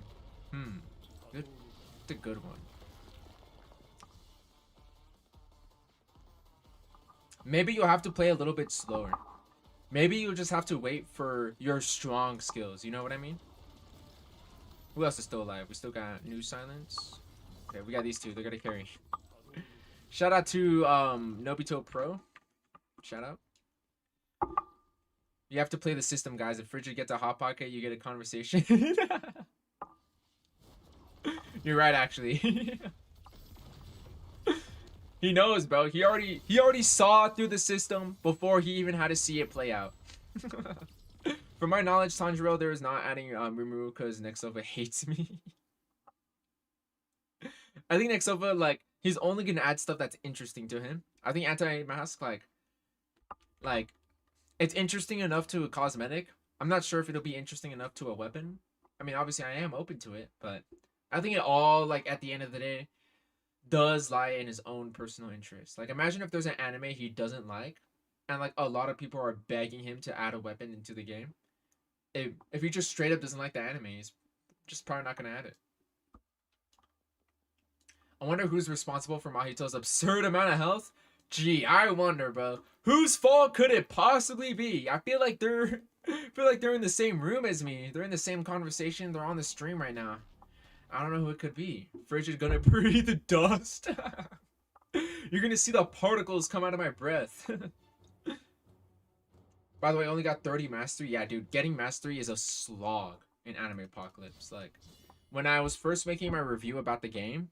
Good. It's a good one. Maybe you'll have to play a little bit slower. Maybe you'll just have to wait for your strong skills. You know what I mean? Who else is still alive? We still got New Silence. Okay, we got these two. They're gonna carry. Shout out to Nobito Pro. Shout out. You have to play the system, guys. If Frigid gets a hot pocket, you get a conversation. You're right, actually. He knows, bro. He already saw through the system before he even had to see it play out. From my knowledge, Tanjiro there is not adding Rimuru because Nexova hates me. I think Nexova, like, he's only gonna add stuff that's interesting to him. I think Anti-Mask, like, it's interesting enough to a cosmetic. I'm not sure if it'll be interesting enough to a weapon. I mean, obviously, I am open to it, but I think it all, like, at the end of the day, does lie in his own personal interest. Like, imagine if there's an anime he doesn't like, and, like, a lot of people are begging him to add a weapon into the game. If he just straight up doesn't like the anime, he's just probably not going to add it. I wonder who's responsible for Mahito's absurd amount of health. Gee, I wonder, bro. Whose fault could it possibly be? I feel like they're in the same room as me. They're in the same conversation. They're on the stream right now. I don't know who it could be. Frigid gonna breathe the dust. You're gonna see the particles come out of my breath. By the way, I only got 30 mastery. Yeah, dude, getting mastery is a slog in Anime Apocalypse. Like, when I was first making my review about the game,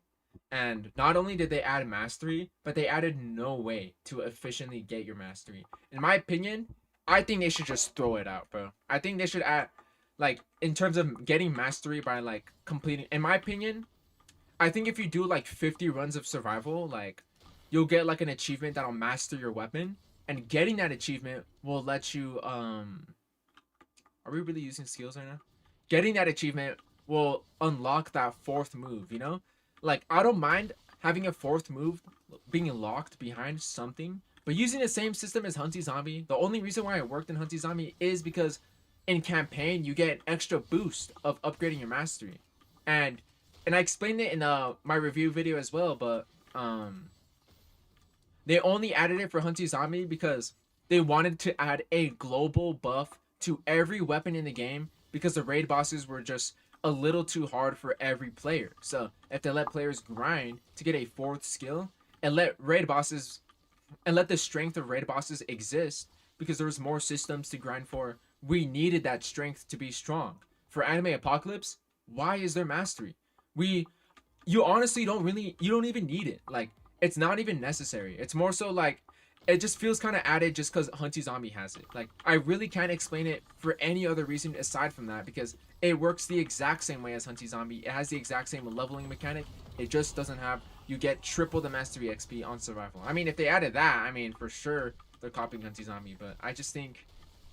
and not only did they add mastery, but they added no way to efficiently get your mastery. In my opinion, I think they should just throw it out, bro. I think they should add, like, in terms of getting mastery by like completing. In my opinion, I think if you do like 50 runs of survival, like, you'll get like an achievement that'll master your weapon, and getting that achievement will let you Are we really using skills right now? Getting that achievement will unlock that fourth move, you know? Like, I don't mind having a fourth move being locked behind something, but using the same system as Hunty Zombie, the only reason why I worked in Hunty Zombie is because in campaign you get an extra boost of upgrading your mastery. And I explained it in my review video as well, but they only added it for Hunty Zombie because they wanted to add a global buff to every weapon in the game because the raid bosses were just a little too hard for every player. So if they let players grind to get a fourth skill and let the strength of raid bosses exist because there was more systems to grind for, we needed that strength to be strong. For Anime Apocalypse, why is there mastery? You honestly you don't even need it. Like, it's not even necessary. It's more so like it just feels kind of added just because Hunty Zombie has it. Like, I really can't explain it for any other reason aside from that, because it works the exact same way as Hunty Zombie. It has the exact same leveling mechanic. It just doesn't have, you get triple the mastery XP on survival. I mean, if they added that, I mean, for sure they're copying Hunty Zombie, but I just think,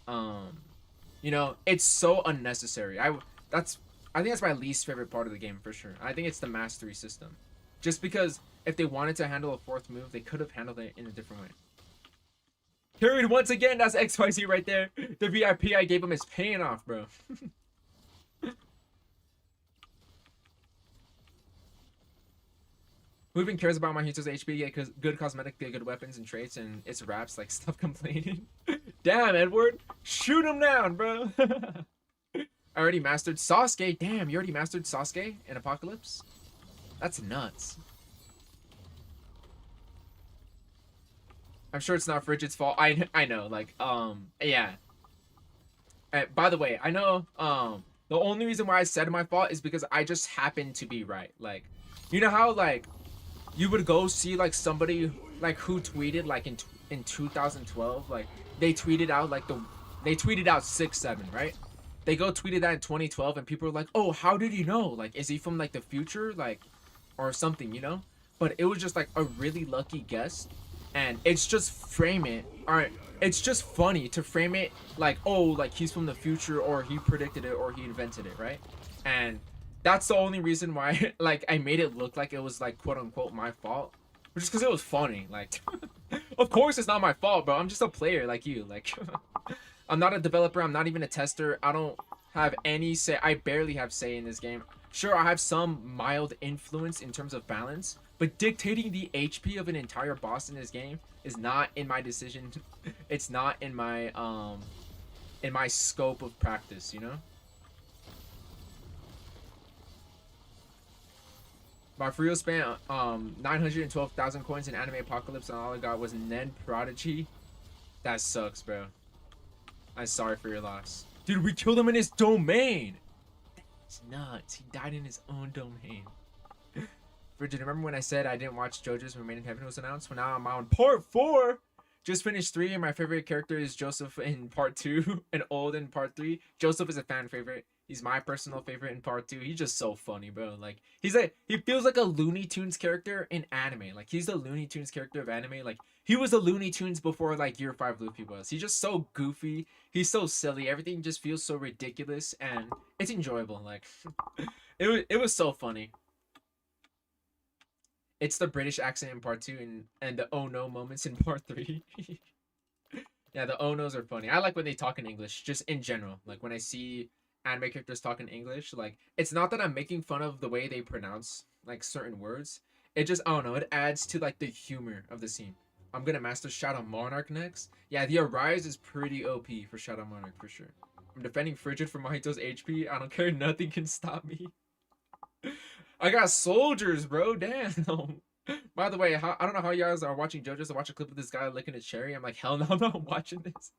you know, it's so unnecessary. I think that's my least favorite part of the game for sure. I think it's the mastery system. Just because if they wanted to handle a fourth move, they could have handled it in a different way. Carried once again, that's XYZ right there. The VIP I gave him is paying off, bro. Who even cares about Mahito's HP? Get good cosmetic, get good weapons and traits, and it's raps, like, stop complaining. Damn, Edward. Shoot him down, bro. I already mastered Sasuke. Damn, you already mastered Sasuke in Apocalypse? That's nuts. I'm sure it's not Frigid's fault. I know, like, yeah. And by the way, I know, the only reason why I said my fault is because I just happened to be right. Like, you know how, like, you would go see, like, somebody, like, who tweeted, like, in 2012, like, they tweeted out, like, they tweeted out 6-7, right? They go tweeted that in 2012, and people were like, oh, how did you know? Like, is he from, like, the future? Like, or something, you know? But it was just, like, a really lucky guess. And it's just it's just funny to frame it like, oh, like, he's from the future, or he predicted it, or he invented it, right? And that's the only reason why, like, I made it look like it was, like, quote unquote my fault, which is because it was funny. Like, of course it's not my fault, bro. I'm just a player like you. Like, I'm not a developer. I'm not even a tester. I don't have any say. I barely have say in this game. Sure, I have some mild influence in terms of balance, but dictating the HP of an entire boss in this game is not in my decision. It's not in my scope of practice, you know? Barfrio spent 912,000 coins in Anime Apocalypse, and all I got was Ned Prodigy. That sucks, bro. I'm sorry for your loss. Dude, we killed him in his domain! It's nuts. He died in his own domain. Bridget, remember when I said I didn't watch JoJo's Remain in Heaven was announced? Well, now I'm on part 4. Just finished 3, and my favorite character is Joseph in part 2 and Old in part 3. Joseph is a fan favorite. He's my personal favorite in part 2. He's just so funny, bro. Like, he feels like a Looney Tunes character in anime. Like, he's the Looney Tunes character of anime. Like, he was a Looney Tunes before, like, Year 5 Luffy was. He's just so goofy. He's so silly. Everything just feels so ridiculous, and it's enjoyable. Like, it was so funny. It's the British accent in part 2 and the oh no moments in part 3. Yeah, the oh no's are funny. I like when they talk in English, just in general. Like, when I see anime characters talk in English, like, it's not that I'm making fun of the way they pronounce, like, certain words. It just, I don't know, it adds to, like, the humor of the scene. I'm gonna master Shadow Monarch next. Yeah, the Arise is pretty OP for Shadow Monarch, for sure. I'm defending Frigid from Mahito's HP. I don't care, nothing can stop me. I got soldiers, bro. Damn. By the way, I don't know how you guys are watching JoJo's. I watch a clip of this guy licking a cherry. I'm like, hell no, I'm not watching this.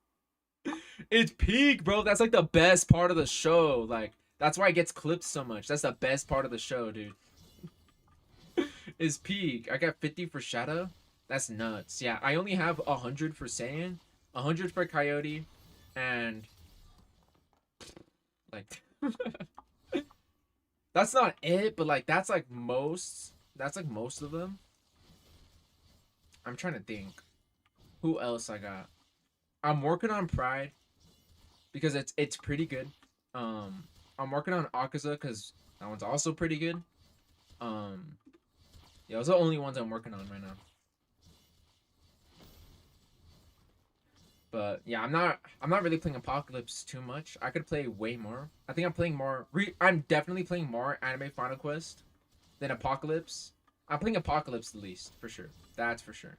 It's peak, bro. That's like the best part of the show. Like, that's why it gets clipped so much. That's the best part of the show, dude. Is peak. I got 50 for Shadow. That's nuts. Yeah, I only have 100 for Saiyan, 100 for Coyote, And like that's not it, but like that's like most of them. I'm trying to think who else I got. I'm working on Pride because it's pretty good. I'm working on Akaza because that one's also pretty good. Um, yeah, those are the only ones I'm working on right now. But yeah, I'm not really playing Apocalypse too much. I could play way more. I think I'm playing more. I'm definitely playing more Anime Final Quest than Apocalypse. I'm playing Apocalypse the least for sure. That's for sure.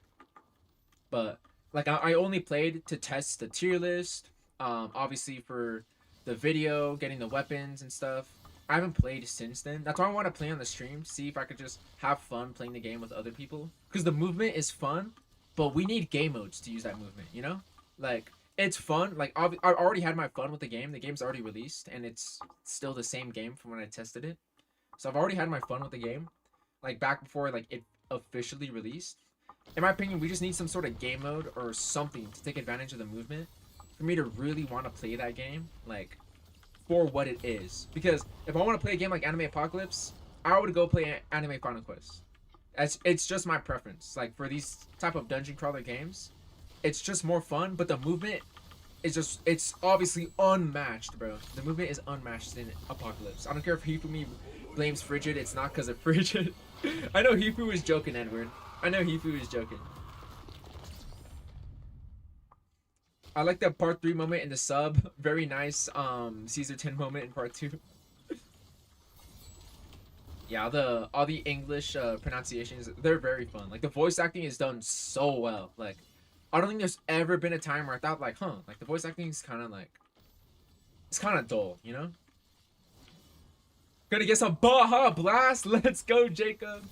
But like I only played to test the tier list. Obviously for the video, getting the weapons and stuff. I haven't played since then. That's why I want to play on the stream. See if I could just have fun playing the game with other people. Because the movement is fun, but we need game modes to use that movement. You know, like it's fun. Like I already had my fun with the game. The game's already released, and it's still the same game from when I tested it. So I've already had my fun with the game, like back before like it officially released. In my opinion, we just need some sort of game mode or something to take advantage of the movement for me to really want to play that game, like, for what it is. Because if I want to play a game like Anime Apocalypse, I would go play Anime Final Quest. It's just my preference. Like, for these type of dungeon crawler games, it's just more fun, but the movement is just, it's obviously unmatched, bro. The movement is unmatched in Apocalypse. I don't care if Hifumi blames Frigid, it's not because of Frigid. I know Hifu was joking, Edward. I know Hifu was joking. I like that part 3 moment in the sub. Very nice Caesar 10 moment in part 2. Yeah, all the English pronunciations, they're very fun. Like the voice acting is done so well. Like I don't think there's ever been a time where I thought like, like the voice acting is kind of like, it's kind of dull, you know? Gonna get some Baja Blast. Let's go, Jacob.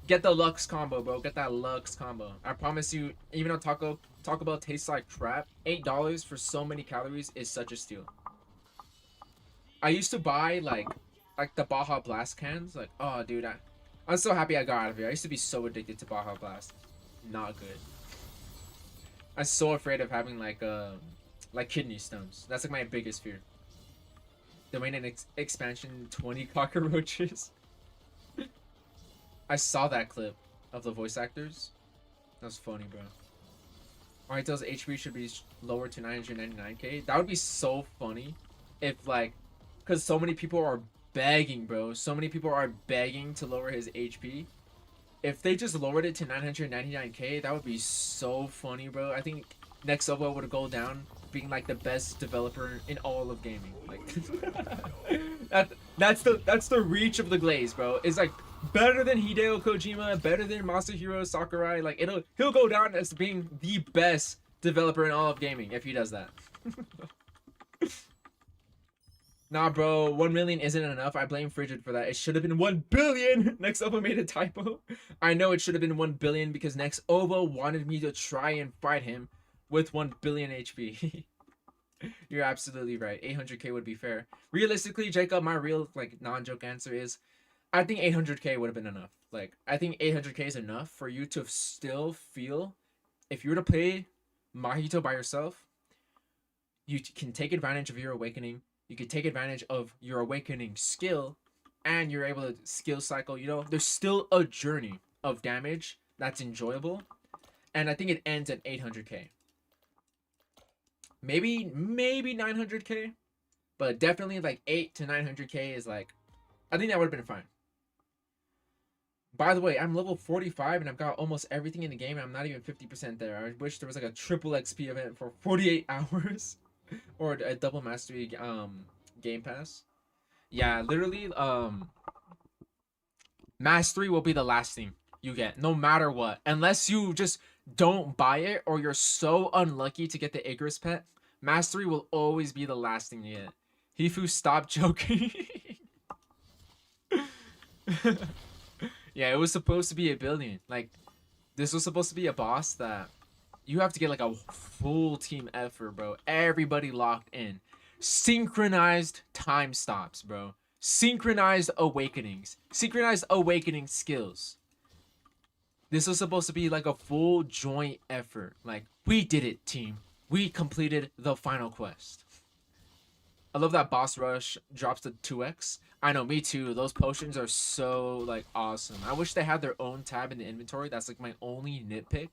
Get the Lux combo, bro. Get that Lux combo. I promise you, even though Taco Bell tastes like crap, $8 for so many calories is such a steal. I used to buy like the Baja Blast cans. Like, oh dude, I'm so happy I got out of here. I used to be so addicted to Baja Blast. Not good. I'm so afraid of having like kidney stones. That's like my biggest fear. Domain and expansion 20 cockroaches. I saw that clip of the voice actors. That was funny, bro. Marito's HP should be lowered to 999k. That would be so funny if like, because so many people are begging, bro. So many people are begging to lower his HP. If they just lowered it to 999k, that would be so funny, bro. I think Nexova would go down being like the best developer in all of gaming. Like that's the reach of the glaze, bro. It's like better than Hideo Kojima, better than Masahiro Sakurai. Like he'll go down as being the best developer in all of gaming if he does that. Nah, bro, 1 million isn't enough. I blame Frigid for that. It should have been 1 billion. Nexova made a typo. I know it should have been 1 billion because Nexova wanted me to try and fight him with 1 billion HP. You're absolutely right. 800k would be fair. Realistically, Jacob, my real like non-joke answer is I think 800k would have been enough. Like I think 800k is enough for you to still feel if you were to play Mahito by yourself, you can take advantage of your awakening. You can take advantage of your awakening skill and you're able to skill cycle, you know, there's still a journey of damage that's enjoyable. And I think it ends at 800k. Maybe 900k, but definitely like 8 to 900k is like, I think that would have been fine. By the way, I'm level 45 and I've got almost everything in the game and I'm not even 50% there. I wish there was like a triple XP event for 48 hours or a double mastery game pass. Yeah, literally mastery will be the last thing you get no matter what. Unless you just don't buy it or you're so unlucky to get the Icarus pet, mastery will always be the last thing you get. Hifu, stop joking. Yeah, it was supposed to be a billion. Like, this was supposed to be a boss that you have to get like a full team effort, bro. Everybody locked in. Synchronized time stops, bro. Synchronized awakenings. Synchronized awakening skills. This was supposed to be like a full joint effort. Like, we did it, team. we completed the final quest. I love that boss rush drops to 2x. I know, me too. Those potions are so like awesome. I wish they had their own tab in the inventory. That's like my only nitpick.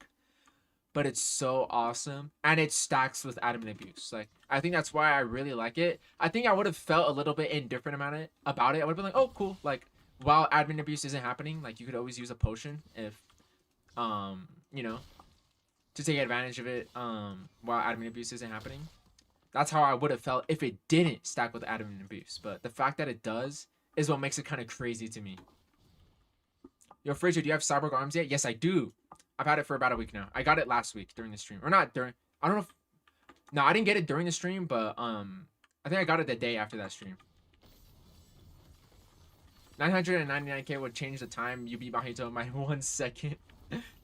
But it's so awesome. And it stacks with admin abuse. Like, I think that's why I really like it. I think I would have felt a little bit indifferent about it. I would have been like, oh, cool. Like, while admin abuse isn't happening, like, you could always use a potion if, you know, to take advantage of it while admin abuse isn't happening. That's how I would have felt if it didn't stack with admin abuse. But the fact that it does is what makes it kind of crazy to me. Yo, Frigid, do you have Cyborg arms yet? Yes, I do. I've had it for about a week now. I got it last week during the stream. Or not during... I don't know if... No, I didn't get it during the stream, but I think I got it the day after that stream. 999k would change the time you beat Mahito by 1 second.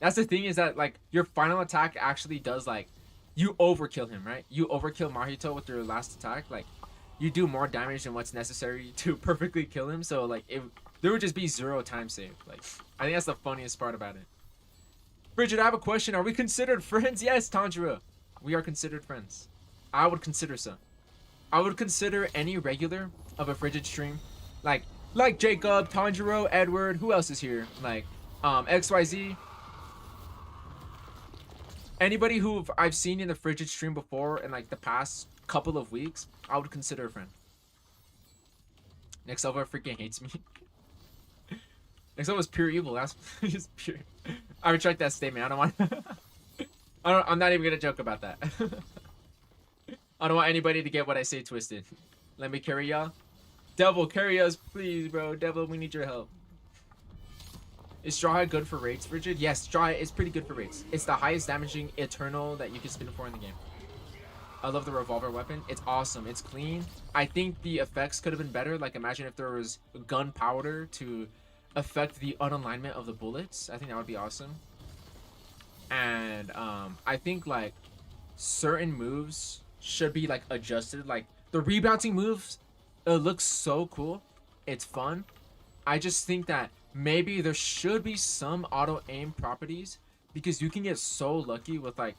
That's the thing, is that, like, your final attack actually does, like... You overkill him, right? You overkill Mahito with your last attack. Like, you do more damage than what's necessary to perfectly kill him. So, like, there would just be 0 time save. Like, I think that's the funniest part about it. Bridget, I have a question. Are we considered friends? Yes, Tanjiro. We are considered friends. I would consider so. I would consider any regular of a Frigid stream. Like Jacob, Tanjiro, Edward. Who else is here? Like, XYZ. Anybody who I've seen in the Frigid stream before in like the past couple of weeks, I would consider a friend. Nexova freaking hates me. Nexova's pure evil. That's just pure. I retract that statement. I don't want. I'm not even gonna joke about that. I don't want anybody to get what I say twisted. Let me carry y'all. Devil, carry us, please, bro. Devil, we need your help. Is Straw Hat good for raids, Frigid? Yes, Straw Hat is pretty good for raids. It's the highest damaging Eternal that you can spin for in the game. I love the revolver weapon. It's awesome. It's clean. I think the effects could have been better. Like, imagine if there was gunpowder to affect the unalignment of the bullets. I think that would be awesome. And I think, like, certain moves should be, like, adjusted. Like, the rebounding moves, it looks so cool. It's fun. I just think that maybe there should be some auto aim properties, because you can get so lucky with like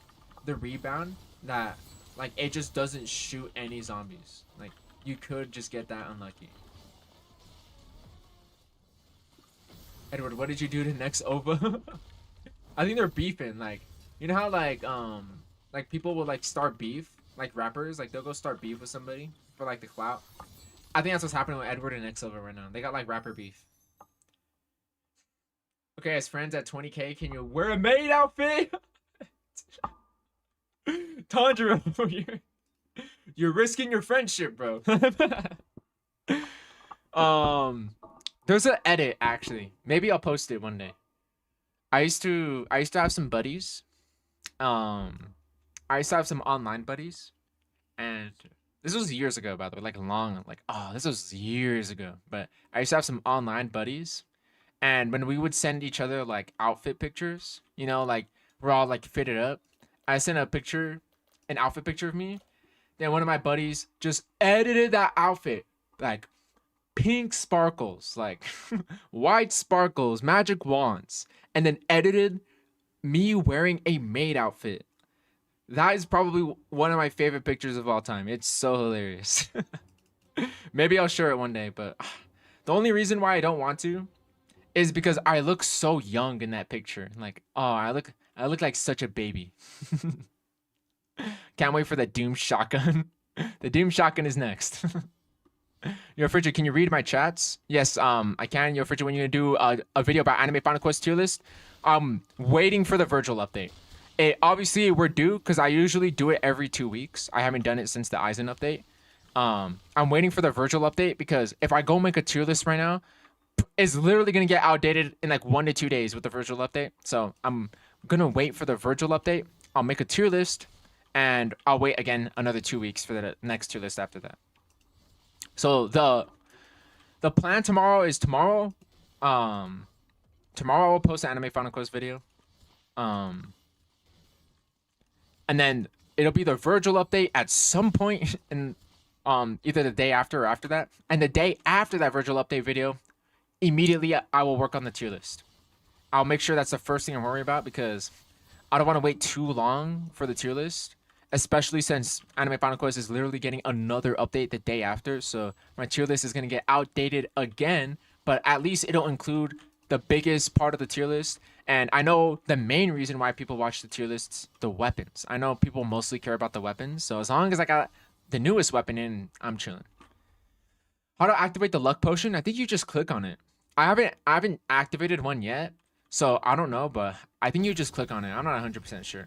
the rebound that like it just doesn't shoot any zombies. Like, you could just get that unlucky. Edward, what did you do to next OVA? I think they're beefing. Like, you know how like people will like start beef, like rappers, like they'll go start beef with somebody for like the clout. I think that's what's happening with Edward and Xsilver right now. They got like rapper beef. Okay, as friends at 20k, can you wear a maid outfit? Tanjiro, you're risking your friendship, bro. There's an edit actually. Maybe I'll post it one day. I used to have some buddies. I used to have some online buddies, and this was years ago, by the way. This was years ago. But I used to have some online buddies. And when we would send each other like outfit pictures, you know, like we're all like fitted up, I sent an outfit picture of me. Then one of my buddies just edited that outfit, like pink sparkles, like white sparkles, magic wands, and then edited me wearing a maid outfit. That is probably one of my favorite pictures of all time. It's so hilarious. Maybe I'll share it one day, but the only reason why I don't want to is because I look so young in that picture. Like, oh, I look like such a baby. Can't wait for the Doom shotgun. The Doom shotgun is next. Yo, Frigid, can you read my chats? Yes, I can. Yo, Frigid, when you're gonna do a video about Anime Final Quest tier list, I'm waiting for the Virgil update. Obviously we're due, because I usually do it every 2 weeks. I haven't done it since the Aizen update. I'm waiting for the Virgil update, because if I go make a tier list right now, it's literally gonna get outdated in like 1 to 2 days with the Virgil update. So I'm gonna wait for the Virgil update. I'll make a tier list, and I'll wait again another 2 weeks for the next tier list after that. So the plan tomorrow is tomorrow I will post an Anime Final Quest video. And then it'll be the Virgil update at some point in either the day after or after that. And the day after that Virgil update video, immediately I will work on the tier list. I'll make sure that's the first thing I'm worried about, because I don't want to wait too long for the tier list, especially since Anime Final Quest is literally getting another update the day after. So my tier list is going to get outdated again, but at least it'll include the biggest part of the tier list. And I know the main reason why people watch the tier lists, the weapons. I know people mostly care about the weapons. So as long as I got the newest weapon in, I'm chilling. How to activate the luck potion? I think you just click on it. I haven't activated one yet, so I don't know, but I think you just click on it. I'm not 100% sure.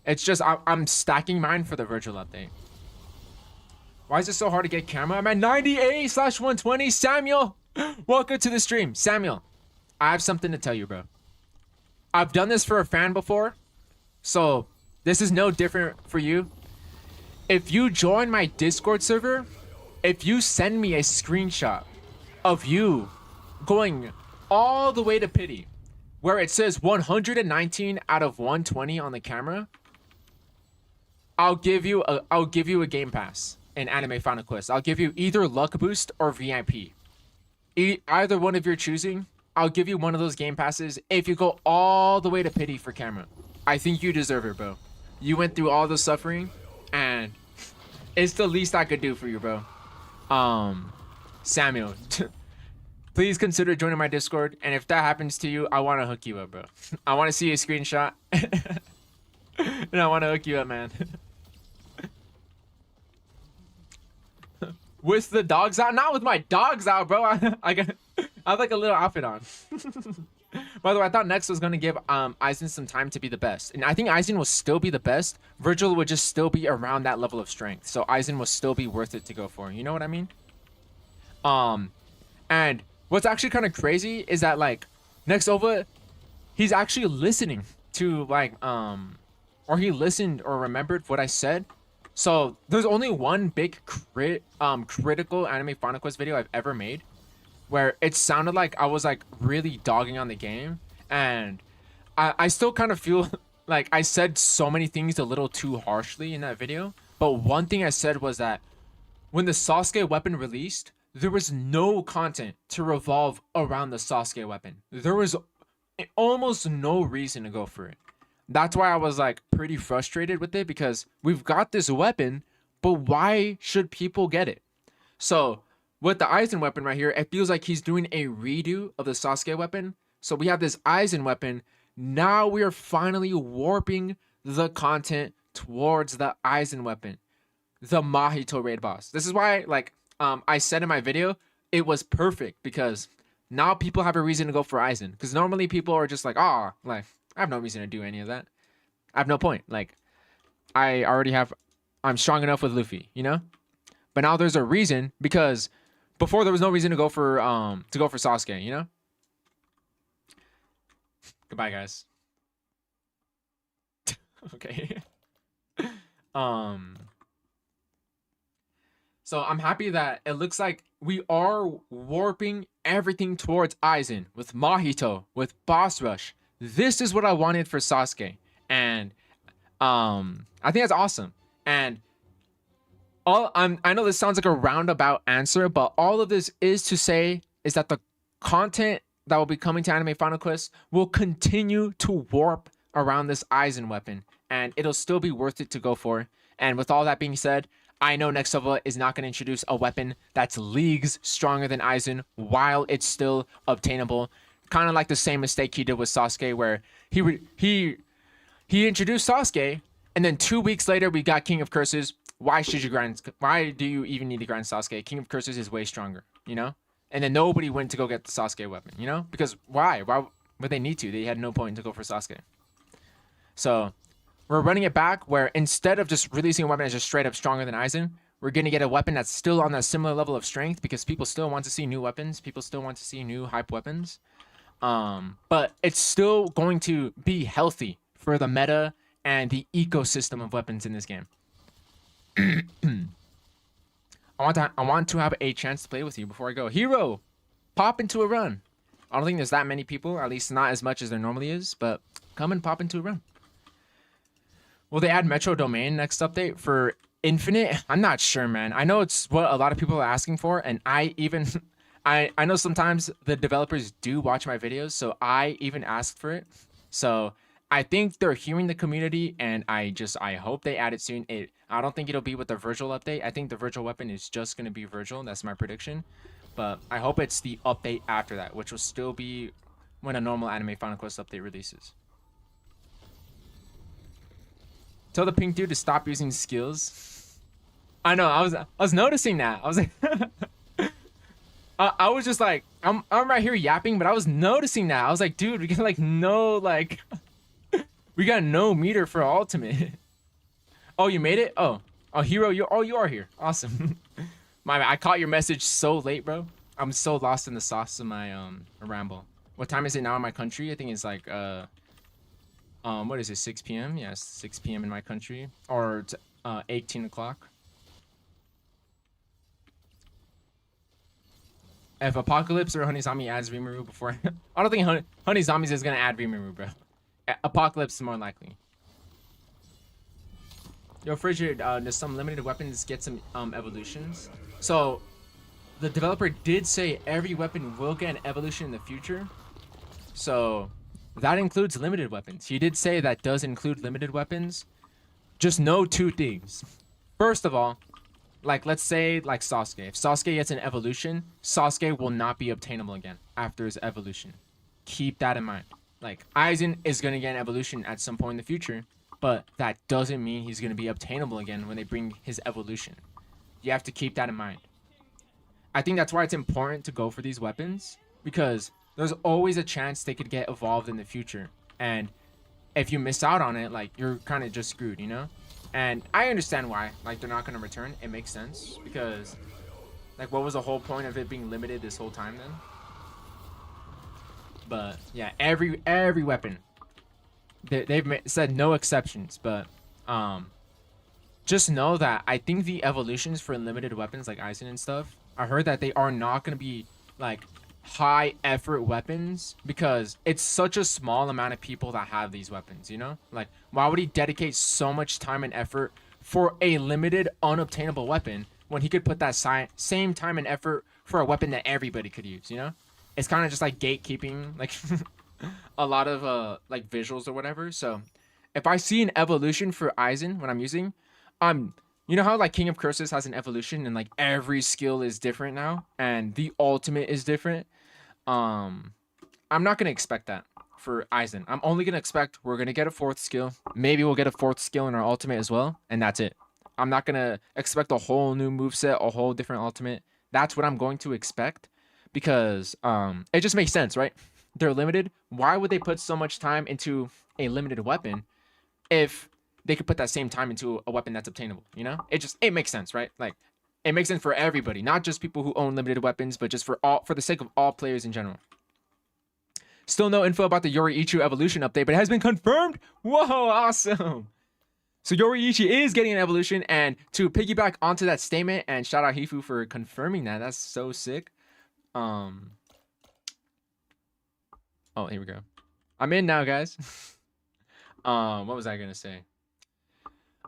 It's just I'm stacking mine for the Virgil update. Why is it so hard to get camera? I'm at 98/120. Samuel, welcome to the stream. Samuel, I have something to tell you, bro. I've done this for a fan before, so this is no different for you. If you join my Discord server, if you send me a screenshot of you going all the way to pity, where it says 119 out of 120 on the camera, I'll give you a game pass in Anime Final Quest. I'll give you either luck boost or VIP. Either one of your choosing, I'll give you one of those game passes if you go all the way to pity for camera. I think you deserve it, bro. You went through all the suffering, and it's the least I could do for you, bro. Samuel, please consider joining my Discord, and if that happens to you, I want to hook you up, bro. I want to see a screenshot, and I want to hook you up, man. With the dogs out? Not with my dogs out, bro. I have like a little outfit on. By the way, I thought Next was going to give Aizen some time to be the best. And I think Aizen will still be the best. Virgil would just still be around that level of strength. So Aizen will still be worth it to go for. You know what I mean? And what's actually kind of crazy is that, like, Next Ova, he's actually listening to, like, or he listened or remembered what I said. So there's only one big critical Anime Final Quest video I've ever made, where it sounded like I was like really dogging on the game, and I still kind of feel like I said so many things a little too harshly in that video. But one thing I said was that when the Sasuke weapon released, there was no content to revolve around the Sasuke weapon. There was almost no reason to go for it. That's why I was like pretty frustrated with it, because we've got this weapon, but why should people get it? So with the Aizen weapon right here, it feels like he's doing a redo of the Sasuke weapon. So we have this Aizen weapon. Now we are finally warping the content towards the Aizen weapon, the Mahito raid boss. This is why, like, I said in my video, it was perfect, because now people have a reason to go for Aizen. Because normally people are just like, oh, like, I have no reason to do any of that. I have no point. Like, I'm strong enough with Luffy, you know? But now there's a reason, because before there was no reason to go for Sasuke, you know? Goodbye, guys. Okay. So I'm happy that it looks like we are warping everything towards Aizen with Mahito, with Boss Rush. This is what I wanted for Sasuke, and I think that's awesome. And I know this sounds like a roundabout answer, but all of this is to say is that the content that will be coming to Anime Final Quest will continue to warp around this Aizen weapon, and it'll still be worth it to go for. And with all that being said, I know Next Ova is not going to introduce a weapon that's leagues stronger than Aizen while it's still obtainable. Kind of like the same mistake he did with Sasuke, where he introduced Sasuke, and then 2 weeks later we got King of Curses. Why do you even need to grind Sasuke? King of Curses is way stronger, you know? And then nobody went to go get the Sasuke weapon, you know? Because why would they need to? They had no point to go for Sasuke. So we're running it back, where instead of just releasing a weapon that's just straight up stronger than Aizen, we're going to get a weapon that's still on that similar level of strength, because people still want to see new weapons. People still want to see new hype weapons. But it's still going to be healthy for the meta and the ecosystem of weapons in this game. I want to have a chance to play with you before I go. Hero, pop into a run. I don't think there's that many people, at least not as much as there normally is, but come and pop into a run. Will they add Metro Domain next update for Infinite? I'm not sure, man. I know it's what a lot of people are asking for, and I know sometimes the developers do watch my videos, so I even asked for it. So I think they're hearing the community, and I hope they add it soon. I don't think it'll be with the Virgil update. I think the Virgil weapon is just gonna be Virgil. That's my prediction. But I hope it's the update after that, which will still be when a normal anime Final Quest update releases. Tell the pink dude to stop using skills. I know. I was noticing that. I was like, I was just like, I'm right here yapping, but I was noticing that. I was like, dude, we got like no like, we got no meter for ultimate. Oh, you made it? Oh, hero, you are here. Awesome. I caught your message so late, bro. I'm so lost in the sauce of my ramble. What time is it now in my country? I think it's like what is it, 6 p.m.? Yes, 6 p.m. in my country, or 18 o'clock. If Apocalypse or Honey Zombie adds Rimuru before, I don't think Honey Zombies is gonna add Rimuru, bro. Apocalypse is more likely. Yo, Frigid, does some limited weapons get some evolutions? So, the developer did say every weapon will get an evolution in the future. So, that includes limited weapons. He did say that does include limited weapons. Just know two things. First of all, like let's say like Sasuke. If Sasuke gets an evolution, Sasuke will not be obtainable again after his evolution. Keep that in mind. Like Aizen is gonna get an evolution at some point in the future, but that doesn't mean he's gonna be obtainable again when they bring his evolution. You have to keep that in mind. I think that's why it's important to go for these weapons, because there's always a chance they could get evolved in the future. And if you miss out on it, like you're kind of just screwed, you know? And I understand why, like they're not gonna return. It makes sense because, like, what was the whole point of it being limited this whole time then? But yeah, every weapon, they've said no exceptions. But just know that I think the evolutions for limited weapons like Aizen and stuff, I heard that they are not gonna be like high effort weapons because it's such a small amount of people that have these weapons, you know? Like, why would he dedicate so much time and effort for a limited unobtainable weapon when he could put that same time and effort for a weapon that everybody could use, you know? It's kind of just like gatekeeping, like a lot of like visuals or whatever. So if I see an evolution for Aizen when I'm using, you know how like King of Curses has an evolution and like every skill is different now and the ultimate is different? I'm not gonna expect that for Aizen. I'm only gonna expect we're gonna get a 4th skill. Maybe we'll get a 4th skill in our ultimate as well, and that's it. I'm not gonna expect a whole new moveset, a whole different ultimate. That's what I'm going to expect because it just makes sense, right? They're limited. Why would they put so much time into a limited weapon if they could put that same time into a weapon that's obtainable, you know? It makes sense, right? Like, it makes sense for everybody, not just people who own limited weapons, but just for the sake of all players in general. Still no info about the Yoriichi evolution update, but it has been confirmed. Whoa, awesome. So Yoriichi is getting an evolution, and to piggyback onto that statement, and shout out Hifu for confirming that. That's so sick. Oh, here we go. I'm in now, guys. What was I gonna say?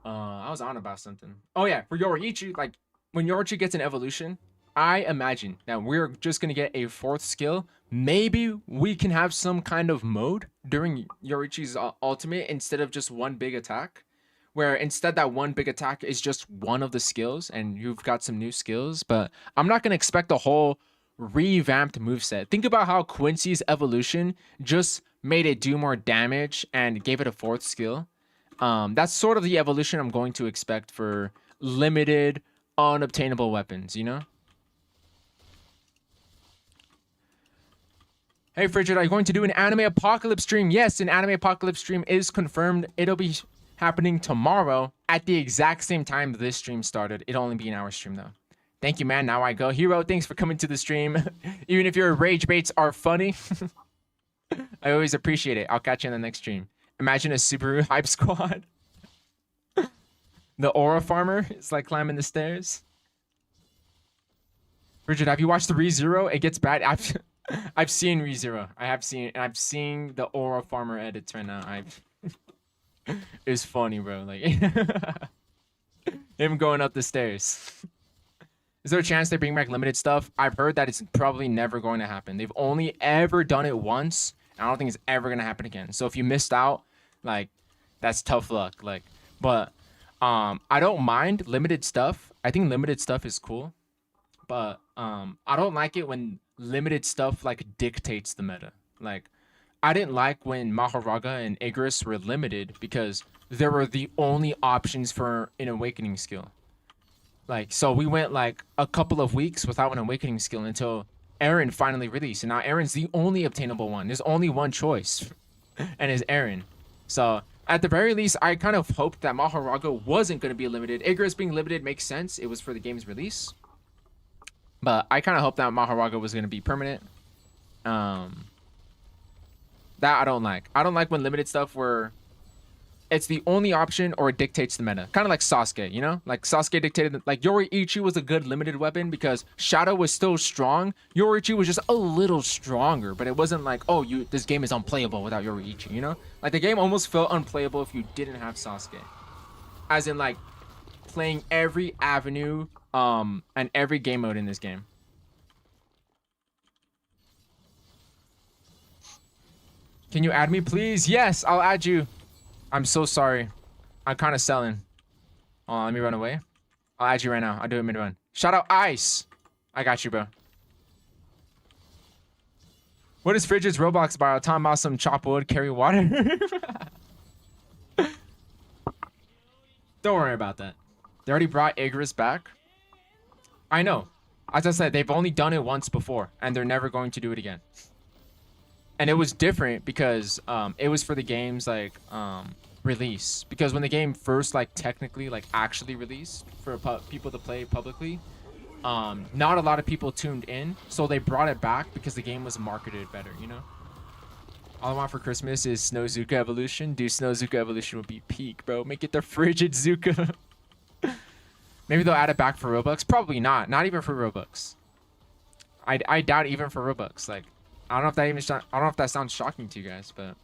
I was on about something. Oh yeah, for Yoriichi, like when Yoriichi gets an evolution, I imagine that we're just gonna get a 4th skill. Maybe we can have some kind of mode during Yoriichi's ultimate instead of just one big attack, where instead that one big attack is just one of the skills and you've got some new skills. But I'm not gonna expect a whole revamped moveset. Think about how Quincy's evolution just made it do more damage and gave it a 4th skill. That's sort of the evolution I'm going to expect for limited unobtainable weapons, you know? Hey Frigid, are you going to do an anime apocalypse stream? Yes, an anime apocalypse stream is confirmed. It'll be happening tomorrow at the exact same time this stream started. It'll only be an hour stream though. Thank you, man. Now I go. Hero, thanks for coming to the stream. Even if your rage baits are funny, I always appreciate it. I'll catch you in the next stream. Imagine a Subaru hype squad. The Aura Farmer is like climbing the stairs. Bridget, have you watched the ReZero? It gets bad. I've seen ReZero. I've seen the Aura Farmer edits right now. It's funny, bro. Like him going up the stairs. Is there a chance they bring back limited stuff? I've heard that it's probably never going to happen. They've only ever done it once. I don't think it's ever going to happen again. So if you missed out, Like, that's tough luck. Like, but I don't mind limited stuff. I think limited stuff is cool, but I don't like it when limited stuff like dictates the meta. Like, I didn't like when Maharaga and Igris were limited because they were the only options for an awakening skill. Like, so we went like a couple of weeks without an awakening skill until Aaron finally released. And now Aaron's the only obtainable one. There's only one choice, and it's Aaron. So at the very least, I kind of hoped that Maharaga wasn't going to be limited. Igris being limited makes sense. It was for the game's release. But I kind of hoped that Maharaga was going to be permanent. That I don't like. I don't like when limited stuff where it's the only option or it dictates the meta. Kind of like Sasuke, you know? Like Sasuke dictated, like Yoriichi was a good limited weapon because Shadow was still strong. Yoriichi was just a little stronger, but it wasn't like, oh, this game is unplayable without Yoriichi, you know? Like the game almost felt unplayable if you didn't have Sasuke. As in like playing every avenue and every game mode in this game. Can you add me, please? Yes, I'll add you. I'm so sorry. I'm kind of selling. Hold on, let me run away. I'll add you right now. I'll do it mid-run. Shout out Ice. I got you, bro. What is Frigid's Roblox bio? Talking about some chop wood, carry water? Don't worry about that. They already brought Igris back. I know. As I said, they've only done it once before, and they're never going to do it again. And it was different because it was for the game's like release. Because when the game first like technically like actually released for people to play publicly, not a lot of people tuned in, so they brought it back because the game was marketed better, you know. All I want for Christmas is Snow Zuka Evolution. Dude, Snow Zuka Evolution would be peak, bro. Make it the frigid Zuka. Maybe they'll add it back for Robux. Probably not. Not even for Robux. I doubt even for Robux. Like, I don't know if that I don't know if that sounds shocking to you guys, but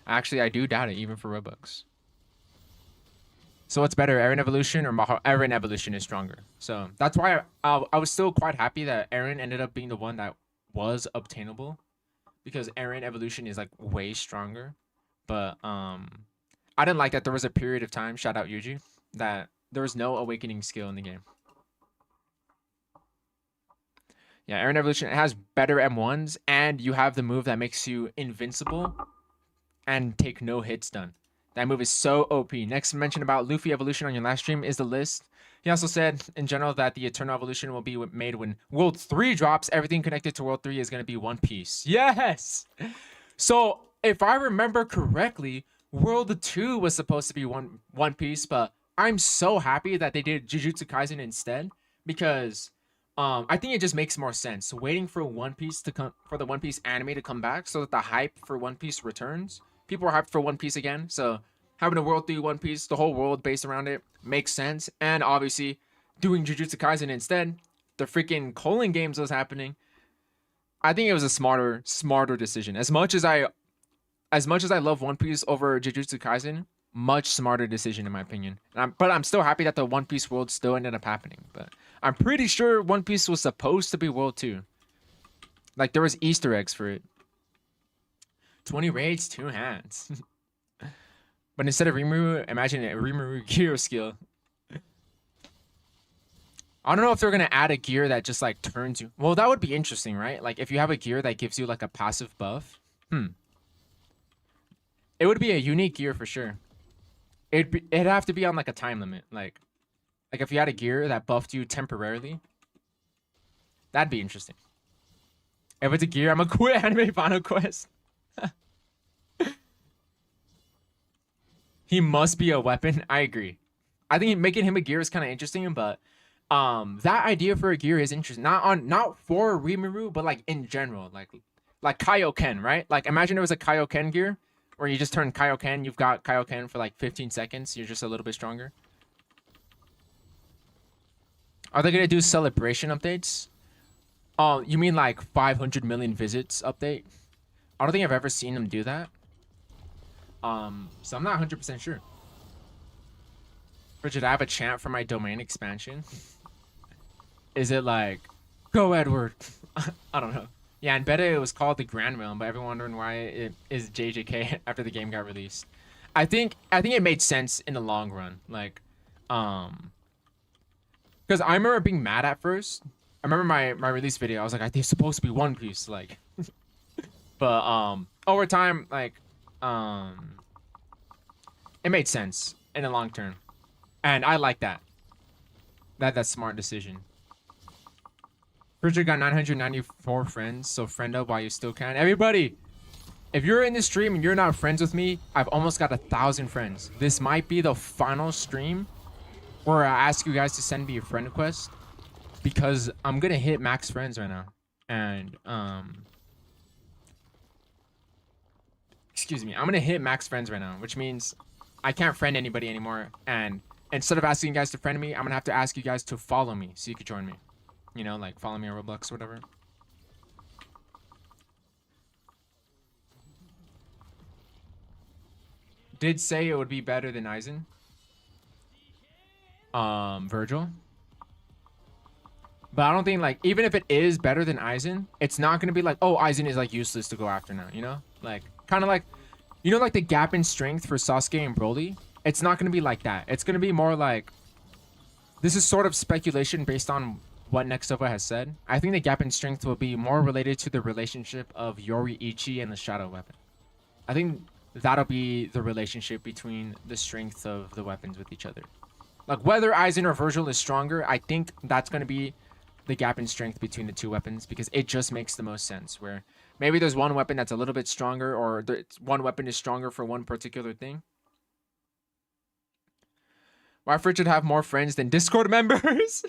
actually I do doubt it even for Robux. So what's better, Aaron Evolution or Aaron Evolution is stronger. So that's why I was still quite happy that Aaron ended up being the one that was obtainable, because Aaron Evolution is like way stronger. But I didn't like that there was a period of time, shout out Yuji, that there was no awakening skill in the game. Yeah, Aaron Evolution has better M1s, and you have the move that makes you invincible and take no hits done. That move is so OP. Next mention about Luffy Evolution on your last stream is the list. He also said, in general, that the Eternal Evolution will be made when World 3 drops. Everything connected to World 3 is going to be One Piece. Yes! So, if I remember correctly, World 2 was supposed to be One Piece, but I'm so happy that they did Jujutsu Kaisen instead, because I think it just makes more sense waiting for One Piece to come, for the One Piece anime to come back, so that the hype for One Piece returns. People are hyped for One Piece again, so having a World 3 One Piece, the whole world based around it, makes sense. And obviously, doing Jujutsu Kaisen instead, the freaking Colon Games was happening. I think it was a smarter decision. As much as I love One Piece over Jujutsu Kaisen, much smarter decision in my opinion. But I'm still happy that the One Piece world still ended up happening. But I'm pretty sure One Piece was supposed to be World 2. Like, there was Easter eggs for it. 20 raids, 2 hands. But instead of Rimuru, imagine a Rimuru gear skill. I don't know if they're going to add a gear that just like turns you. Well, that would be interesting, right? Like if you have a gear that gives you like a passive buff. It would be a unique gear for sure. It'd have to be on like a time limit. Like if you had a gear that buffed you temporarily. That'd be interesting. If it's a gear, I'm gonna quit Anime Final Quest. He must be a weapon. I agree. I think making him a gear is kind of interesting, but that idea for a gear is interesting. Not for Rimuru, but like in general, like Kaioken, right? Like imagine there was a Kaioken gear where you just turn Kaioken, you've got Kaioken for like 15 seconds, you're just a little bit stronger. Are they gonna do celebration updates? Oh, you mean like 500 million visits update? I don't think I've ever seen them do that. So I'm not 100% sure. Bridget, I have a chant for my domain expansion. Is it like, go Edward? I don't know. Yeah, in beta it was called the Grand Realm, but everyone wondering why it is JJK after the game got released. I think it made sense in the long run. Like, because I remember being mad at first. I remember my release video. I was like, I think it's supposed to be One Piece, like. But over time, like, it made sense in the long term, and I like that. That's smart decision. Richard got 994 friends, so friend up while you still can. Everybody, if you're in this stream and you're not friends with me, I've almost got 1,000 friends. This might be the final stream where I ask you guys to send me a friend request, because I'm gonna hit max friends right now, and excuse me, I'm gonna hit max friends right now, which means I can't friend anybody anymore. And instead of asking you guys to friend me, I'm gonna have to ask you guys to follow me so you could join me. You know, like follow me on Roblox or whatever. Did say it would be better than Aizen. Virgil. But I don't think, like, even if it is better than Aizen, it's not gonna be like, oh, Aizen is like useless to go after now, you know? Like, kind of like, you know, like the gap in strength for Sasuke and Broly? It's not gonna be like that. It's gonna be more like, this is sort of speculation based on what Nextova has said. I think the gap in strength will be more related to the relationship of Yoriichi and the Shadow Weapon. I think that'll be the relationship between the strength of the weapons with each other. Like, whether Aizen or Virgil is stronger, I think that's going to be the gap in strength between the two weapons, because it just makes the most sense. Where maybe there's one weapon that's a little bit stronger, or one weapon is stronger for one particular thing. Why Fridge would have more friends than Discord members?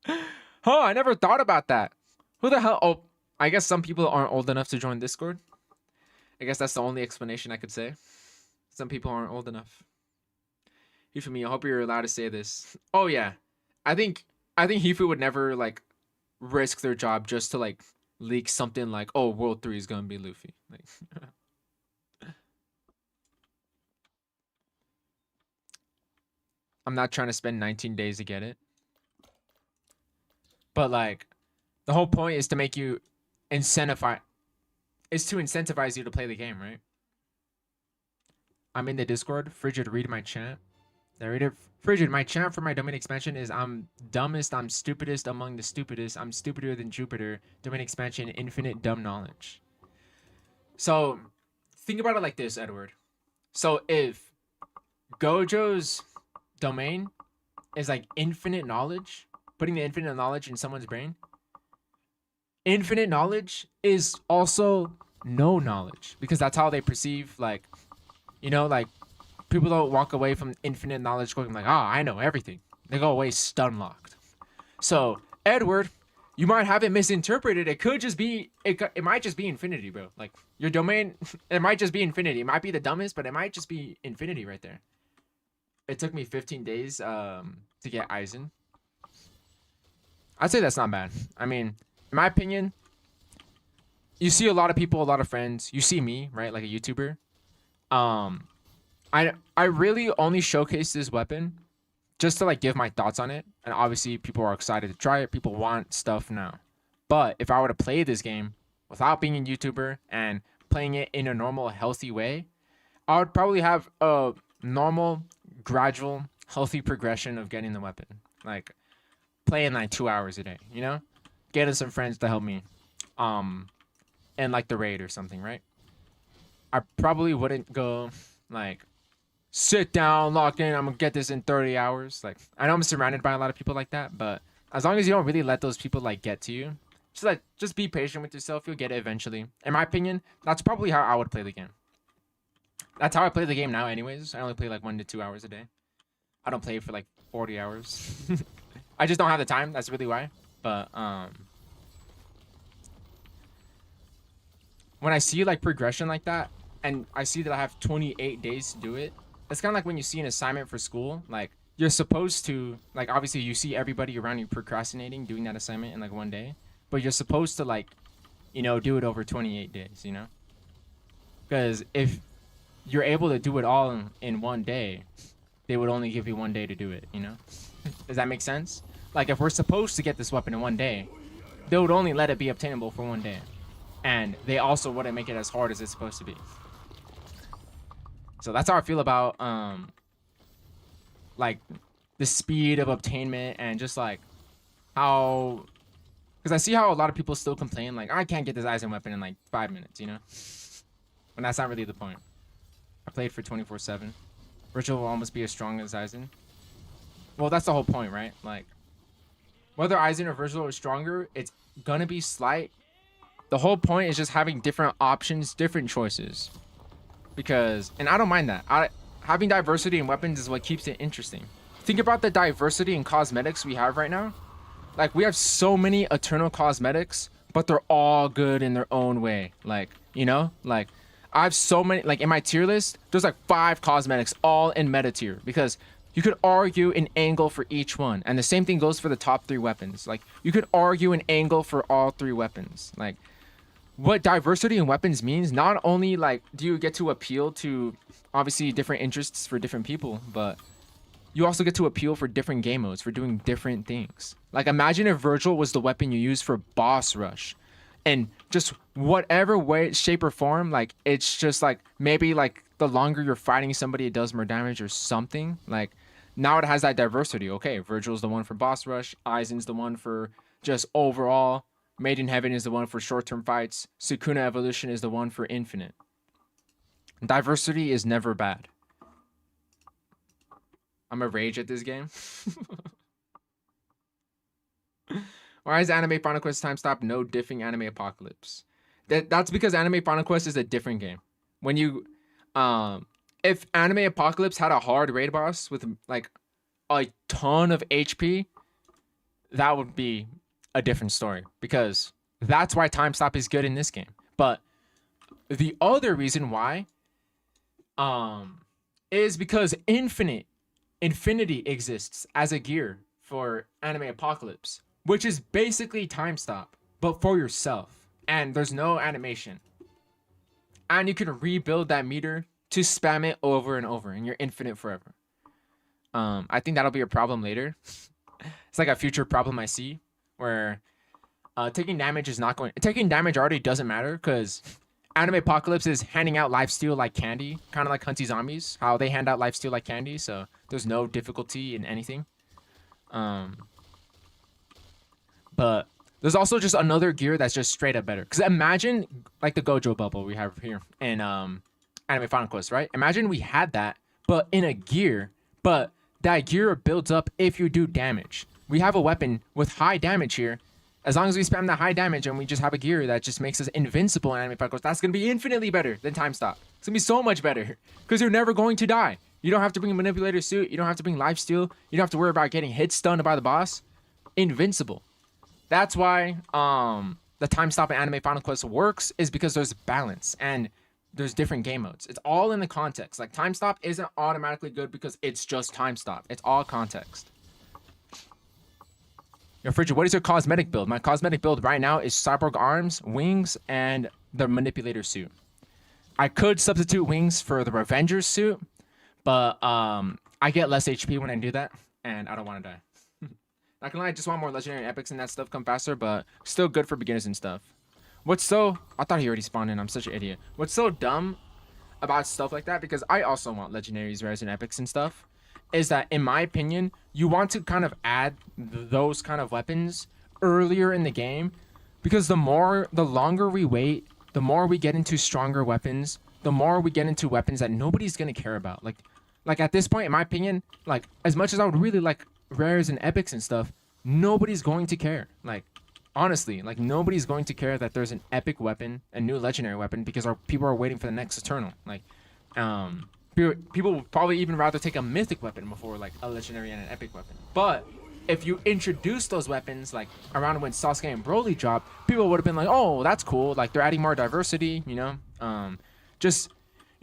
Huh, I never thought about that. Who the hell? Oh, I guess some people aren't old enough to join Discord. I guess that's the only explanation I could say. Some people aren't old enough. Hifumi, I hope you're allowed to say this. Oh yeah, I think Hifu would never like risk their job just to like leak something like, oh, World 3 is gonna be Luffy. Like, I'm not trying to spend 19 days to get it. But like, the whole point is to make you incentivize you to play the game, right? I'm in the Discord. Frigid, read my chat. Frigid, my chant for my domain expansion is I'm dumbest, I'm stupidest among the stupidest, I'm stupider than Jupiter. Domain expansion, infinite dumb knowledge. So, think about it like this, Edward. So, if Gojo's domain is like infinite knowledge, putting the infinite knowledge in someone's brain, infinite knowledge is also no knowledge, because that's how they perceive, like, you know, like, people don't walk away from infinite knowledge going like, I know everything. They go away stun locked. So, Edward, you might have it misinterpreted. It could just be, it might just be infinity, bro. Like, your domain, it might just be infinity. It might be the dumbest, but it might just be infinity right there. It took me 15 days to get Aizen. I'd say that's not bad. I mean, in my opinion, you see a lot of people, a lot of friends. You see me, right? Like a YouTuber. I really only showcase this weapon just to like give my thoughts on it, and obviously people are excited to try it. People want stuff now. But if I were to play this game without being a YouTuber and playing it in a normal, healthy way, I would probably have a normal, gradual, healthy progression of getting the weapon. Like playing like 2 hours a day, you know, getting some friends to help me, and like the raid or something, right? I probably wouldn't go like sit down, lock in, I'm gonna get this in 30 hours. Like, I know I'm surrounded by a lot of people like that, but as long as you don't really let those people like get to you, just be patient with yourself. You'll get it eventually. In my opinion, that's probably how I would play the game. That's how I play the game now anyways. I only play like 1 to 2 hours a day. I don't play for like 40 hours. I just don't have the time. That's really why. But when I see like progression like that, and I see that I have 28 days to do it, it's kind of like when you see an assignment for school. Like, you're supposed to, like, obviously you see everybody around you procrastinating doing that assignment in like 1 day, but you're supposed to, like, you know, do it over 28 days, you know? Because if you're able to do it all in 1 day, they would only give you 1 day to do it, you know? Does that make sense? Like, if we're supposed to get this weapon in 1 day, they would only let it be obtainable for 1 day. and they also wouldn't make it as hard as it's supposed to be. So that's how I feel about like the speed of obtainment and just like how, because I see how a lot of people still complain like, I can't get this Aizen weapon in like 5 minutes, you know, when that's not really the point. I played for 24/7. Virgil will almost be as strong as Aizen. Well, that's the whole point, right? Like, whether Aizen or Virgil are stronger, it's gonna be slight. The whole point is just having different options, different choices. Because, and I don't mind that. Having diversity in weapons is what keeps it interesting. Think about the diversity in cosmetics we have right now. Like, we have so many eternal cosmetics, but they're all good in their own way. Like, you know, like I have so many, like in my tier list, there's like 5 cosmetics all in meta tier, because you could argue an angle for each one. And the same thing goes for the top 3 weapons. Like, you could argue an angle for all 3 weapons. Like, what diversity in weapons means, not only like do you get to appeal to obviously different interests for different people, but you also get to appeal for different game modes, for doing different things. Like, imagine if Virgil was the weapon you use for boss rush, and just whatever way, shape, or form, like, it's just like maybe like the longer you're fighting somebody, it does more damage or something. Like, now it has that diversity. Okay, Virgil's the one for boss rush, Aizen's the one for just overall, Made in Heaven is the one for short-term fights, Sukuna Evolution is the one for infinite. Diversity is never bad. I'm a rage at this game. Why is Anime Final Quest Time Stop no diffing Anime Apocalypse? That's because Anime Final Quest is a different game. When you, if Anime Apocalypse had a hard raid boss with like a ton of HP, that would be a different story, because that's why Time Stop is good in this game. But the other reason why, is because Infinity exists as a gear for Anime Apocalypse, which is basically Time Stop, but for yourself. And there's no animation. And you can rebuild that meter to spam it over and over, and you're infinite forever. I think that'll be a problem later. It's like a future problem I see, where taking damage is not going... Taking damage already doesn't matter, because Anime Apocalypse is handing out lifesteal like candy, kind of like Hunty Zombies, how they hand out lifesteal like candy, so there's no difficulty in anything. But there's also just another gear that's just straight up better. Because imagine, like the Gojo bubble we have here in Anime Final Quest, right? Imagine we had that, but in a gear, but that gear builds up if you do damage. We have a weapon with high damage here. As long as we spam that high damage and we just have a gear that just makes us invincible in Anime Final Quest, that's going to be infinitely better than Time Stop. It's going to be so much better, because you're never going to die. You don't have to bring a manipulator suit. You don't have to bring lifesteal. You don't have to worry about getting hit stunned by the boss. Invincible. That's why the Time Stop in Anime Final Quest works, is because there's balance and there's different game modes. It's all in the context. Like, Time Stop isn't automatically good because it's just Time Stop. It's all context. Yo, Frigid, what is your cosmetic build? My cosmetic build right now is Cyborg Arms, Wings, and the Manipulator suit. I could substitute Wings for the Revenger suit, but I get less HP when I do that, and I don't want to die. Not gonna lie, I just want more legendary epics and that stuff come faster, but still good for beginners and stuff. What's so... I thought he already spawned in. I'm such an idiot. What's so dumb about stuff like that, because I also want legendaries, rares, and epics and stuff, is that, in my opinion, you want to kind of add those kind of weapons earlier in the game, because the longer we wait, the more we get into stronger weapons, the more we get into weapons that nobody's gonna care about. Like at this point, in my opinion, like, as much as I would really like rares and epics and stuff, nobody's going to care. Like, honestly, like, nobody's going to care that there's an epic weapon, a new legendary weapon, because people are waiting for the next Eternal. Like, people will probably even rather take a mythic weapon before like a legendary and an epic weapon. But if you introduce those weapons like around when Sasuke and Broly dropped, people would have been like, oh, that's cool. Like, they're adding more diversity, you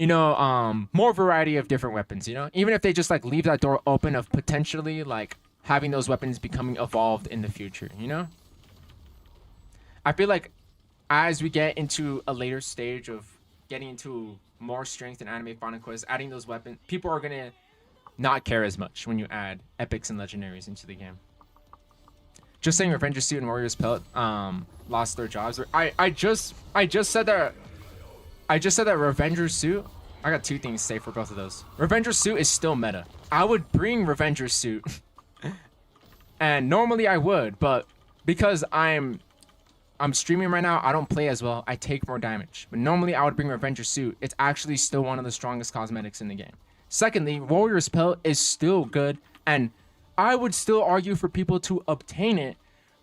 know, more variety of different weapons, you know, even if they just like leave that door open of potentially like having those weapons becoming evolved in the future, you know. I feel like as we get into a later stage of getting into more strength in Anime Final Quest, adding those weapons, people are gonna not care as much when you add epics and legendaries into the game. Just saying Revenger Suit and Warrior's Pelt lost their jobs. I just said that Revenger Suit. I got two things to say for both of those. Revenger Suit is still meta. I would bring Revenger Suit. And normally I would, but because I'm streaming right now, I don't play as well. I take more damage. But normally I would bring Revenger Suit. It's actually still one of the strongest cosmetics in the game. Secondly, Warrior's Pelt is still good, and I would still argue for people to obtain it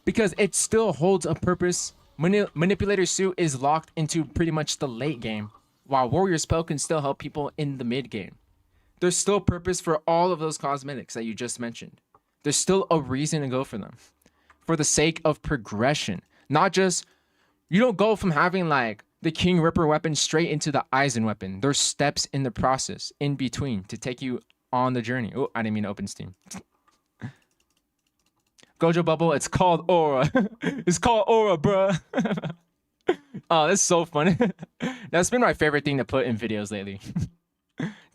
because it still holds a purpose. Manipulator Suit is locked into pretty much the late game, while Warrior's Pelt can still help people in the mid game. There's still purpose for all of those cosmetics that you just mentioned. There's still a reason to go for them. For the sake of progression. Not just, you don't go from having like the King Ripper weapon straight into the Aizen weapon. There's steps in the process in between to take you on the journey. Oh, I didn't mean to open Steam. Gojo Bubble, it's called Aura. It's called Aura, bruh. Oh, that's so funny. That's been my favorite thing to put in videos lately.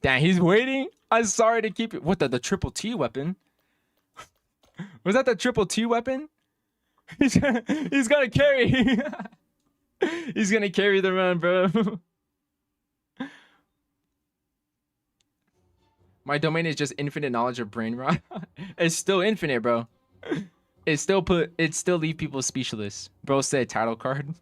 Damn, he's waiting. I'm sorry to keep it. What, the triple T weapon? Was that the triple T weapon? He's gonna carry. He's gonna carry the run, bro. My domain is just infinite knowledge of brain rot. It's still infinite, bro. It still leave people speechless. Bro said title card.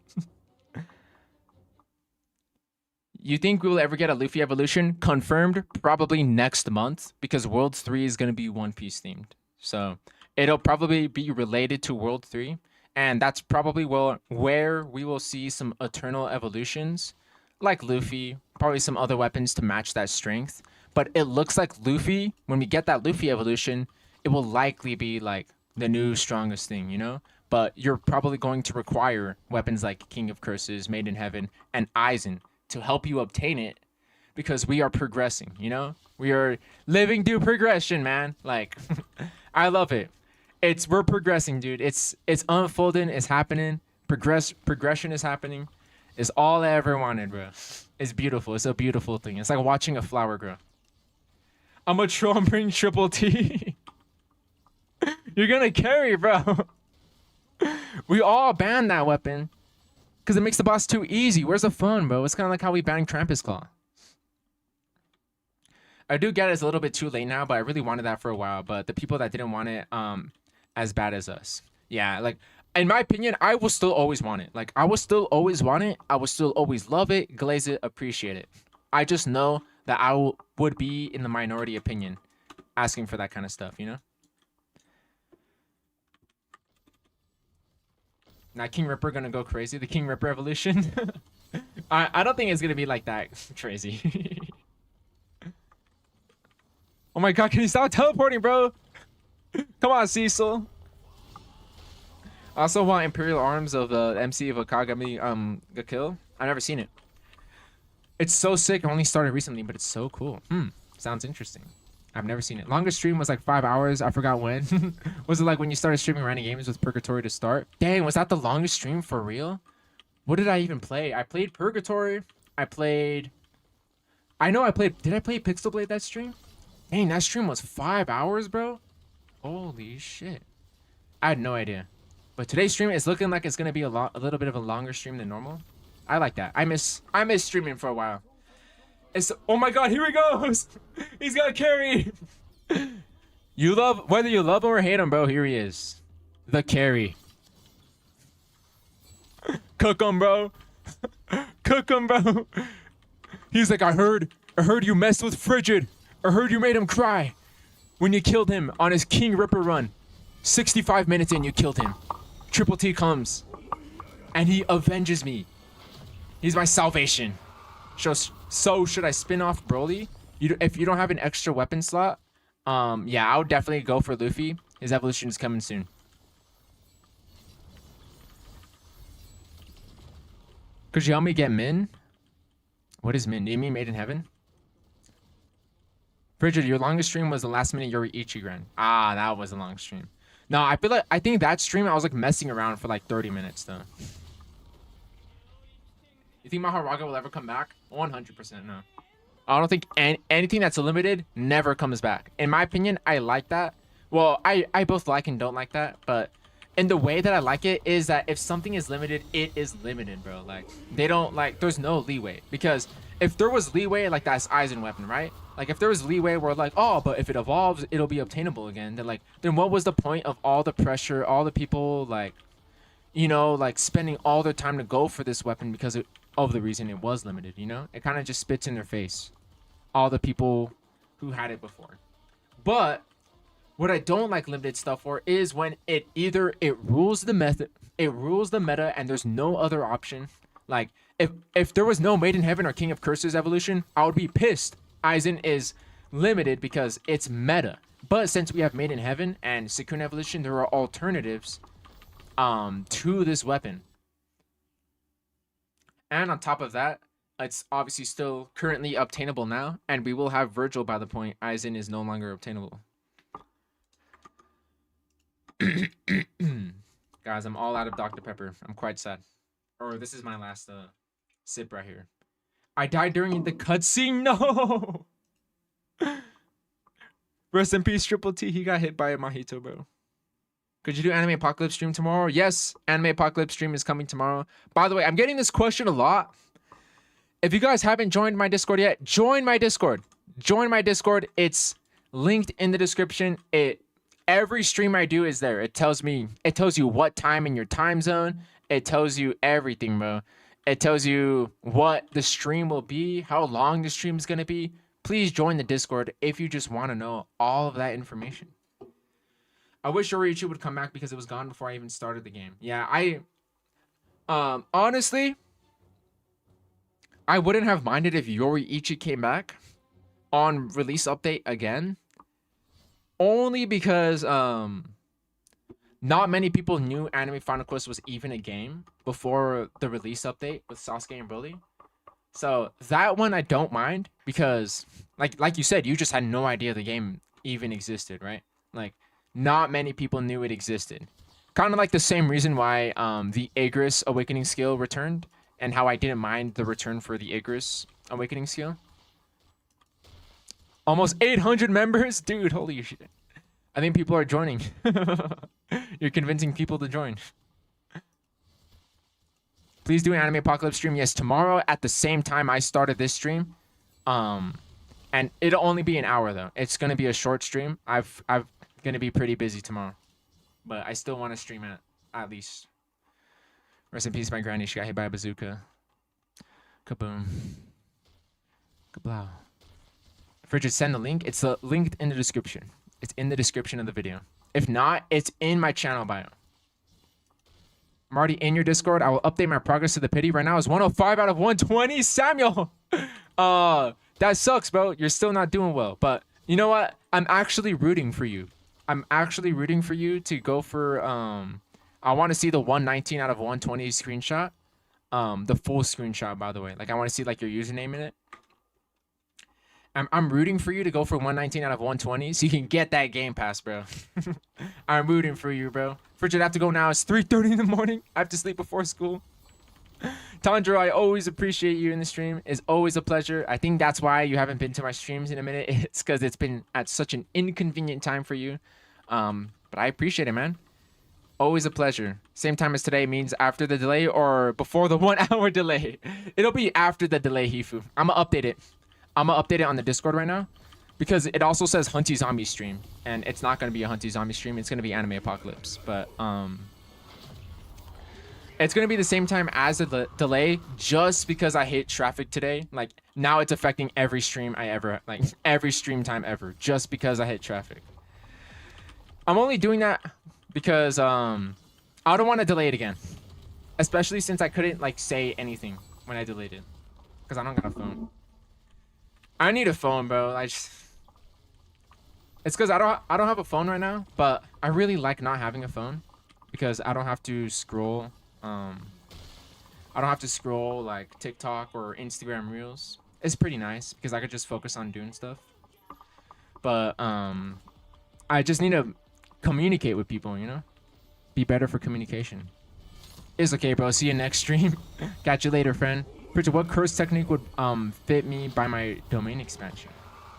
You think we will ever get a Luffy evolution? Confirmed, probably next month, because Worlds 3 is gonna be One Piece themed. So it'll probably be related to World 3. And that's probably where we will see some eternal evolutions, like Luffy, probably some other weapons to match that strength. But it looks like Luffy, when we get that Luffy evolution, it will likely be like the new strongest thing, you know? But you're probably going to require weapons like King of Curses, Made in Heaven, and Aizen to help you obtain it, because we are progressing, you know? We are living through progression, man. Like, I love it. We're progressing, dude. It's unfolding. It's happening. Progression is happening. It's all I ever wanted, bro. It's beautiful. It's a beautiful thing. It's like watching a flower grow. I'm a troll and bring triple T. You're gonna carry, bro. We all banned that weapon because it makes the boss too easy. Where's the fun, bro? It's kind of like how we banned Krampus Claw. I do get it's a little bit too late now, but I really wanted that for a while. But the people that didn't want it, as bad as us. Yeah, like, in my opinion, I will still always want it. Like, I will still always want it. I will still always love it, glaze it, appreciate it. I just know that I would be in the minority opinion asking for that kind of stuff, you know? Now, King Ripper gonna go crazy. The King Ripper evolution. I don't think it's gonna be like that crazy. Oh my god, can you stop teleporting, bro? Come on, Cecil. I also want Imperial Arms of the MC of Akagami Gakil. I've never seen it. It's so sick. I only started recently, but it's so cool. Sounds interesting. I've never seen it. Longest stream was like 5 hours. I forgot when. Was it like when you started streaming random games with Purgatory to start? Dang, was that the longest stream for real? What did I even play? I played Purgatory. I played... Did I play Pixel Blade that stream? Dang, that stream was 5 hours, bro. Holy shit. I had no idea. But today's stream is looking like it's gonna be a little bit of a longer stream than normal. I like that. I miss streaming for a while. Oh my god, here he goes! He's gonna carry! Whether you love him or hate him, bro, here he is. The carry. Cook him, bro. Cook him, bro. He's like, I heard you messed with Frigid. I heard you made him cry when you killed him on his King Ripper run. 65 minutes in, you killed him. Triple T comes, and he avenges me. He's my salvation. So should I spin off Broly? If you don't have an extra weapon slot, yeah, I would definitely go for Luffy. His evolution is coming soon. Could you help me get Min? What is Min? Do you mean Made in Heaven? Bridget, your longest stream was the last minute Yuri Ichigren. Ah, that was a long stream. No, I think that stream I was like messing around for like 30 minutes though. You think Maharaga will ever come back? 100% no. I don't think anything that's limited never comes back. In my opinion, I like that. Well, I both like and don't like that, but And the way that I like it is that if something is limited, it is limited, bro. Like they don't like there's no leeway, because if there was leeway, like that's Aizen weapon, right? Like if there was leeway where like, oh, but if it evolves, it'll be obtainable again. Then what was the point of all the pressure, all the people like, you know, like spending all their time to go for this weapon because of the reason it was limited, you know? It kind of just spits in their face. All the people who had it before. But what I don't like limited stuff for is when it rules the meta and there's no other option. Like if there was no Made in Heaven or King of Curses evolution, I would be pissed. Aizen is limited because it's meta. But since we have Made in Heaven and Suicune evolution, there are alternatives to this weapon. And on top of that, it's obviously still currently obtainable now, and we will have Virgil by the point Aizen is no longer obtainable. Guys, I'm all out of Dr. Pepper. I'm quite sad. Or this is my last sip right here. I died during the cutscene. No. Rest in peace, Triple T. He got hit by a mojito, bro. Could you do Anime Apocalypse stream tomorrow? Yes, Anime Apocalypse stream is coming tomorrow. By the way, I'm getting this question a lot. If you guys haven't joined my Discord yet, join my Discord. Join my Discord. It's linked in the description. Every stream I do is there. It tells you what time in your time zone. It tells you everything, bro. It tells you what the stream will be, how long the stream is going to be. Please join the Discord if you just want to know all of that information. I wish Yoriichi would come back because it was gone before I even started the game. Yeah, honestly, I wouldn't have minded if Yoriichi came back on release update again. Only because not many people knew Anime Final Quest was even a game before the release update with Sasuke and Broly. So that one I don't mind because like you said, you just had no idea the game even existed, right? Like not many people knew it existed. Kind of like the same reason why the Aegis Awakening skill returned and how I didn't mind the return for the Aegis Awakening skill. Almost 800 members? Dude, holy shit. I think people are joining. You're convincing people to join. Please do an Anime Apocalypse stream. Yes, tomorrow at the same time I started this stream. And it'll only be an hour though. It's gonna be a short stream. I'm gonna be pretty busy tomorrow. But I still want to stream at least. Rest in peace, my granny. She got hit by a bazooka. Kaboom. Kablow. Frigid, send the link. It's linked in the description. It's in the description of the video. If not, it's in my channel bio. I'm already in your Discord. I will update my progress to the pity. Right now it's 105 out of 120. Samuel! That sucks, bro. You're still not doing well. But you know what? I'm actually rooting for you. I'm actually rooting for you to go for... I want to see the 119 out of 120 screenshot. The full screenshot, by the way. Like, I want to see, like, your username in it. I'm rooting for you to go for 119 out of 120 so you can get that game pass, bro. I'm rooting for you, bro. Frigid, I have to go now. It's 3:30 in the morning. I have to sleep before school. Tandro, I always appreciate you in the stream. It's always a pleasure. I think that's why you haven't been to my streams in a minute. It's because it's been at such an inconvenient time for you. But I appreciate it, man. Always a pleasure. Same time as today means after the delay or before the 1 hour delay. It'll be after the delay, Hifu. I'm going to update it. I'm going to update it on the Discord right now. Because it also says Hunty Zombie stream. And it's not going to be a Hunty Zombie stream. It's going to be Anime Apocalypse. But, it's going to be the same time as the delay just because I hate traffic today. Like, now it's affecting every stream I ever... Like, every stream time ever. Just because I hate traffic. I'm only doing that because, I don't want to delay it again. Especially since I couldn't, like, say anything when I delayed it. Because I don't got a phone. I need a phone, bro. It's because I don't have a phone right now, but I really like not having a phone because I don't have to scroll. I don't have to scroll like TikTok or Instagram Reels. It's pretty nice because I could just focus on doing stuff. But I just need to communicate with people, you know? Be better for communication. It's okay, bro. See you next stream. Catch you later, friend. Pritchard, what curse technique would fit me by my domain expansion?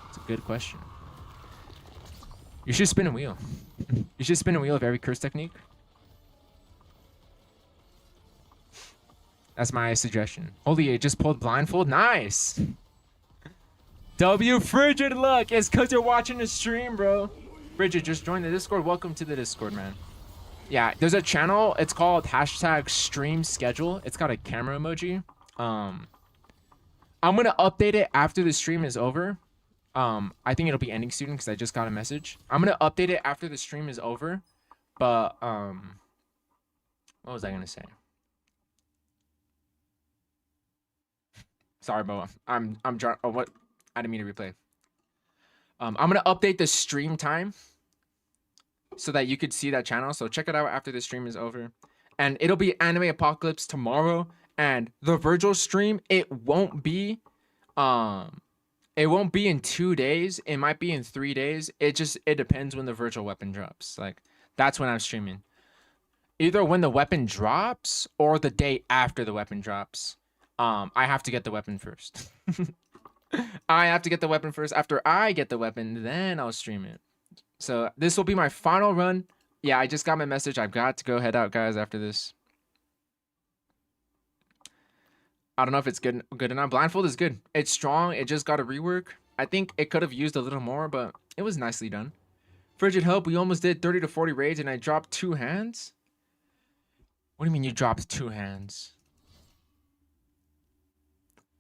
It's a good question. You should spin a wheel. You should spin a wheel of every curse technique. That's my suggestion. Holy, it just pulled blindfold. Nice. W Frigid luck. It's because you're watching the stream, bro. Frigid, just join the Discord. Welcome to the Discord, man. Yeah, there's a channel. It's called #stream schedule. It's got a camera emoji. I'm gonna update it after the stream is over. I think it'll be ending soon because I just got a message. I'm gonna update it after the stream is over. But what was I gonna say? Sorry, bro. I'm oh, what? I didn't mean to replay. I'm gonna update the stream time so that you could see that channel. So check it out after the stream is over, and it'll be Anime Apocalypse tomorrow. And the Virgil stream, it won't be in 2 days. It might be in 3 days. It depends when the Virgil weapon drops. Like, that's when I'm streaming. Either when the weapon drops or the day after the weapon drops. I have to get the weapon first. I have to get the weapon first. After I get the weapon, then I'll stream it. So this will be my final run. Yeah, I just got my message. I've got to go head out, guys, after this. I don't know if it's good enough. Blindfold is good. It's strong. It just got a rework. I think it could have used a little more, but it was nicely done. Frigid help. We almost did 30 to 40 raids, and I dropped 2 hands. What do you mean you dropped 2 hands?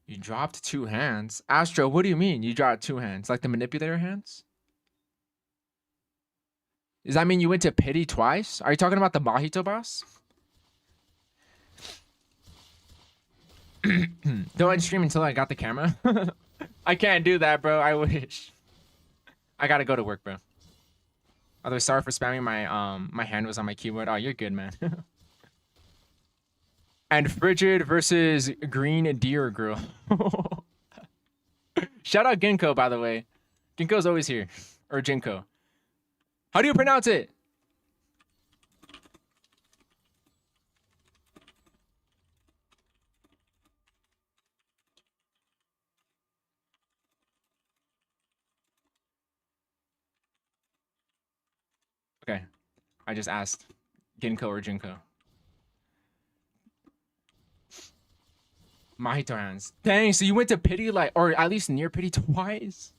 You dropped 2 hands? Astro, what do you mean you dropped 2 hands? Like the manipulator hands? Does that mean you went to pity twice? Are you talking about the Mahito boss? Don't end stream until I got the camera. I can't do that, bro. I wish. I gotta go to work, bro. Although, sorry for spamming my my hand was on my keyboard. Oh, you're good, man. And Frigid versus Green Deer Girl. Shout out Ginkgo, by the way. Ginkgo's always here. Or Jinko. How do you pronounce it? Okay. I just asked. Ginkgo or Jinko. Mahito hands. Dang, so you went to pity, like, or at least near pity twice?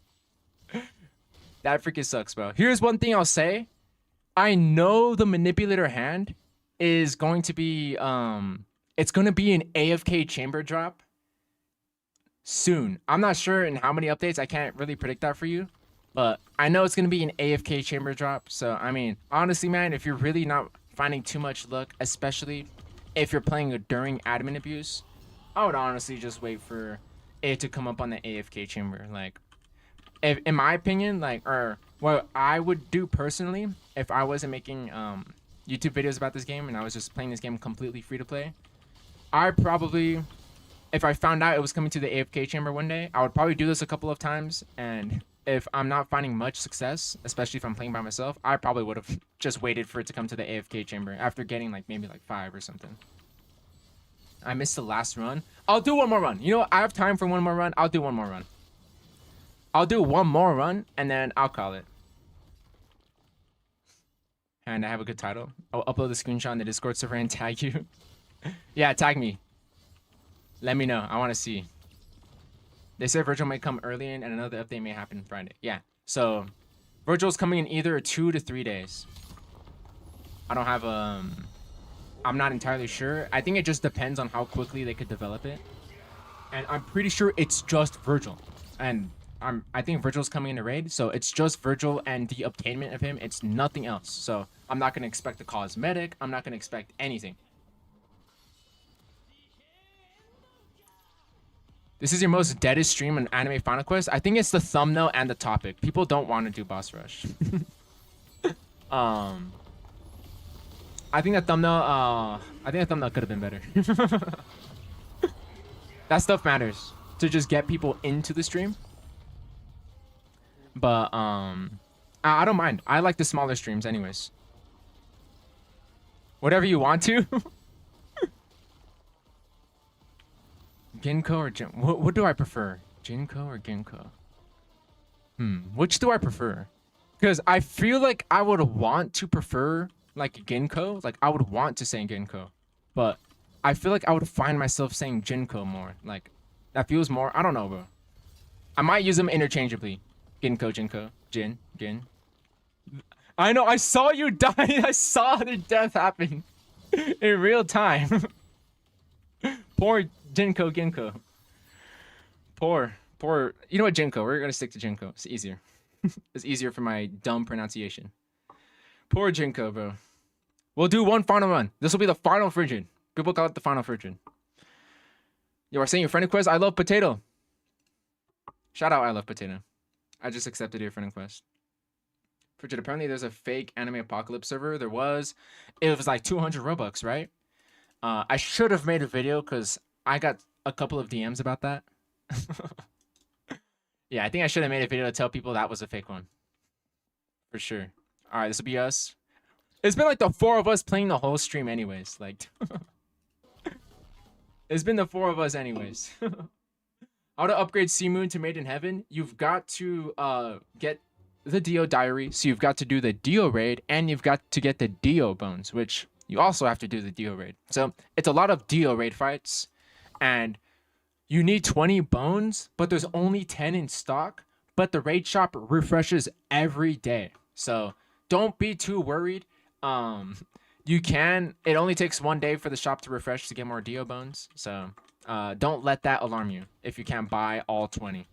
That freaking sucks, bro. Here's one thing I'll say. I know the manipulator hand is going to be, it's going to be an AFK chamber drop soon. I'm not sure in how many updates. I can't really predict that for you. But I know it's going to be an AFK chamber drop. So, I mean, honestly, man, if you're really not finding too much luck, especially if you're playing during admin abuse, I would honestly just wait for it to come up on the AFK chamber. Like, if, in my opinion, like, or what I would do personally, if I wasn't making YouTube videos about this game and I was just playing this game completely free to play, I probably, if I found out it was coming to the AFK chamber one day, I would probably do this a couple of times. And if I'm not finding much success, especially if I'm playing by myself, I probably would have just waited for it to come to the AFK chamber after getting like maybe like 5 or something. I missed the last run. I'll do one more run. You know what? I have time for one more run. I'll do one more run. I'll do one more run, and then I'll call it. And I have a good title. I'll upload the screenshot in the Discord server and tag you. Yeah, tag me. Let me know. I want to see. They said Virgil might come early and another update may happen Friday. Yeah. So, Virgil's coming in either 2 to 3 days. I don't have I'm not entirely sure. I think it just depends on how quickly they could develop it. And I'm pretty sure it's just Virgil. And I think Virgil's coming in a raid, so it's just Virgil and the obtainment of him. It's nothing else. So I'm not gonna expect the cosmetic. I'm not gonna expect anything. This is your most deadest stream on Anime Final Quest. I think it's the thumbnail and the topic. People don't want to do boss rush. I think that thumbnail could have been better. That stuff matters to just get people into the stream. But I don't mind. I like the smaller streams anyways. Whatever you want to. Ginko or Jin? What do I prefer? Jinko or Ginko? Which do I prefer? Because I feel like I would want to prefer like Ginko. Like I would want to say Ginko, but I feel like I would find myself saying Jinko more. Like, that feels more, I don't know, bro. I might use them interchangeably. Ginko, Jinko, Jin, Jin. I know, I saw you die. I saw the death happen in real time. Poor Jinko, Ginko. Poor. You know what, Jinko? We're gonna stick to Jinko. It's easier. It's easier for my dumb pronunciation. Poor Jinko, bro. We'll do one final run. This will be the final frigid. People call it the final frigid. You are saying your friend request? I love potato. Shout out, I love potato. I just accepted your friend request. Frigid, apparently there's a fake anime apocalypse server. It was like 200 Robux, right? I should have made a video because I got a couple of DMs about that. Yeah, I think I should have made a video to tell people that was a fake one. For sure. All right, this will be us. It's been like the 4 of us playing the whole stream anyways. Like, it's been the 4 of us anyways. How to upgrade Sea Moon to Made in Heaven? You've got to get the Dio Diary. So you've got to do the Dio raid, and you've got to get the Dio bones, which you also have to do the Dio raid. So it's a lot of Dio raid fights, and you need 20 bones, but there's only 10 in stock. But the raid shop refreshes every day, so don't be too worried. You can. It only takes 1 day for the shop to refresh to get more Dio bones. So don't let that alarm you if you can't buy all 20.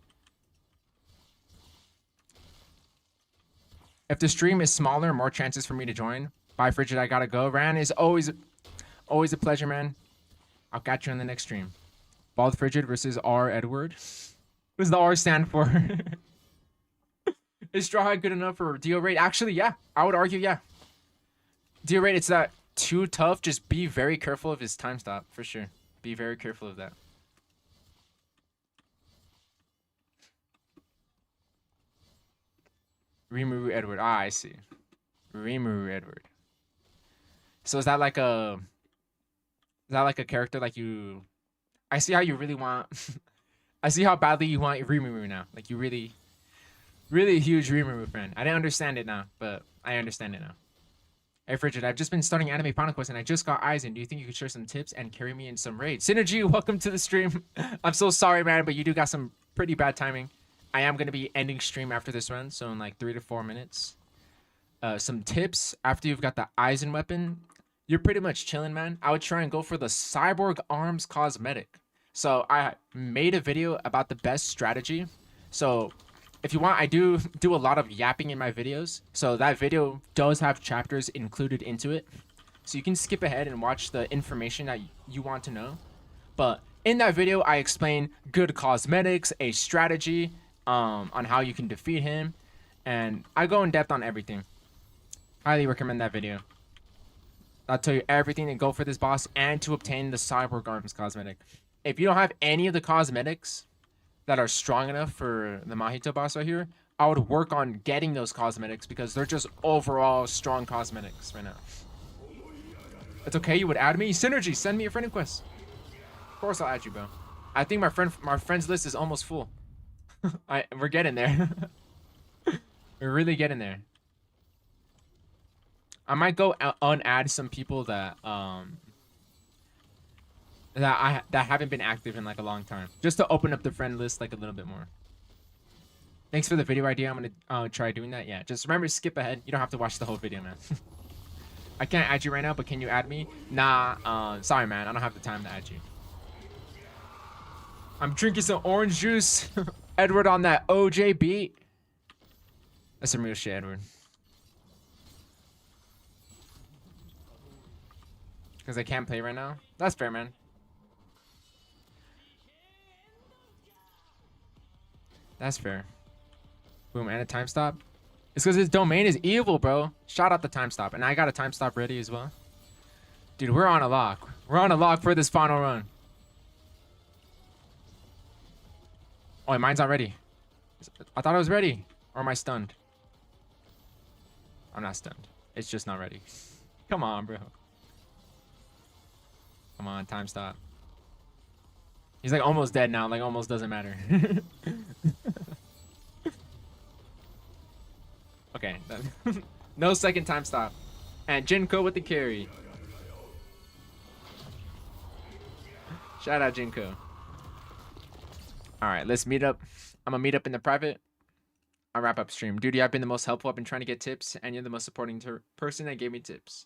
If the stream is smaller, more chances for me to join. Bye, Frigid. I gotta go. Ran is always a pleasure, man. I'll catch you on the next stream. Bald Frigid versus R. Edward. What does the R stand for? Is Straw Hat good enough for Dio raid? Actually, yeah. I would argue, yeah. Dio raid, it's not too tough. Just be very careful of his time stop, for sure. Be very careful of that. Rimuru Edward. Ah, I see. Rimuru Edward. So is that like a character like you... I see how you really want... I see how badly you want Rimuru now. Like, you really a huge Rimuru fan. I didn't understand it now, but I understand it now. Hey, Frigid, I've just been starting Anime Final Quest and I just got Aizen. Do you think you could share some tips and carry me in some raids? Synergy, welcome to the stream. I'm so sorry, man, but you do got some pretty bad timing. I am going to be ending stream after this run, so in like 3 to 4 minutes. Some tips after you've got the Aizen weapon. You're pretty much chilling, man. I would try and go for the Cyborg Arms cosmetic. So I made a video about the best strategy. So if you want, I do a lot of yapping in my videos. So that video does have chapters included into it. So you can skip ahead and watch the information that you want to know. But in that video, I explain good cosmetics, a strategy on how you can defeat him. And I go in depth on everything. Highly recommend that video. I'll tell you everything to go for this boss and to obtain the Cyborg Arms cosmetic. If you don't have any of the cosmetics that are strong enough for the Mahito boss right here, I would work on getting those cosmetics because they're just overall strong cosmetics right now. It's okay, you would add me? Synergy, send me a friend request. Of course I'll add you, bro. I think my friends list is almost full. We're getting there. We're really getting there. I might go unadd some people that that haven't been active in like a long time, just to open up the friend list like a little bit more. Thanks for the video idea. I'm gonna try doing that. Yeah, just remember to skip ahead. You don't have to watch the whole video, man. I can't add you right now, but can you add me? Nah, sorry, man. I don't have the time to add you. I'm drinking some orange juice. Edward on that OJ beat. That's some real shit, Edward. Because I can't play right now. That's fair, man. That's fair. Boom, and a time stop. It's because his domain is evil, bro. Shout out the time stop. And I got a time stop ready as well. Dude, we're on a lock. We're on a lock for this final run. Oh, mine's not ready. I thought I was ready. Or am I stunned? I'm not stunned. It's just not ready. Come on, bro. Come on, time stop. He's like almost dead now. Like almost doesn't matter. Okay. No second time stop. And Jinko with the carry. Shout out Jinko. All right, let's meet up. I'm gonna meet up in the private. I'll wrap up stream. Dude, I've been the most helpful. I've been trying to get tips, and you're the most supporting person that gave me tips.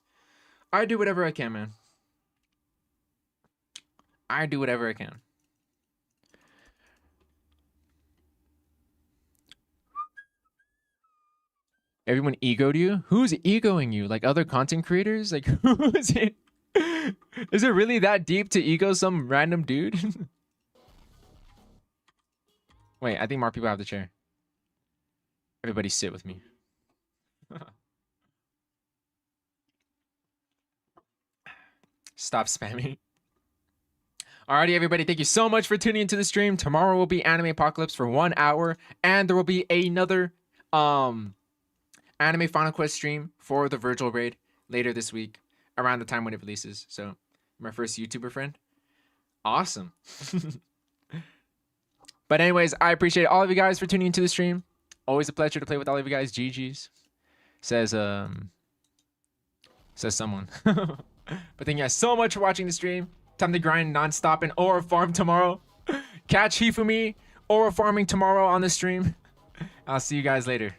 I do whatever I can, man. I do whatever I can. Everyone egoed you? Who's egoing you? Like other content creators? Like who is it? Is it really that deep to ego some random dude? Wait, I think more people have the chair. Everybody sit with me. Stop spamming. Alrighty, everybody. Thank you so much for tuning into the stream. Tomorrow will be Anime Apocalypse for 1 hour. And there will be another Anime Final Quest stream for the Virgil raid later this week, around the time when it releases. So, my first YouTuber friend. Awesome. But anyways, I appreciate all of you guys for tuning into the stream. Always a pleasure to play with all of you guys. GG's. Says someone. But thank you guys so much for watching the stream. Time to grind non-stop and Aura farm tomorrow. Catch Hifumi Aura farming tomorrow on the stream. I'll see you guys later.